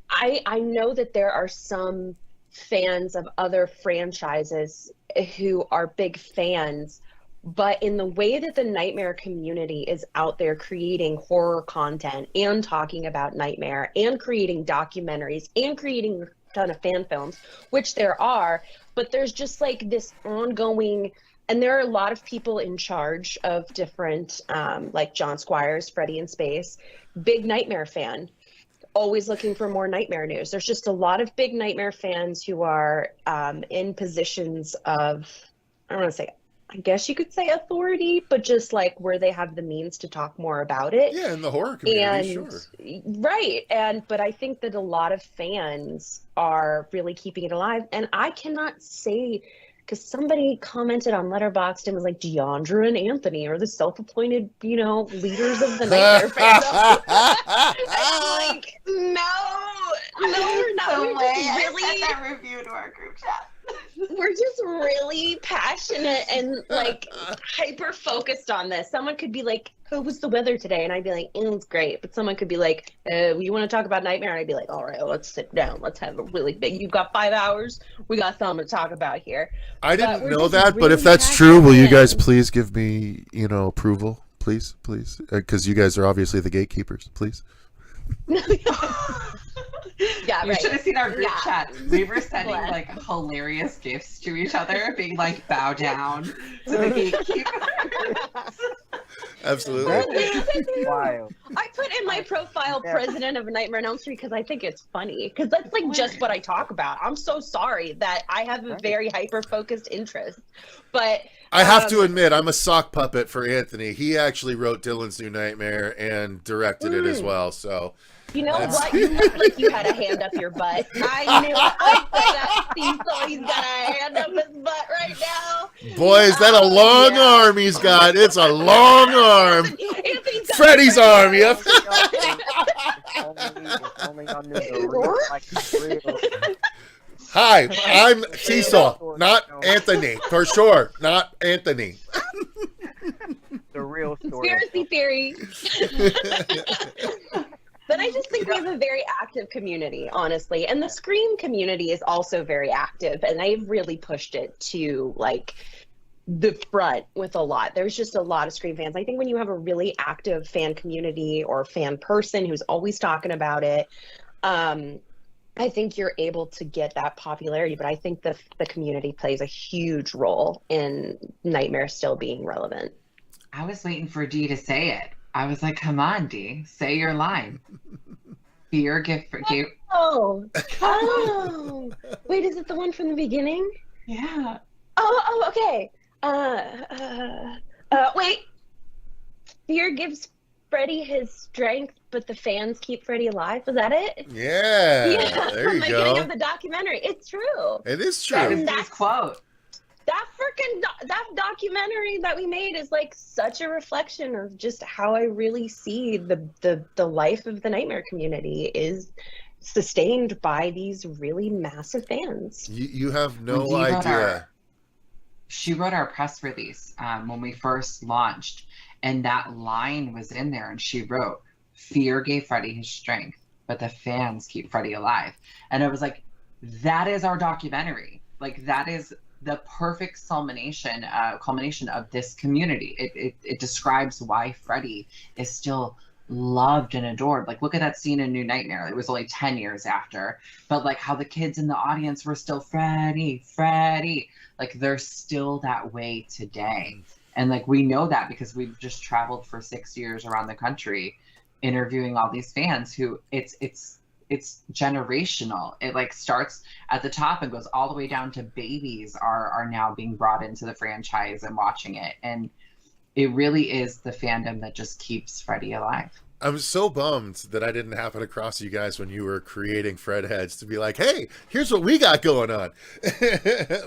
I know that there are some fans of other franchises who are big fans, but in the way that the Nightmare community is out there creating horror content and talking about Nightmare and creating documentaries and creating a ton of fan films, which there are, but there's just like this ongoing, and there are a lot of people in charge of different, like John Squires, Freddy in Space, big Nightmare fan, always looking for more Nightmare news. There's just a lot of big Nightmare fans who are in positions of, I don't want to say I guess you could say authority, but just like where they have the means to talk more about it. Yeah, in the horror community, And sure. right. But I think that a lot of fans are really keeping it alive. And I cannot say, because somebody commented on Letterboxd and was like, Diandra and Anthony are the self-appointed, leaders of the Nightmare fandom. And I'm like, no, we're not. The We're way just I really, sent that review to our group chat. we're just really passionate and like hyper focused on this. Someone could be like, "How was the weather today?" And I'd be like, "It's great." But someone could be like, "You want to talk about Nightmare?" And I'd be like, "All right, let's sit down. Let's have a really big. You've got 5 hours. We got something to talk about here." I But didn't we're know just that, but if really that's true, will you guys passionate. please give me, approval? Please, because you guys are obviously the gatekeepers. Please. Yeah, You right. should have seen our group Yeah. chat. We were sending Bless. like hilarious gifts to each other, being like, bow down to the gatekeeper. Absolutely. Wild. I put in my profile Yeah. president of Nightmare on Elm Street because I think it's funny. Because that's like just what I talk about. I'm so sorry that I have a very hyper focused interest. But I have to admit, I'm a sock puppet for Anthony. He actually wrote Dylan's New Nightmare and directed it as well. So you know That's- what? You look like you had a hand up your butt. I knew it. I said that. Cecil, he's got a hand up his butt right now. boy, is that a long yeah. arm he's got. It's a long arm. Anthony's got Freddy's a arm, yep. If only I knew the real, like the real. Hi, I'm Cecil, not Anthony. For sure, not Anthony. The real story. Conspiracy theory. But I just think we have a very active community, honestly. And the Scream community is also very active. And they've really pushed it to like the front with a lot. There's just a lot of Scream fans. I think when you have a really active fan community or fan person who's always talking about it, I think you're able to get that popularity. But I think the community plays a huge role in Nightmare still being relevant. I was waiting for Dee to say it. I was like, come on, Dee, say your line. Fear gift for gave. Oh, wait, is it the one from the beginning? Yeah. Oh, okay. Wait. Fear gives Freddy his strength, but the fans keep Freddy alive. Was that it? Yeah, there from you the beginning go. of the documentary. It's true. It is That true. was Dee's quote. That freaking that documentary that we made is like such a reflection of just how I really see the life of the Nightmare community is sustained by these really massive fans. You have no When Dee wrote idea. She wrote our press release when we first launched, and that line was in there, and she wrote, "Fear gave Freddy his strength, but the fans keep Freddy alive." And I was like, that is our documentary. Like, that is the perfect culmination of this community. It describes why Freddy is still loved and adored. Like, look at that scene in New Nightmare. It was only 10 years after, but like how the kids in the audience were still Freddy. Like, they're still that way today. And like, we know that because we've just traveled for 6 years around the country interviewing all these fans who it's generational. It like starts at the top and goes all the way down to babies are now being brought into the franchise and watching it. And it really is the fandom that just keeps Freddy alive. I'm so bummed that I didn't happen across you guys when you were creating Fredheads to be like, hey, here's what we got going on.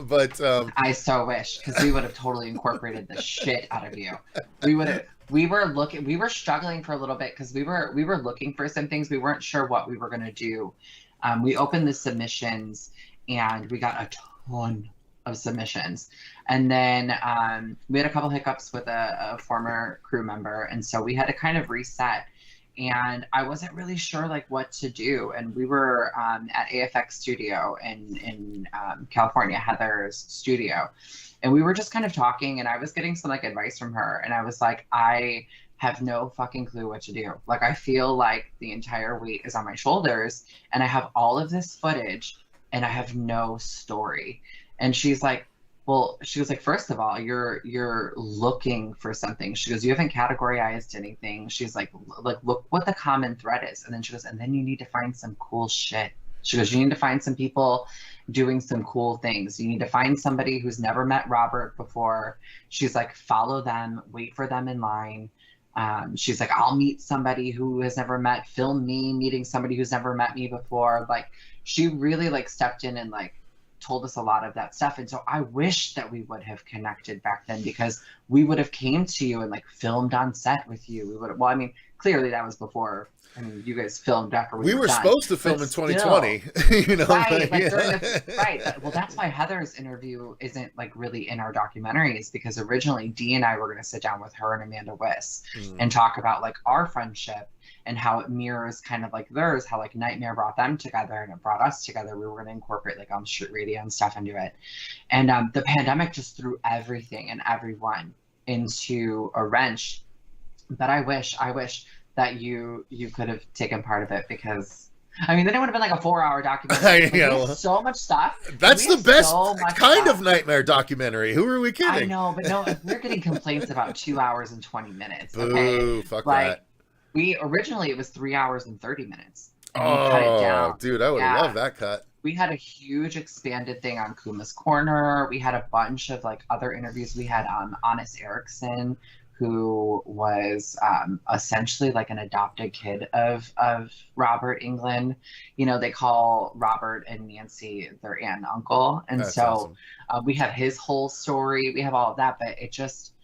But I so wish, because we would have totally incorporated the shit out of you. We were struggling for a little bit because we were looking for some things. We weren't sure what we were going to do. We opened the submissions and we got a ton of submissions. And then we had a couple hiccups with a former crew member. And so we had to kind of reset. And I wasn't really sure like what to do. And we were at AFX Studio in California, Heather's studio. And we were just kind of talking, and I was getting some like advice from her. And I was like, I have no fucking clue what to do. Like, I feel like the entire weight is on my shoulders, and I have all of this footage, and I have no story. And she's like, well, she was like, first of all, you're looking for something. She goes, you haven't categorized anything. She's like, look what the common thread is. And then she goes, and then you need to find some cool shit She goes, you need to find some people doing some cool things. You need to find somebody who's never met Robert before. She's like, follow them, wait for them in line. She's like, I'll meet somebody who has never met, film me meeting somebody who's never met me before. Like, she really like stepped in and like told us a lot of that stuff. And so I wish that we would have connected back then, because we would have came to you and like filmed on set with you. We would have, well, I mean, clearly that was before. I mean, you guys filmed after we were done, supposed to film in 2020, you know, right? Like, yeah. Right. Well, that's why Heather's interview isn't like really in our documentaries, because originally Dee and I were going to sit down with her and Amanda Wiss and talk about like our friendship and how it mirrors kind of like theirs, how like Nightmare brought them together and it brought us together. We were going to incorporate like on street radio and stuff into it. And the pandemic just threw everything and everyone into a wrench. But I wish that you could have taken part of it, because I mean, then it would have been like a 4-hour documentary. Like, we have so much stuff. That's the best kind of nightmare documentary. Who are we kidding? I know, but no, we're getting complaints about 2 hours and 20 minutes. Boo, okay, fuck like, that. We originally it was 3 hours and 30 minutes. And oh, we cut it down. Dude, I would love that cut. We had a huge expanded thing on Kuma's Corner. We had a bunch of like other interviews. We had Honest Erickson, who was essentially like an adopted kid of Robert Englund. You know, they call Robert and Nancy their aunt and uncle. And that's so awesome. We have his whole story. We have all of that. But it just,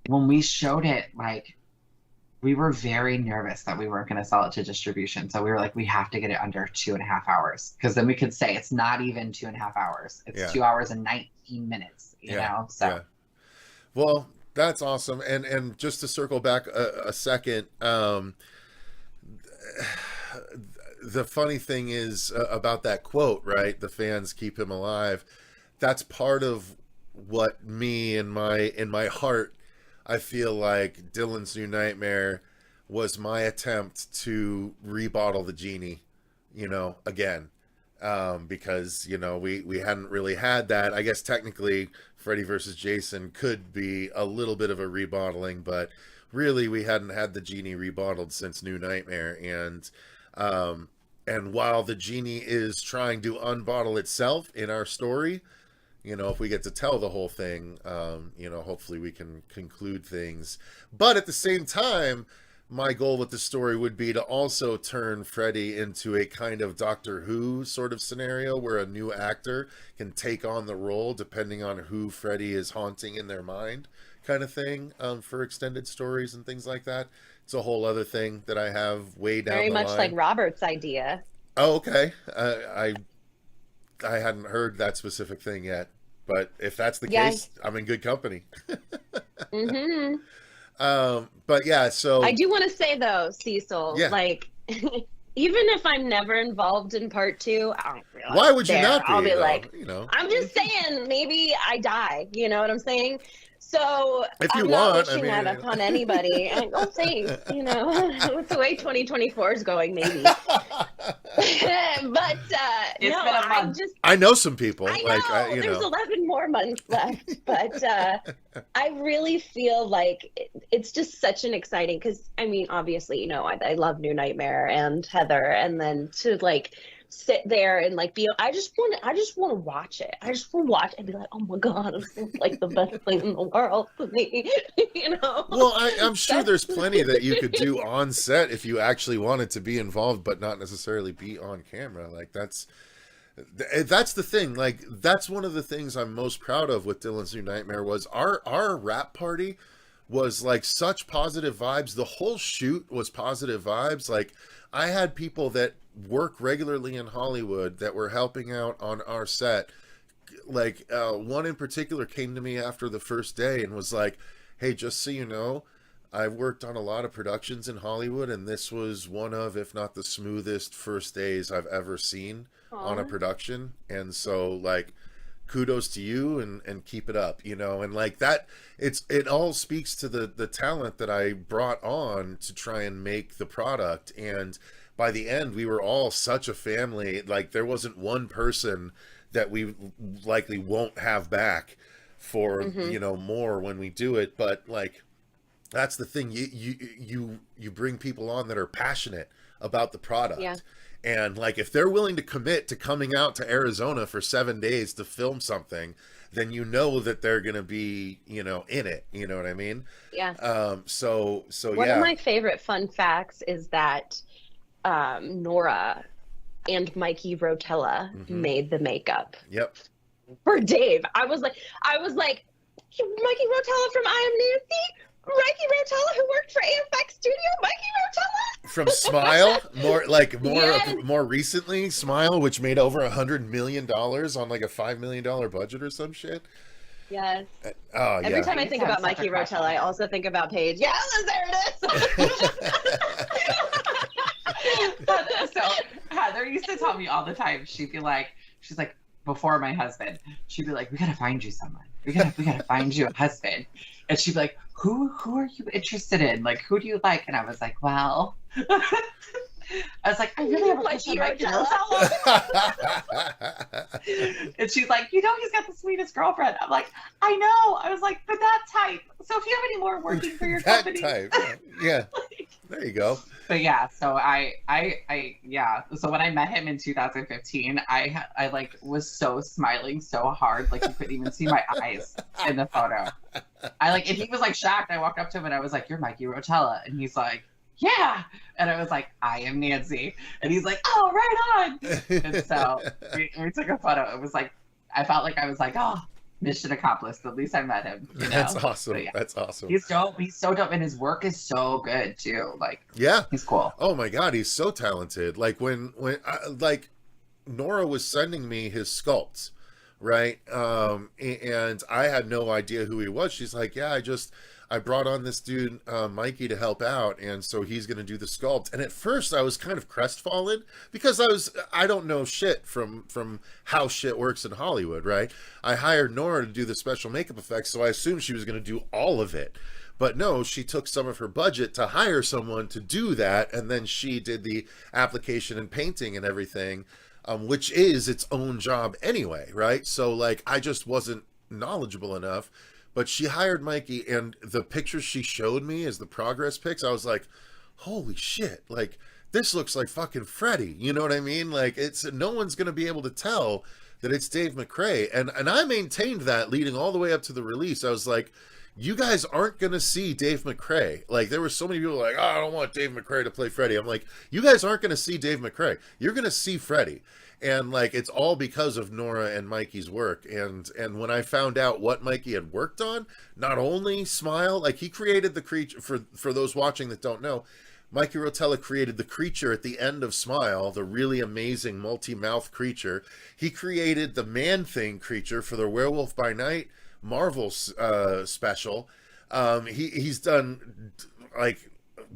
when we showed it, like, we were very nervous that we weren't going to sell it to distribution. So we were like, we have to get it under 2.5 hours. Because then we could say it's not even 2.5 hours. It's 2 hours and 19 minutes, you know? So. Yeah. Well, that's awesome. And just to circle back a second, the funny thing is about that quote, right? The fans keep him alive. That's part of what me in my heart, I feel like Dylan's New Nightmare was my attempt to rebottle the genie, you know, again. Because, you know, we hadn't really had that. I guess technically Freddy versus Jason could be a little bit of a rebottling, but really we hadn't had the genie rebottled since New Nightmare. And while the genie is trying to unbottle itself in our story, you know, if we get to tell the whole thing, you know, hopefully we can conclude things. But at the same time, my goal with the story would be to also turn Freddy into a kind of Doctor Who sort of scenario where a new actor can take on the role depending on who Freddy is haunting in their mind, kind of thing, for extended stories and things like that. It's a whole other thing that I have way down the line. Very much like Robert's idea. Oh, okay. I hadn't heard that specific thing yet, but if that's the case, I'm in good company. Mm-hmm. But yeah, so I do want to say though, Cecil, like, even if I'm never involved in part 2, I don't really why would you not be? I'll be though, like, you know, I'm just saying, maybe I die. You know what I'm saying? So if you I'm want, not wishing that upon anybody. And oh, thanks. You know, with the way 2024 is going, maybe. But no, I know some people. I know, there's 11 more months left, but I really feel like it's just such an exciting, because I mean, obviously, you know, I love New Nightmare and Heather, and then to like sit there and like be, I just want to watch it. I just want to watch it and be like, oh my god, this is like the best thing in the world to me. You know. Well, I'm sure there's plenty that you could do on set if you actually wanted to be involved, but not necessarily be on camera. Like that's the thing. Like that's one of the things I'm most proud of with Dylan's New Nightmare was our rap party was like such positive vibes. The whole shoot was positive vibes. Like I had people that work regularly in Hollywood that were helping out on our set. Like one in particular came to me after the first day and was like, hey, just so you know, I've worked on a lot of productions in Hollywood, and this was one of, if not the smoothest first days I've ever seen on a production. And so like kudos to you and keep it up, you know. And like that, it all speaks to the talent that I brought on to try and make the product. And by the end, we were all such a family. Like there wasn't one person that we likely won't have back for, you know, more when we do it. But like, that's the thing. You bring people on that are passionate about the product. Yeah. And like, if they're willing to commit to coming out to Arizona for 7 days to film something, then you know that they're going to be, you know, in it. You know what I mean? Yeah. So One yeah. of my favorite fun facts is that Nora and Mikey Rotella made the makeup Yep. for Dave. I was like, Mikey Rotella from I Am Nancy? Mikey Rotella who worked for AFX Studio? Mikey Rotella? From Smile, Yes. more recently, Smile, which made over $100 million on like a $5 million budget or some shit. Yes. Oh yeah. Every time I think about Mikey Rotella, I also think about Paige. Yeah, there it is. So Heather used to tell me all the time, she's like, before my husband, she'd be like, we gotta find you someone. We gotta find you a husband. And she'd be like, who are you interested in? Like, who do you like? And I was like, well, I was like, I really have a crush on Mikey Rotella. And she's like, you know, he's got the sweetest girlfriend. I'm like, I know. I was like, but that type. So if you have any more working for your that company. type. Yeah. There you go. But yeah, so so when I met him in 2015, I like was so smiling so hard, like you couldn't even see my eyes in the photo. And he was like shocked. I walked up to him and I was like, "You're Mikey Rotella," and he's like, "Yeah," and I was like, "I am Nancy," and he's like, "Oh, right on." And so we took a photo. It was like, I felt like I was like, "Oh, mission accomplished." At least I met him. You know? That's awesome. Yeah. That's awesome. He's dope. He's so dope, and his work is so good too. Like, yeah, he's cool. Oh my God, he's so talented. Like when Nora was sending me his sculpts, right? And I had no idea who he was. She's like, yeah, I brought on this dude, Mikey, to help out, and so he's going to do the sculpt. And at first I was kind of crestfallen because I don't know shit from how shit works in Hollywood, right? I hired Nora to do the special makeup effects, so I assumed she was going to do all of it. But no, she took some of her budget to hire someone to do that, and then she did the application and painting and everything, which is its own job anyway, right? So like, I just wasn't knowledgeable enough. But she hired Mikey, and the pictures she showed me as the progress pics, I was like, holy shit, like, this looks like fucking Freddy. You know what I mean? Like, no one's going to be able to tell that it's Dave McRae. And I maintained that leading all the way up to the release. I was like, you guys aren't going to see Dave McRae. Like, there were so many people like, oh, I don't want Dave McRae to play Freddy. I'm like, you guys aren't going to see Dave McRae. You're going to see Freddy. And like, it's all because of Nora and Mikey's work. And when I found out what Mikey had worked on, not only Smile, like he created the creature, for those watching that don't know, Mikey Rotella created the creature at the end of Smile, the really amazing multi-mouth creature. He created the Man-Thing creature for the Werewolf by Night Marvel special. He's done like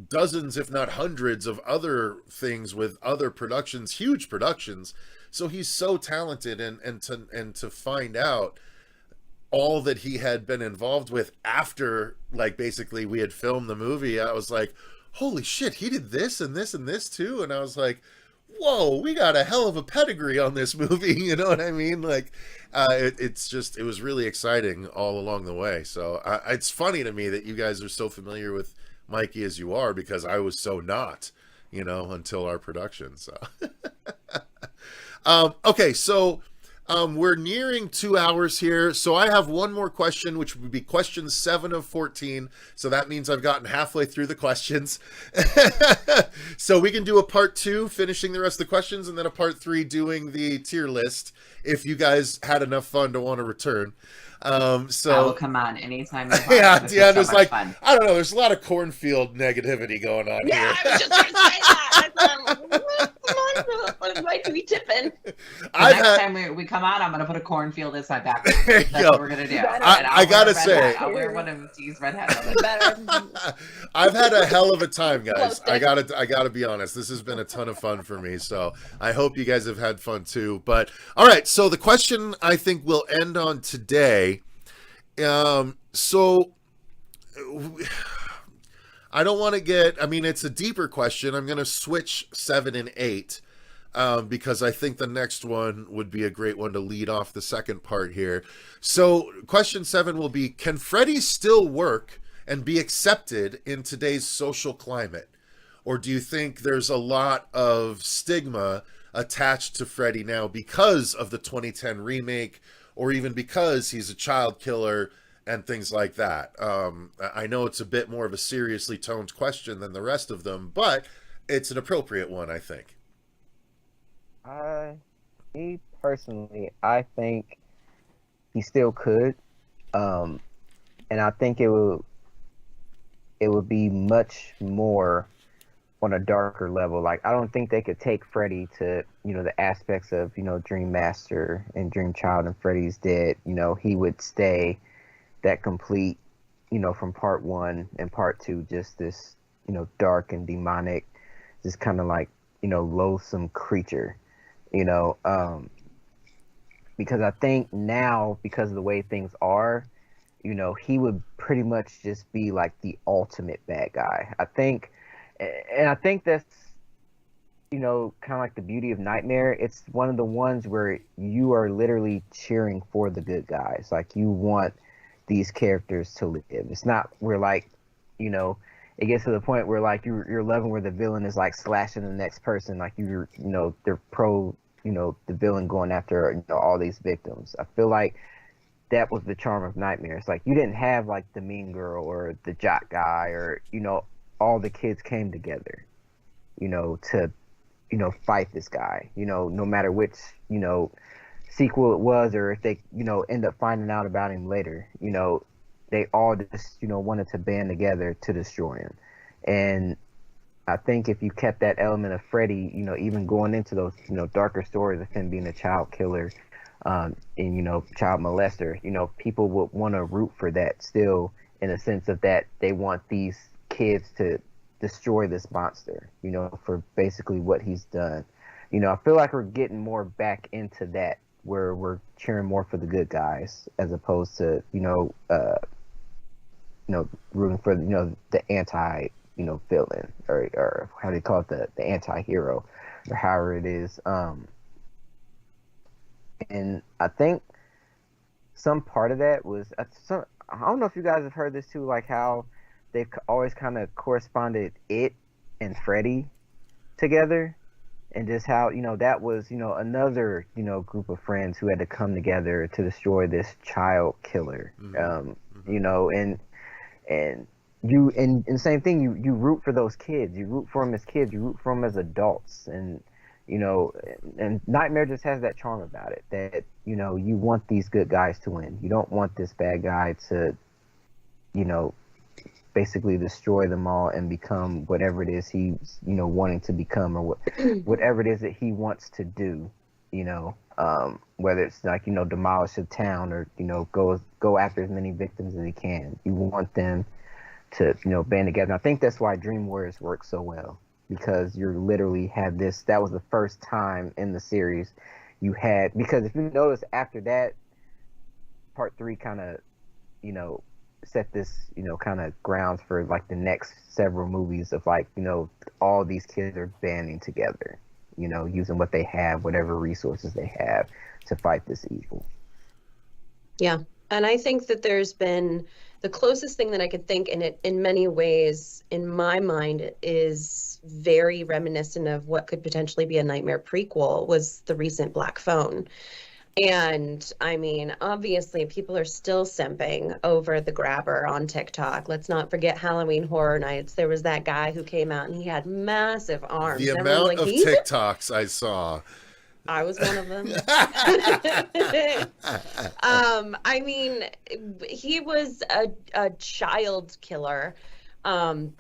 dozens, if not hundreds, of other things with other productions, huge productions. So he's so talented, and to find out all that he had been involved with after, like, basically we had filmed the movie, I was like, holy shit, he did this and this and this too. And I was like, whoa, we got a hell of a pedigree on this movie. You know what I mean? Like, it was really exciting all along the way. So it's funny to me that you guys are so familiar with Mikey as you are, because I was so not, you know, until our production. So okay, so we're nearing 2 hours here, so I have one more question, which would be question 7 of 14. So that means I've gotten halfway through the questions. So we can do a part 2, finishing the rest of the questions, and then a part 3 doing the tier list, if you guys had enough fun to want to return. So I will come on anytime you want. yeah, Deandra's so like, fun. I don't know, there's a lot of cornfield negativity going on here. Yeah, I was just going to say that. Might be tipping. Next time we come on, I'm going to put a cornfield as my background. That's what we're going to do. I gotta say, I'll wear one of Dee's red hats. I've had a hell of a time, guys. I gotta be honest. This has been a ton of fun for me, so I hope you guys have had fun too. But all right, so the question I think we'll end on today. So I don't want to get, I mean, it's a deeper question. I'm going to switch 7 and 8 because I think the next one would be a great one to lead off the second part here. So question 7 will be, can Freddy still work and be accepted in today's social climate? Or do you think there's a lot of stigma attached to Freddy now because of the 2010 remake, or even because he's a child killer and things like that? I know it's a bit more of a seriously toned question than the rest of them, but it's an appropriate one, I think. Me personally, I think he still could, and I think it would be much more on a darker level. Like, I don't think they could take Freddy to, the aspects of, Dream Master and Dream Child and Freddy's Dead. He would stay that complete, from part 1 and part 2, just this, dark and demonic, just kind of like, loathsome creature, because I think now, because of the way things are, he would pretty much just be like the ultimate bad guy. I think that's, kind of like the beauty of Nightmare. It's one of the ones where you are literally cheering for the good guys. Like, you want these characters to live. It's not where, like, it gets to the point where, like, you're loving where the villain is like slashing the next person. Like, they're pro, the villain going after, all these victims. I feel like that was the charm of Nightmare. It's like, you didn't have like the mean girl or the jock guy, or, all the kids came together, to, fight this guy, no matter which, sequel it was, or if they, end up finding out about him later, they all just, wanted to band together to destroy him. And I think if you kept that element of Freddy, even going into those, darker stories of him being a child killer, and, child molester, people would want to root for that still, in a sense of that they want these kids to destroy this monster, for basically what he's done. I feel like we're getting more back into that, where we're cheering more for the good guys as opposed to, rooting for, the anti, villain, or how do they call it, the anti-hero, or however it is. And I think some part of that was, I don't know if you guys have heard this too, like how they've always kind of corresponded it and Freddy together, and just how, that was, another, group of friends who had to come together to destroy this child killer. And you, and same thing, you root for those kids, you root for them as kids, you root for them as adults, and and Nightmare just has that charm about it, that, you want these good guys to win. You don't want this bad guy to, basically destroy them all and become whatever it is he's, wanting to become, or whatever it is that he wants to do, whether it's like, demolish a town, or, go after as many victims as he can. You want them to, band together. And I think that's why Dream Warriors works so well, because you literally had this, that was the first time in the series you had, because if you notice after that, part 3 kind of, set this, kind of grounds for like the next several movies of like, all these kids are banding together, using what they have, whatever resources they have, to fight this evil. Yeah. And I think that there's been the closest thing that I could think, and it in many ways, in my mind, is very reminiscent of what could potentially be a Nightmare prequel, was the recent Black Phone. And I mean, obviously, people are still simping over the grabber on TikTok. Let's not forget Halloween Horror Nights. There was that guy who came out and he had massive arms. The amount of TikToks I saw. I was one of them. I mean, he was a child killer,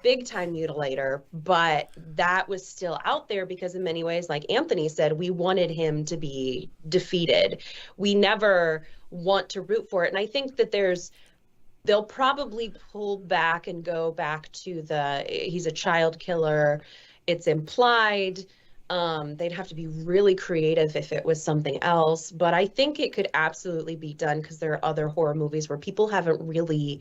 big time mutilator, but that was still out there because in many ways, like Anthony said, we wanted him to be defeated. We never want to root for it. And I think that they'll probably pull back and go back to he's a child killer. It's implied. They'd have to be really creative if it was something else, but I think it could absolutely be done, because there are other horror movies where people haven't really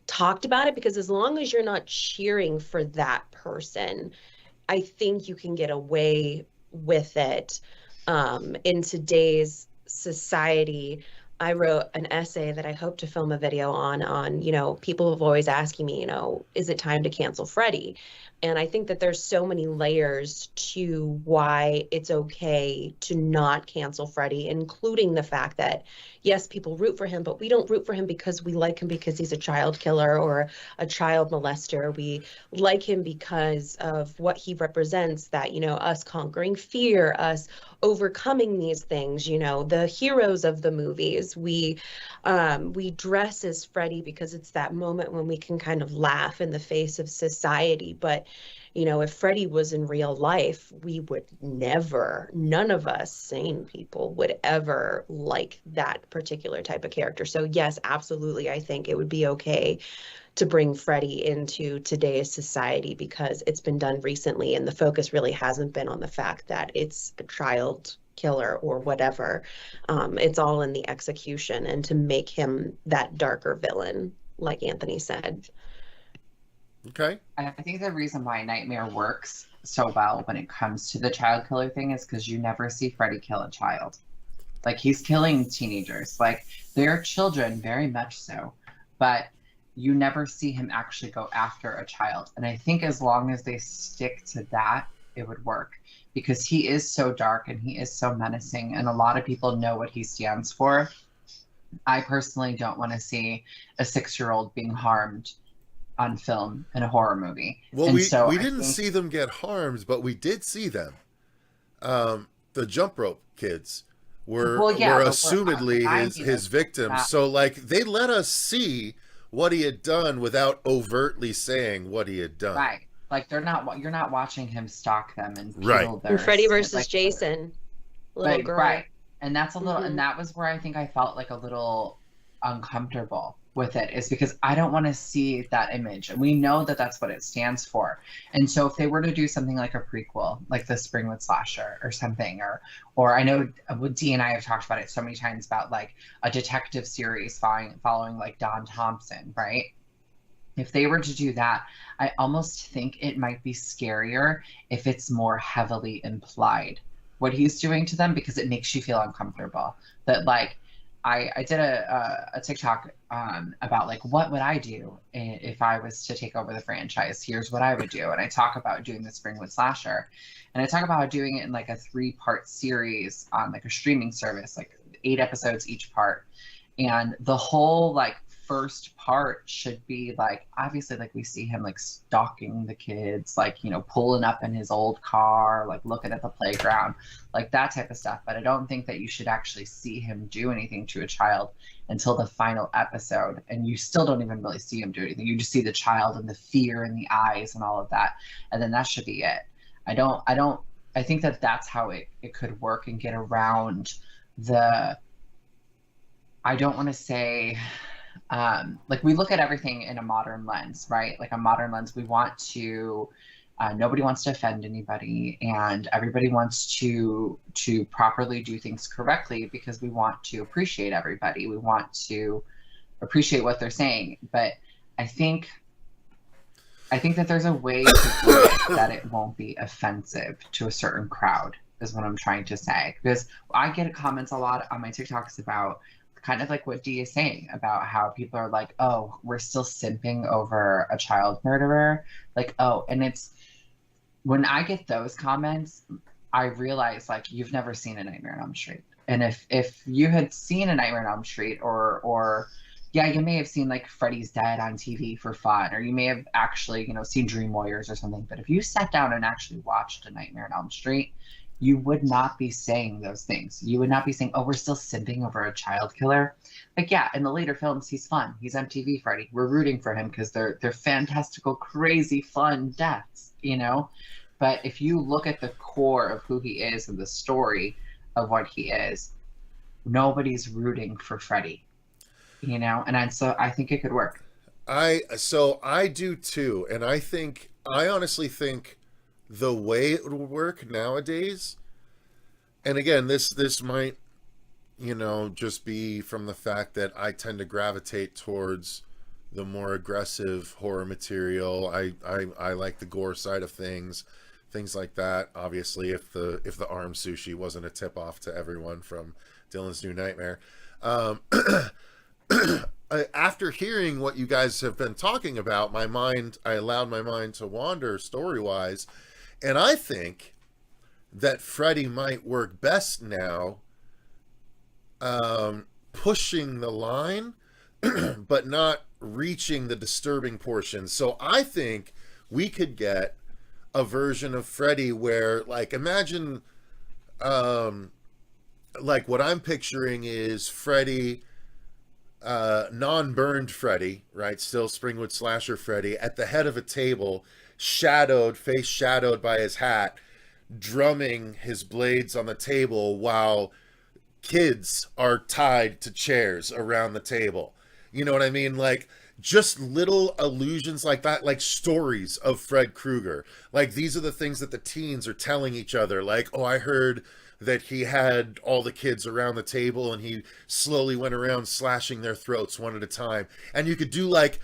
talked about it, because as long as you're not cheering for that person, I think you can get away with it in today's society. I wrote an essay that I hope to film a video on, people have always asking me, is it time to cancel Freddy? And I think that there's so many layers to why it's okay to not cancel Freddy, including the fact that, yes, people root for him, but we don't root for him because we like him because he's a child killer or a child molester. We like him because of what he represents, that, us conquering fear, us overcoming these things, the heroes of the movies. We dress as Freddy because it's that moment when we can kind of laugh in the face of society. But if Freddy was in real life, we would never, none of us sane people would ever like that particular type of character. So yes, absolutely, I think it would be okay to bring Freddy into today's society because it's been done recently and the focus really hasn't been on the fact that it's a child killer or whatever. It's all in the execution and to make him that darker villain, like Anthony said. Okay. I think the reason why Nightmare works so well when it comes to the child killer thing is because you never see Freddy kill a child. Like, he's killing teenagers. Like, they're children, very much so. But you never see him actually go after a child. And I think as long as they stick to that, it would work. Because he is so dark and he is so menacing. And a lot of people know what he stands for. I personally don't want to see a 6-year-old being harmed on film in a horror movie. Well, and we didn't see them get harmed, but we did see them. The jump rope kids were assumedly his victims. So, like, they let us see what he had done without overtly saying what he had done. Right. Like, you're not watching him stalk them and peel right. their... And Freddy versus Jason, little girl. Right. And that's a little, and that was where I think I felt like a little uncomfortable with it, is because I don't want to see that image. And we know that that's what it stands for. And so if they were to do something like a prequel, like the Springwood Slasher or something, or I know Dee and I have talked about it so many times about like a detective series following like Don Thompson, right? If they were to do that, I almost think it might be scarier if it's more heavily implied what he's doing to them, because it makes you feel uncomfortable. That, like, I did a TikTok about like, what would I do if I was to take over the franchise? Here's what I would do. And I talk about doing the Springwood Slasher. And I talk about doing it in like a 3-part series on like a streaming service, like 8 episodes each part. And the whole like first part should be like, obviously, like we see him like stalking the kids, like, pulling up in his old car, like looking at the playground, like that type of stuff. But I don't think that you should actually see him do anything to a child until the final episode. And you still don't even really see him do anything. You just see the child and the fear in the eyes and all of that. And then that should be it. I think that that's how it could work and get around the, I don't want to say, like, we look at everything in a modern lens, right? Like a modern lens, we want to, nobody wants to offend anybody, and everybody wants to properly do things correctly because we want to appreciate everybody. We want to appreciate what they're saying. But I think that there's a way to do it that it won't be offensive to a certain crowd, is what I'm trying to say. Because I get comments a lot on my TikToks about kind of like what Dee is saying about how people are like, oh, we're still simping over a child murderer. Like, oh, and it's, when I get those comments, I realize, like, you've never seen A Nightmare on Elm Street. And if you had seen A Nightmare on Elm Street, or yeah, you may have seen like Freddy's Dead on TV for fun, or you may have actually, seen Dream Warriors or something. But if you sat down and actually watched A Nightmare on Elm Street, you would not be saying those things. You would not be saying, oh, we're still simping over a child killer. Like, yeah, in the later films, he's fun. He's MTV Freddy. We're rooting for him because they're fantastical, crazy, fun deaths, But if you look at the core of who he is and the story of what he is, nobody's rooting for Freddy, And so I think it could work. I do too. And I honestly think the way it would work nowadays, and again, this might, just be from the fact that I tend to gravitate towards the more aggressive horror material. I like the gore side of things like that. Obviously, if the arm sushi wasn't a tip off to everyone from Dylan's New Nightmare. Um, after hearing what you guys have been talking about, I allowed my mind to wander story-wise, and I think that Freddy might work best now, pushing the line, but not reaching the disturbing portion. So I think we could get a version of Freddy where, like, imagine, like, what I'm picturing is Freddy, non-burned Freddy, right? Still Springwood slasher Freddy, at the head of a table, face shadowed by his hat, drumming his blades on the table while kids are tied to chairs around the table. You know what I mean? Like, just little allusions like that, like stories of Fred Krueger. Like, these are the things that the teens are telling each other. Like, oh, I heard that he had all the kids around the table and he slowly went around slashing their throats one at a time. And you could do, like,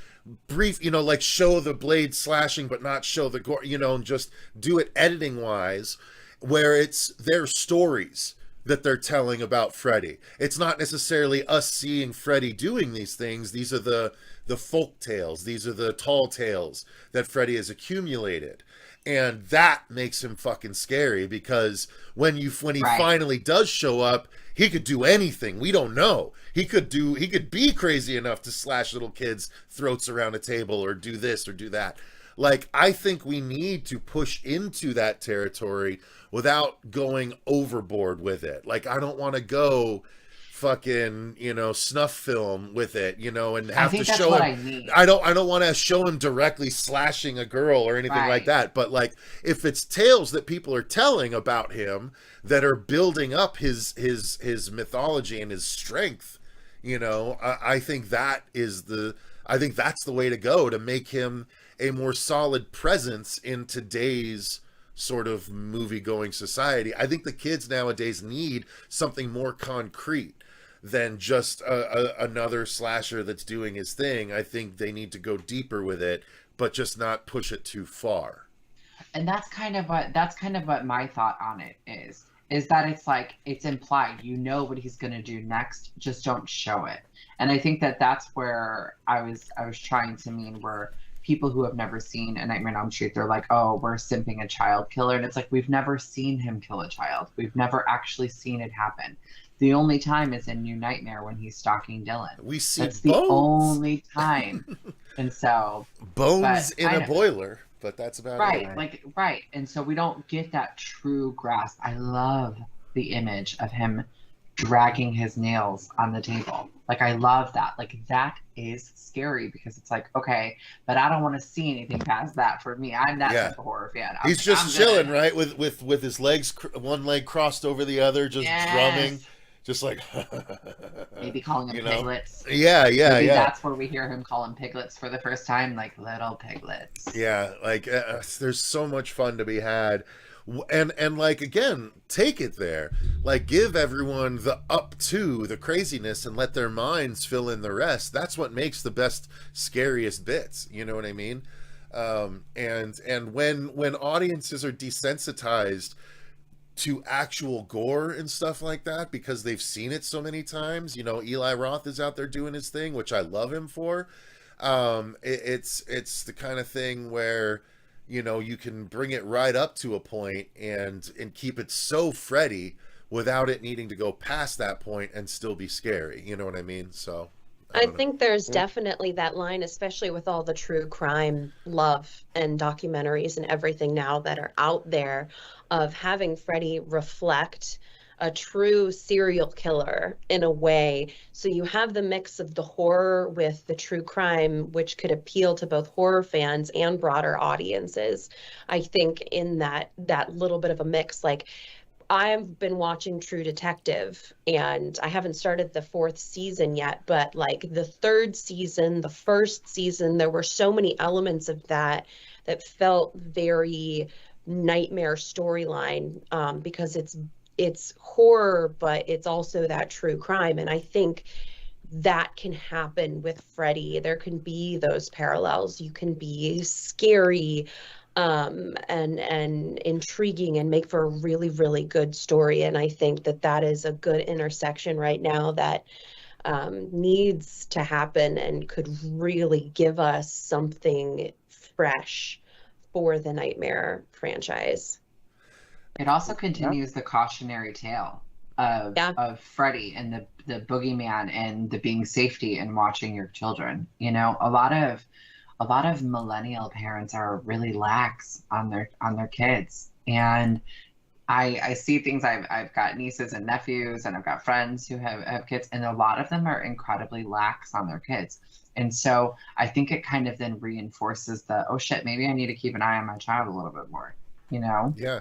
brief, you know, like, show the blade slashing but not show the gore, you know, and just do it editing wise, where it's their stories that they're telling about Freddy. It's not necessarily us seeing Freddy doing these things. These are the folk tales. These are the tall tales that Freddy has accumulated. And that makes him fucking scary, because when he finally does show up, he could do anything. We don't know. He could be crazy enough to slash little kids' throats around a table, or do this or do that. Like, I think we need to push into that territory without going overboard with it. Like, I don't want to go fucking, you know, snuff film with it, you know, and have to show him. I don't want to show him directly slashing a girl or anything like that. But, like, if it's tales that people are telling about him that are building up his mythology and his strength, you know, I think that's the way to go, to make him a more solid presence in today's sort of movie-going society. I think the kids nowadays need something more concrete than just another slasher that's doing his thing. I think they need to go deeper with it, but just not push it too far. And that's kind of what my thought on it is that it's like, it's implied, you know what he's going to do next, just don't show it. And I think that that's where I was trying to mean, where people who have never seen A Nightmare on Elm Street, they're like, oh, we're simping a child killer. And it's like, we've never seen him kill a child. We've never actually seen it happen. The only time is in New Nightmare when he's stalking Dylan. We see That's bones. The only time. And so bones in a boiler, but that's about it. Right. And so we don't get that true grasp. I love the image of him dragging his nails on the table. Like, I love that. Like, that is scary, because it's like, okay, but I don't want to see anything past that. For me, I'm that type of horror fan. He's just chilling, right? With his legs, one leg crossed over the other, just drumming. Just like maybe calling them piglets. Yeah. That's where we hear him call them piglets for the first time, like little piglets. Yeah, like there's so much fun to be had, and like, again, take it there. Like, give everyone the up to the craziness and let their minds fill in the rest. That's what makes the best, scariest bits. You know what I mean? And when audiences are desensitized to actual gore and stuff like that, because they've seen it so many times. You know, Eli Roth is out there doing his thing, which I love him for. It's the kind of thing where, you know, you can bring it right up to a point and keep it so Freddy without it needing to go past that point and still be scary. You know what I mean? So I think there's definitely that line, especially with all the true crime love and documentaries and everything now that are out there, of having Freddy reflect a true serial killer in a way. So you have the mix of the horror with the true crime, which could appeal to both horror fans and broader audiences. I think in that little bit of a mix, like, I've been watching True Detective, and I haven't started the 4th season yet, but like the 3rd season, the 1st season, there were so many elements of that felt very nightmare storyline, because it's horror, but it's also that true crime. And I think that can happen with Freddy. There can be those parallels. You can be scary, and intriguing, and make for a really, really good story. And I think that is a good intersection right now that needs to happen and could really give us something fresh for the Nightmare franchise. It also continues the cautionary tale of Freddy and the boogeyman and the being safety and watching your children. You know, a lot of millennial parents are really lax on their kids, and I see things. I've got nieces and nephews, and I've got friends who have kids, and a lot of them are incredibly lax on their kids. And so I think it kind of then reinforces the, oh shit, maybe I need to keep an eye on my child a little bit more, you know? Yeah.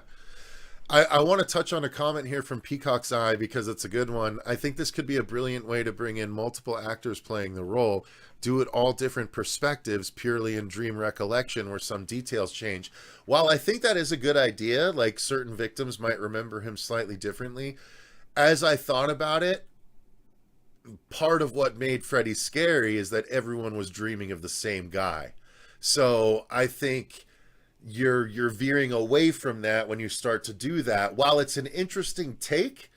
I want to touch on a comment here from Peacock's Eye because it's a good one. I think this could be a brilliant way to bring in multiple actors playing the role. Do it all different perspectives, purely in dream recollection where some details change. While I think that is a good idea, like certain victims might remember him slightly differently, as I thought about it, part of what made Freddy scary is that everyone was dreaming of the same guy. So I think you're veering away from that when you start to do that. While it's an interesting take,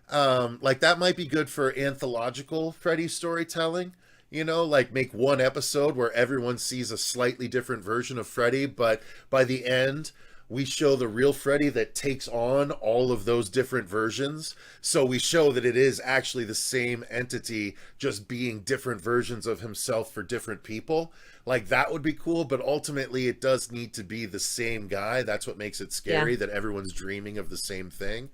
like that might be good for anthological Freddy storytelling, you know, like make one episode where everyone sees a slightly different version of Freddy, but by the end we show the real Freddy that takes on all of those different versions. So we show that it is actually the same entity, just being different versions of himself for different people. Like that would be cool, but ultimately it does need to be the same guy. That's what makes it scary, that everyone's dreaming of the same thing.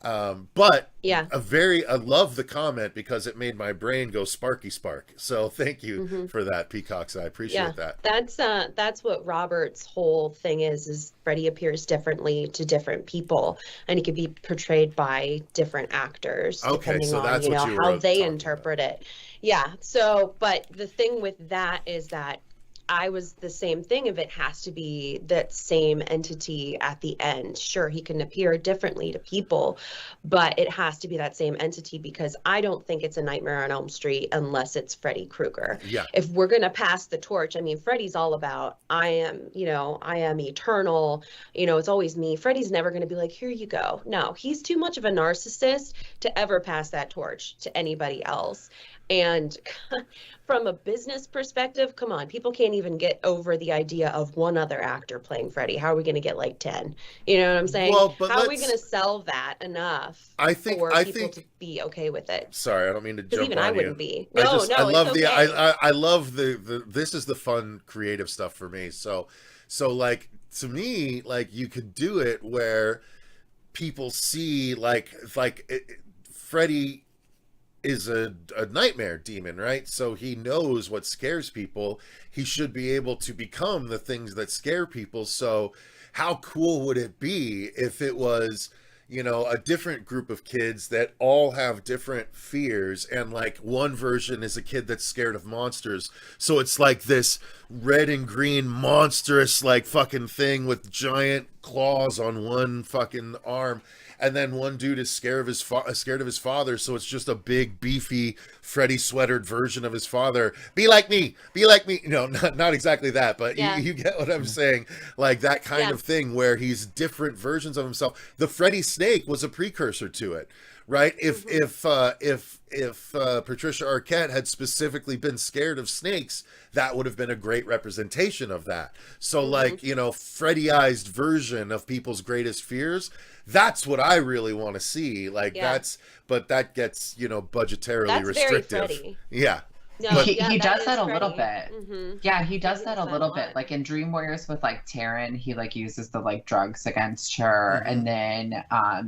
But yeah, I love the comment because it made my brain go sparky spark. So thank you for that, Peacocks. I appreciate that. That's what Robert's whole thing is Freddy appears differently to different people, and he can be portrayed by different actors depending on, you know, how they interpret it. Yeah. So, but the thing with that is that I was the same thing. If it has to be that same entity at the end, sure, he can appear differently to people, but it has to be that same entity because I don't think it's a Nightmare on Elm Street unless it's Freddy Krueger. Yeah. If we're going to pass the torch, I mean, Freddy's all about, I am eternal, you know, it's always me. Freddy's never going to be like, here you go. No, he's too much of a narcissist to ever pass that torch to anybody else. And from a business perspective, come on, people can't even get over the idea of one other actor playing Freddy. How are we going to get like 10? You know what I'm saying? Well, but how are we going to sell that enough for people to be okay with it? Sorry, I don't mean to jump on you. Even I wouldn't be. I love this is the fun creative stuff for me. So like to me, like you could do it where people see Freddy is a nightmare demon, right? So he knows what scares people. He should be able to become the things that scare people. So how cool would it be if it was, you know, a different group of kids that all have different fears, and like one version is a kid that's scared of monsters. So it's like this red and green monstrous like fucking thing with giant claws on one fucking arm. And then one dude is scared of his father, so it's just a big, beefy, Freddy sweatered version of his father. Be like me. No, not exactly that, but you get what I'm saying. Like that kind of thing where he's different versions of himself. The Freddy snake was a precursor to it, right? If Patricia Arquette had specifically been scared of snakes, that would have been a great representation of that. So like, you know, Freddyized version of people's greatest fears. That's what I really want to see. Like but that gets, you know, budgetarily restrictive. Very Freddy. Yeah. No, he does that a little bit. Mm-hmm. Yeah, he does that a little bit. Like in Dream Warriors with like Taryn, he like uses the like drugs against her, and then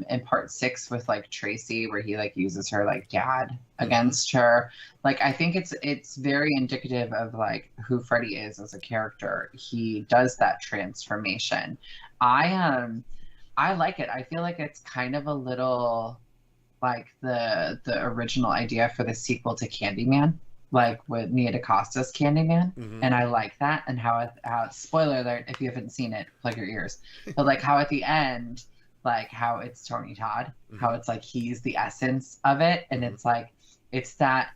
in part 6 with like Tracy, where he like uses her like dad against her. Like I think it's very indicative of like who Freddy is as a character. He does that transformation. I like it. I feel like it's kind of a little like the original idea for the sequel to Candyman, like with Nia DaCosta's Candyman. And I like that, and how spoiler alert if you haven't seen it, plug your ears, but like how at the end, like how it's Tony Todd, how it's like he's the essence of it, and it's like it's that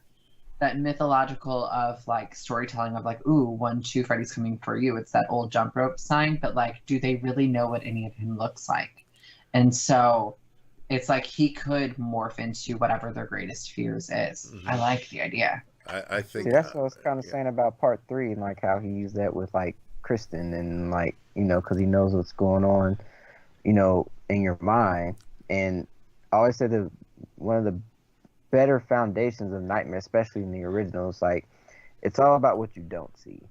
mythological of like storytelling of like, ooh, 1, 2, Freddy's coming for you. It's that old jump rope sign, but like, do they really know what any of him looks like? And so it's like he could morph into whatever their greatest fears is. Mhm. I like the idea. I think See, that's what I was kind of yeah. saying about part 3, and like how he used that with like Kristen, and like, you know, because he knows what's going on, you know, in your mind. And I always said that one of the better foundations of Nightmare, especially in the originals, like, it's all about what you don't see,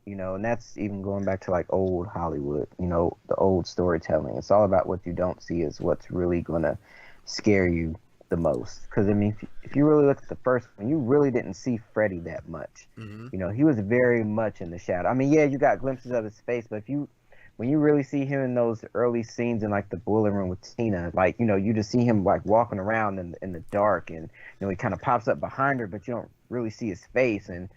you know, and that's even going back to like old Hollywood, you know, the old storytelling. It's all about what you don't see is what's really gonna scare you the most. Because I mean, if you really look at the first one, you really didn't see Freddy that much. Mhm. You know, he was very much in the shadow. I mean, yeah, you got glimpses of his face, but when you really see him in those early scenes in like the boiler room with Tina, like, you know, you just see him like walking around in the dark, and you know, he kind of pops up behind her, but you don't really see his face. And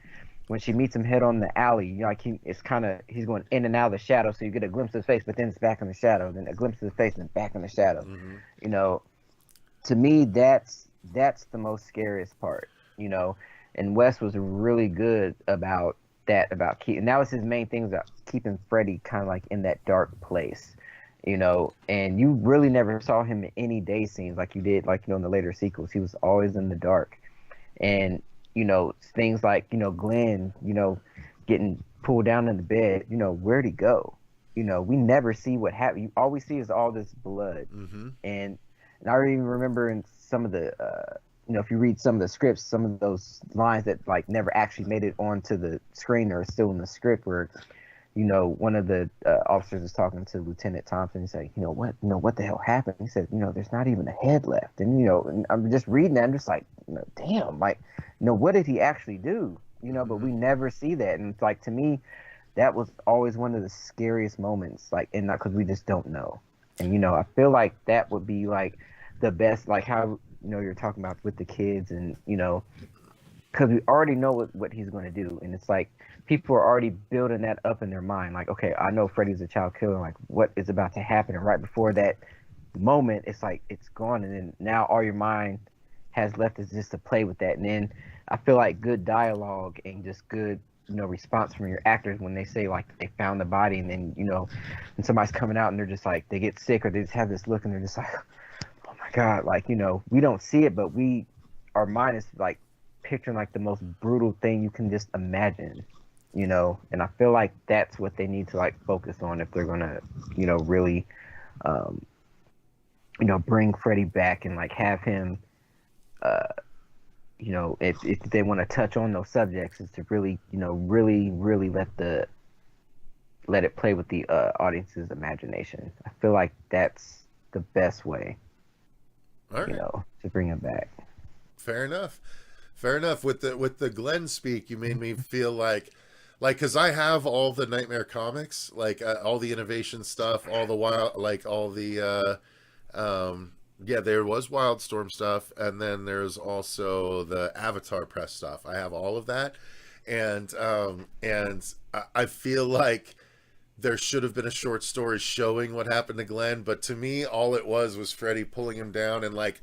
when she meets him head on the alley, you know, like he's going in and out of the shadow, so you get a glimpse of his face, but then it's back in the shadow, then a glimpse of his face, and back in the shadow. Mhm. You know, to me, that's the most scariest part, you know. And Wes was really good about that, about keeping, that was his main thing, about keeping Freddy kind of like in that dark place, you know. And you really never saw him in any day scenes like you did, like, you know, in the later sequels. He was always in the dark. And, you know, things like, you know, Glenn, you know, getting pulled down in the bed, you know, where'd he go? You know, we never see what happened. All we see is all this blood. Mhm. And I even remember in some of the, you know, if you read some of the scripts, some of those lines that like never actually made it onto the screen or still in the script, where, you know, one of the officers is talking to Lieutenant Thompson. He's like, you know, what the hell happened? He said, you know, there's not even a head left. And, you know, and I'm just reading that, I'm just like, you know, damn, like, you know, what did he actually do? You know, but we never see that. And it's like, to me, that was always one of the scariest moments, like, and not because we just don't know. And, you know, I feel like that would be like the best, like how, you know, you're talking about with the kids, and, you know, because we already know what he's going to do. And it's like people are already building that up in their mind. Like, okay, I know Freddy's a child killer. Like, what is about to happen? And right before that moment, it's like it's gone. And then now all your mind has left is just to play with that. And then I feel like good dialogue and just good, you know, response from your actors when they say like they found the body, and then, you know, and somebody's coming out and they're just like, they get sick, or they just have this look and they're just like, oh my God, like, you know, we don't see it, but our mind is like picturing like the most brutal thing you can just imagine, you know. And I feel like that's what they need to like focus on if they're gonna, you know, really, you know, bring Freddy back and like have him, you know, if they want to touch on those subjects, is to really, you know, really let it play with the audience's imagination. I feel like that's the best way, All right. you know, to bring him back. Fair enough. With the Glenn speak, you made me feel like, because I have all the Nightmare comics, like all the innovation stuff, all the wild, like all the, yeah, there was Wildstorm stuff, and then there's also the Avatar press stuff. I have all of that, and I feel like there should have been a short story showing what happened to Glenn, but to me, all it was Freddy pulling him down, and like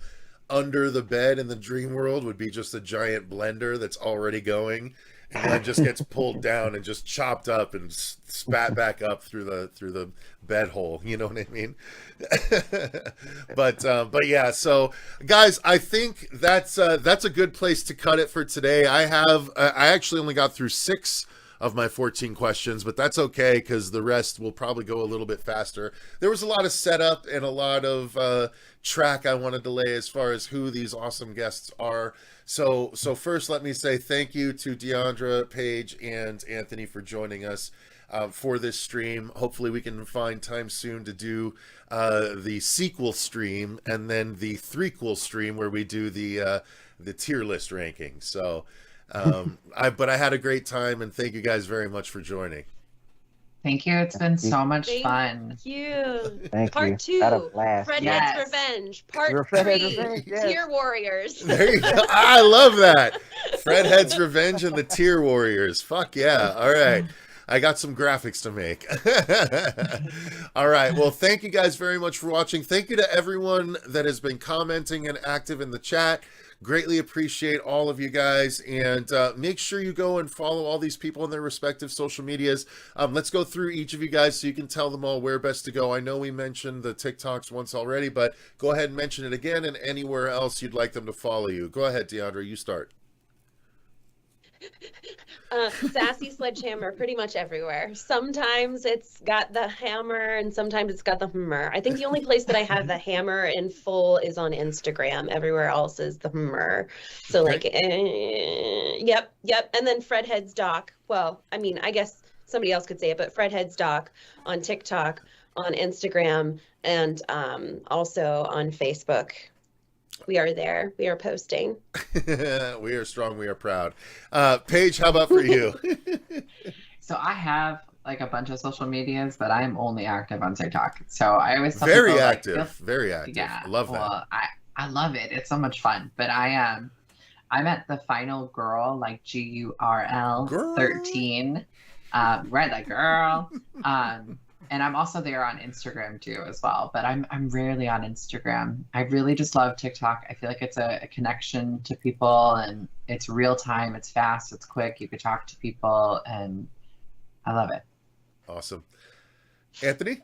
under the bed in the dream world would be just a giant blender that's already going, and Glenn just gets pulled down and just chopped up and spat back up through the bed hole. You know what I mean? But yeah. So guys, I think that's a good place to cut it for today. I actually only got through 6 of my 14 questions, but that's okay because the rest will probably go a little bit faster. There was a lot of setup and a lot of track I wanted to lay as far as who these awesome guests are. So first, let me say thank you to Diandra, Paige, and Anthony for joining us for this stream. Hopefully we can find time soon to do the sequel stream and then the threequel stream where we do the tier list ranking. So but I had a great time, and thank you guys very much for joining. Thank you. It's been so much fun. Thank you. Thank Part you. 2, Had a blast. Fredheads Yes. Revenge. Part Fredheads 3, Revenge, yes. Tier Warriors. There you go. I love that. Fredheads Revenge and the Tier Warriors. Fuck yeah. All right. I got some graphics to make. All right. Well, thank you guys very much for watching. Thank you to everyone that has been commenting and active in the chat. Greatly appreciate all of you guys, and make sure you go and follow all these people on their respective social medias. Let's go through each of you guys so you can tell them all where best to go. I know we mentioned the TikToks once already, but go ahead and mention it again, and anywhere else you'd like them to follow you. Go ahead, Diandra, you start. Sassy Sledgehammer, pretty much everywhere. Sometimes it's got the hammer and sometimes it's got the hammer. I think the only place that I have the hammer in full is on Instagram. Everywhere else is the hammer. So like, yep. And then Fredheads doc. Well, I mean, I guess somebody else could say it, but Fredheads doc on TikTok, on Instagram, and also on Facebook. We are there. We are posting. We are strong. We are proud. Paige, how about for you? So I have like a bunch of social medias, but I'm only active on TikTok. So I always tell Very people, active. like, Very active. yeah, I love that. Well, I love it. It's so much fun. But I'm at the final girl, like GURL 13. Right, like girl. And I'm also there on Instagram too as well, but I'm rarely on Instagram. I really just love TikTok. I feel like it's a connection to people, and it's real time, it's fast, it's quick. You could talk to people, and I love it. Awesome. Anthony?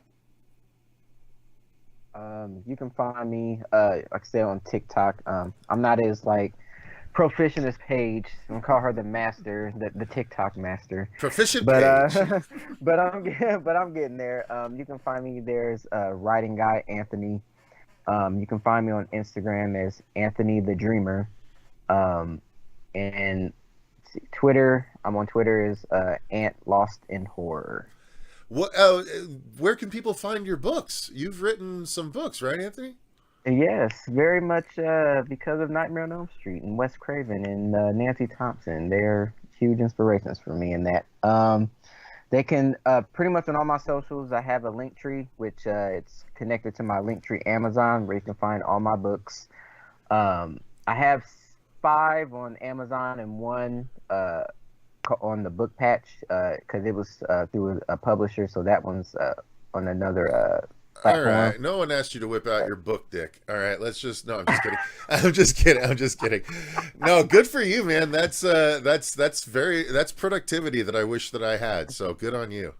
You can find me, like I said, on TikTok. I'm not as like proficient as Paige. I'm gonna call her the master, the TikTok master. Proficient But Paige. but I'm getting there. You can find me. There's writing guy Anthony. You can find me on Instagram as Anthony the Dreamer. And Twitter. I'm on Twitter as Ant Lost in Horror. What? Where can people find your books? You've written some books, right, Anthony? Yes, very much because of Nightmare on Elm Street and Wes Craven and Nancy Thompson. They're huge inspirations for me in that. They can pretty much on all my socials, I have a link tree, which it's connected to my link tree Amazon, where you can find all my books. I have 5 on Amazon and 1 on the book patch because it was through a publisher, so that one's on another platform. All right. No one asked you to whip out your book, Dick. All right. Let's just. No, I'm just kidding. I'm just kidding. No, good for you, man. That's productivity that I wish that I had. So good on you.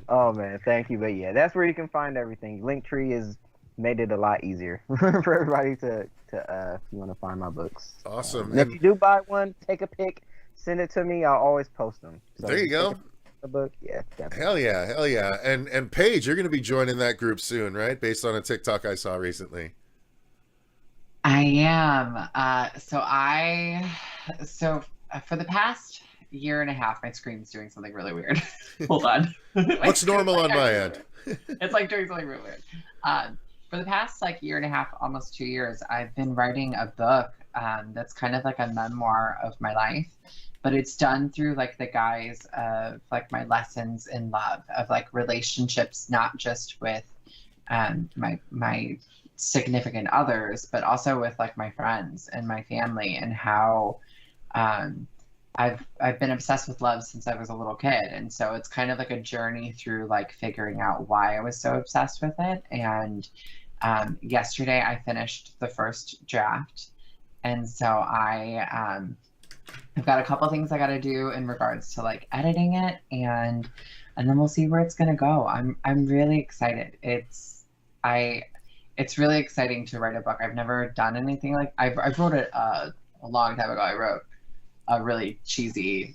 Oh man, thank you. But yeah, that's where you can find everything. Linktree has made it a lot easier for everybody to if you want to find my books. Awesome. And if you do buy one, take a pic, send it to me. I'll always post them. So there you go. Book, yeah, Hell definitely. yeah. And Paige, you're going to be joining that group soon, right? Based on a TikTok I saw recently. I am. So for the past year and a half, my screen's doing something really weird. Hold on. What's normal on my end? It's like doing something really weird. For the past like year and a half, almost 2 years, I've been writing a book that's kind of like a memoir of my life. But it's done through like the guise of like my lessons in love, of like relationships, not just with my significant others, but also with like my friends and my family, and how I've been obsessed with love since I was a little kid. And so it's kind of like a journey through like figuring out why I was so obsessed with it. And yesterday I finished the first draft. And so I've got a couple things I got to do in regards to like editing it, and then we'll see where it's gonna go. I'm really excited. It's really exciting to write a book. I've never done anything like I wrote it a long time ago. I wrote a really cheesy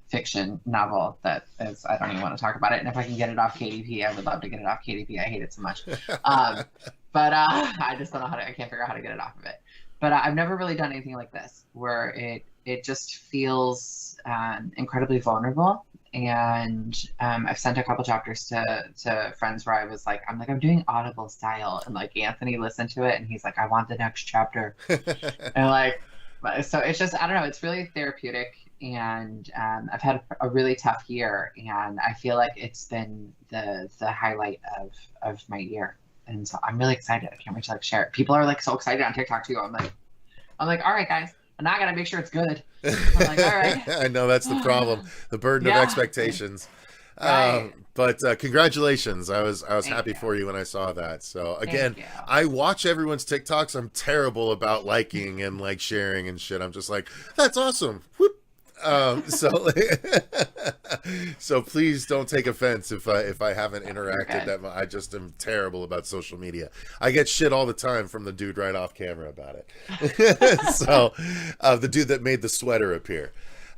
fiction novel that is, I don't even want to talk about it. And if I can get it off KDP, I would love to get it off KDP. I hate it so much. But I just don't know I can't figure out how to get it off of it. But I've never really done anything like this, where it just feels incredibly vulnerable. And I've sent a couple chapters to friends where I'm doing Audible style, and like Anthony listened to it and he's like, I want the next chapter. And like, so it's just, I don't know, it's really therapeutic. And I've had a really tough year, and I feel like it's been the highlight of my year. And so I'm really excited. I can't wait to like share it. People are like so excited on TikTok too. I'm like, all right, guys, and I gotta make sure it's good. I'm like, all right. I know that's the problem. The burden of expectations. Right. But congratulations. I was Thank happy you. for you when I saw that. So again, Thank you. I watch everyone's TikToks. I'm terrible about liking and like sharing and shit. I'm just like, that's awesome. Whoop. So so please don't take offense if I haven't interacted Okay. that much. I just am terrible about social media. I get shit all the time from the dude right off camera about it. So the dude that made the sweater appear.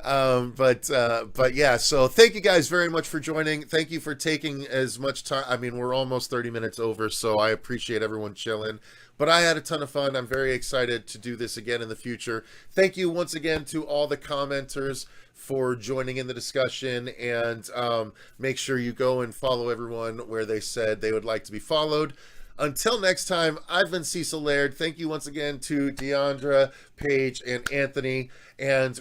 But yeah, so thank you guys very much for joining. Thank you for taking as much time. I mean, we're almost 30 minutes over, so I appreciate everyone chilling. But I had a ton of fun. I'm very excited to do this again in the future. Thank you once again to all the commenters for joining in the discussion, and make sure you go and follow everyone where they said they would like to be followed. Until next time, I've been Cecil Laird. Thank you once again to Diandra, Paige, and Anthony. And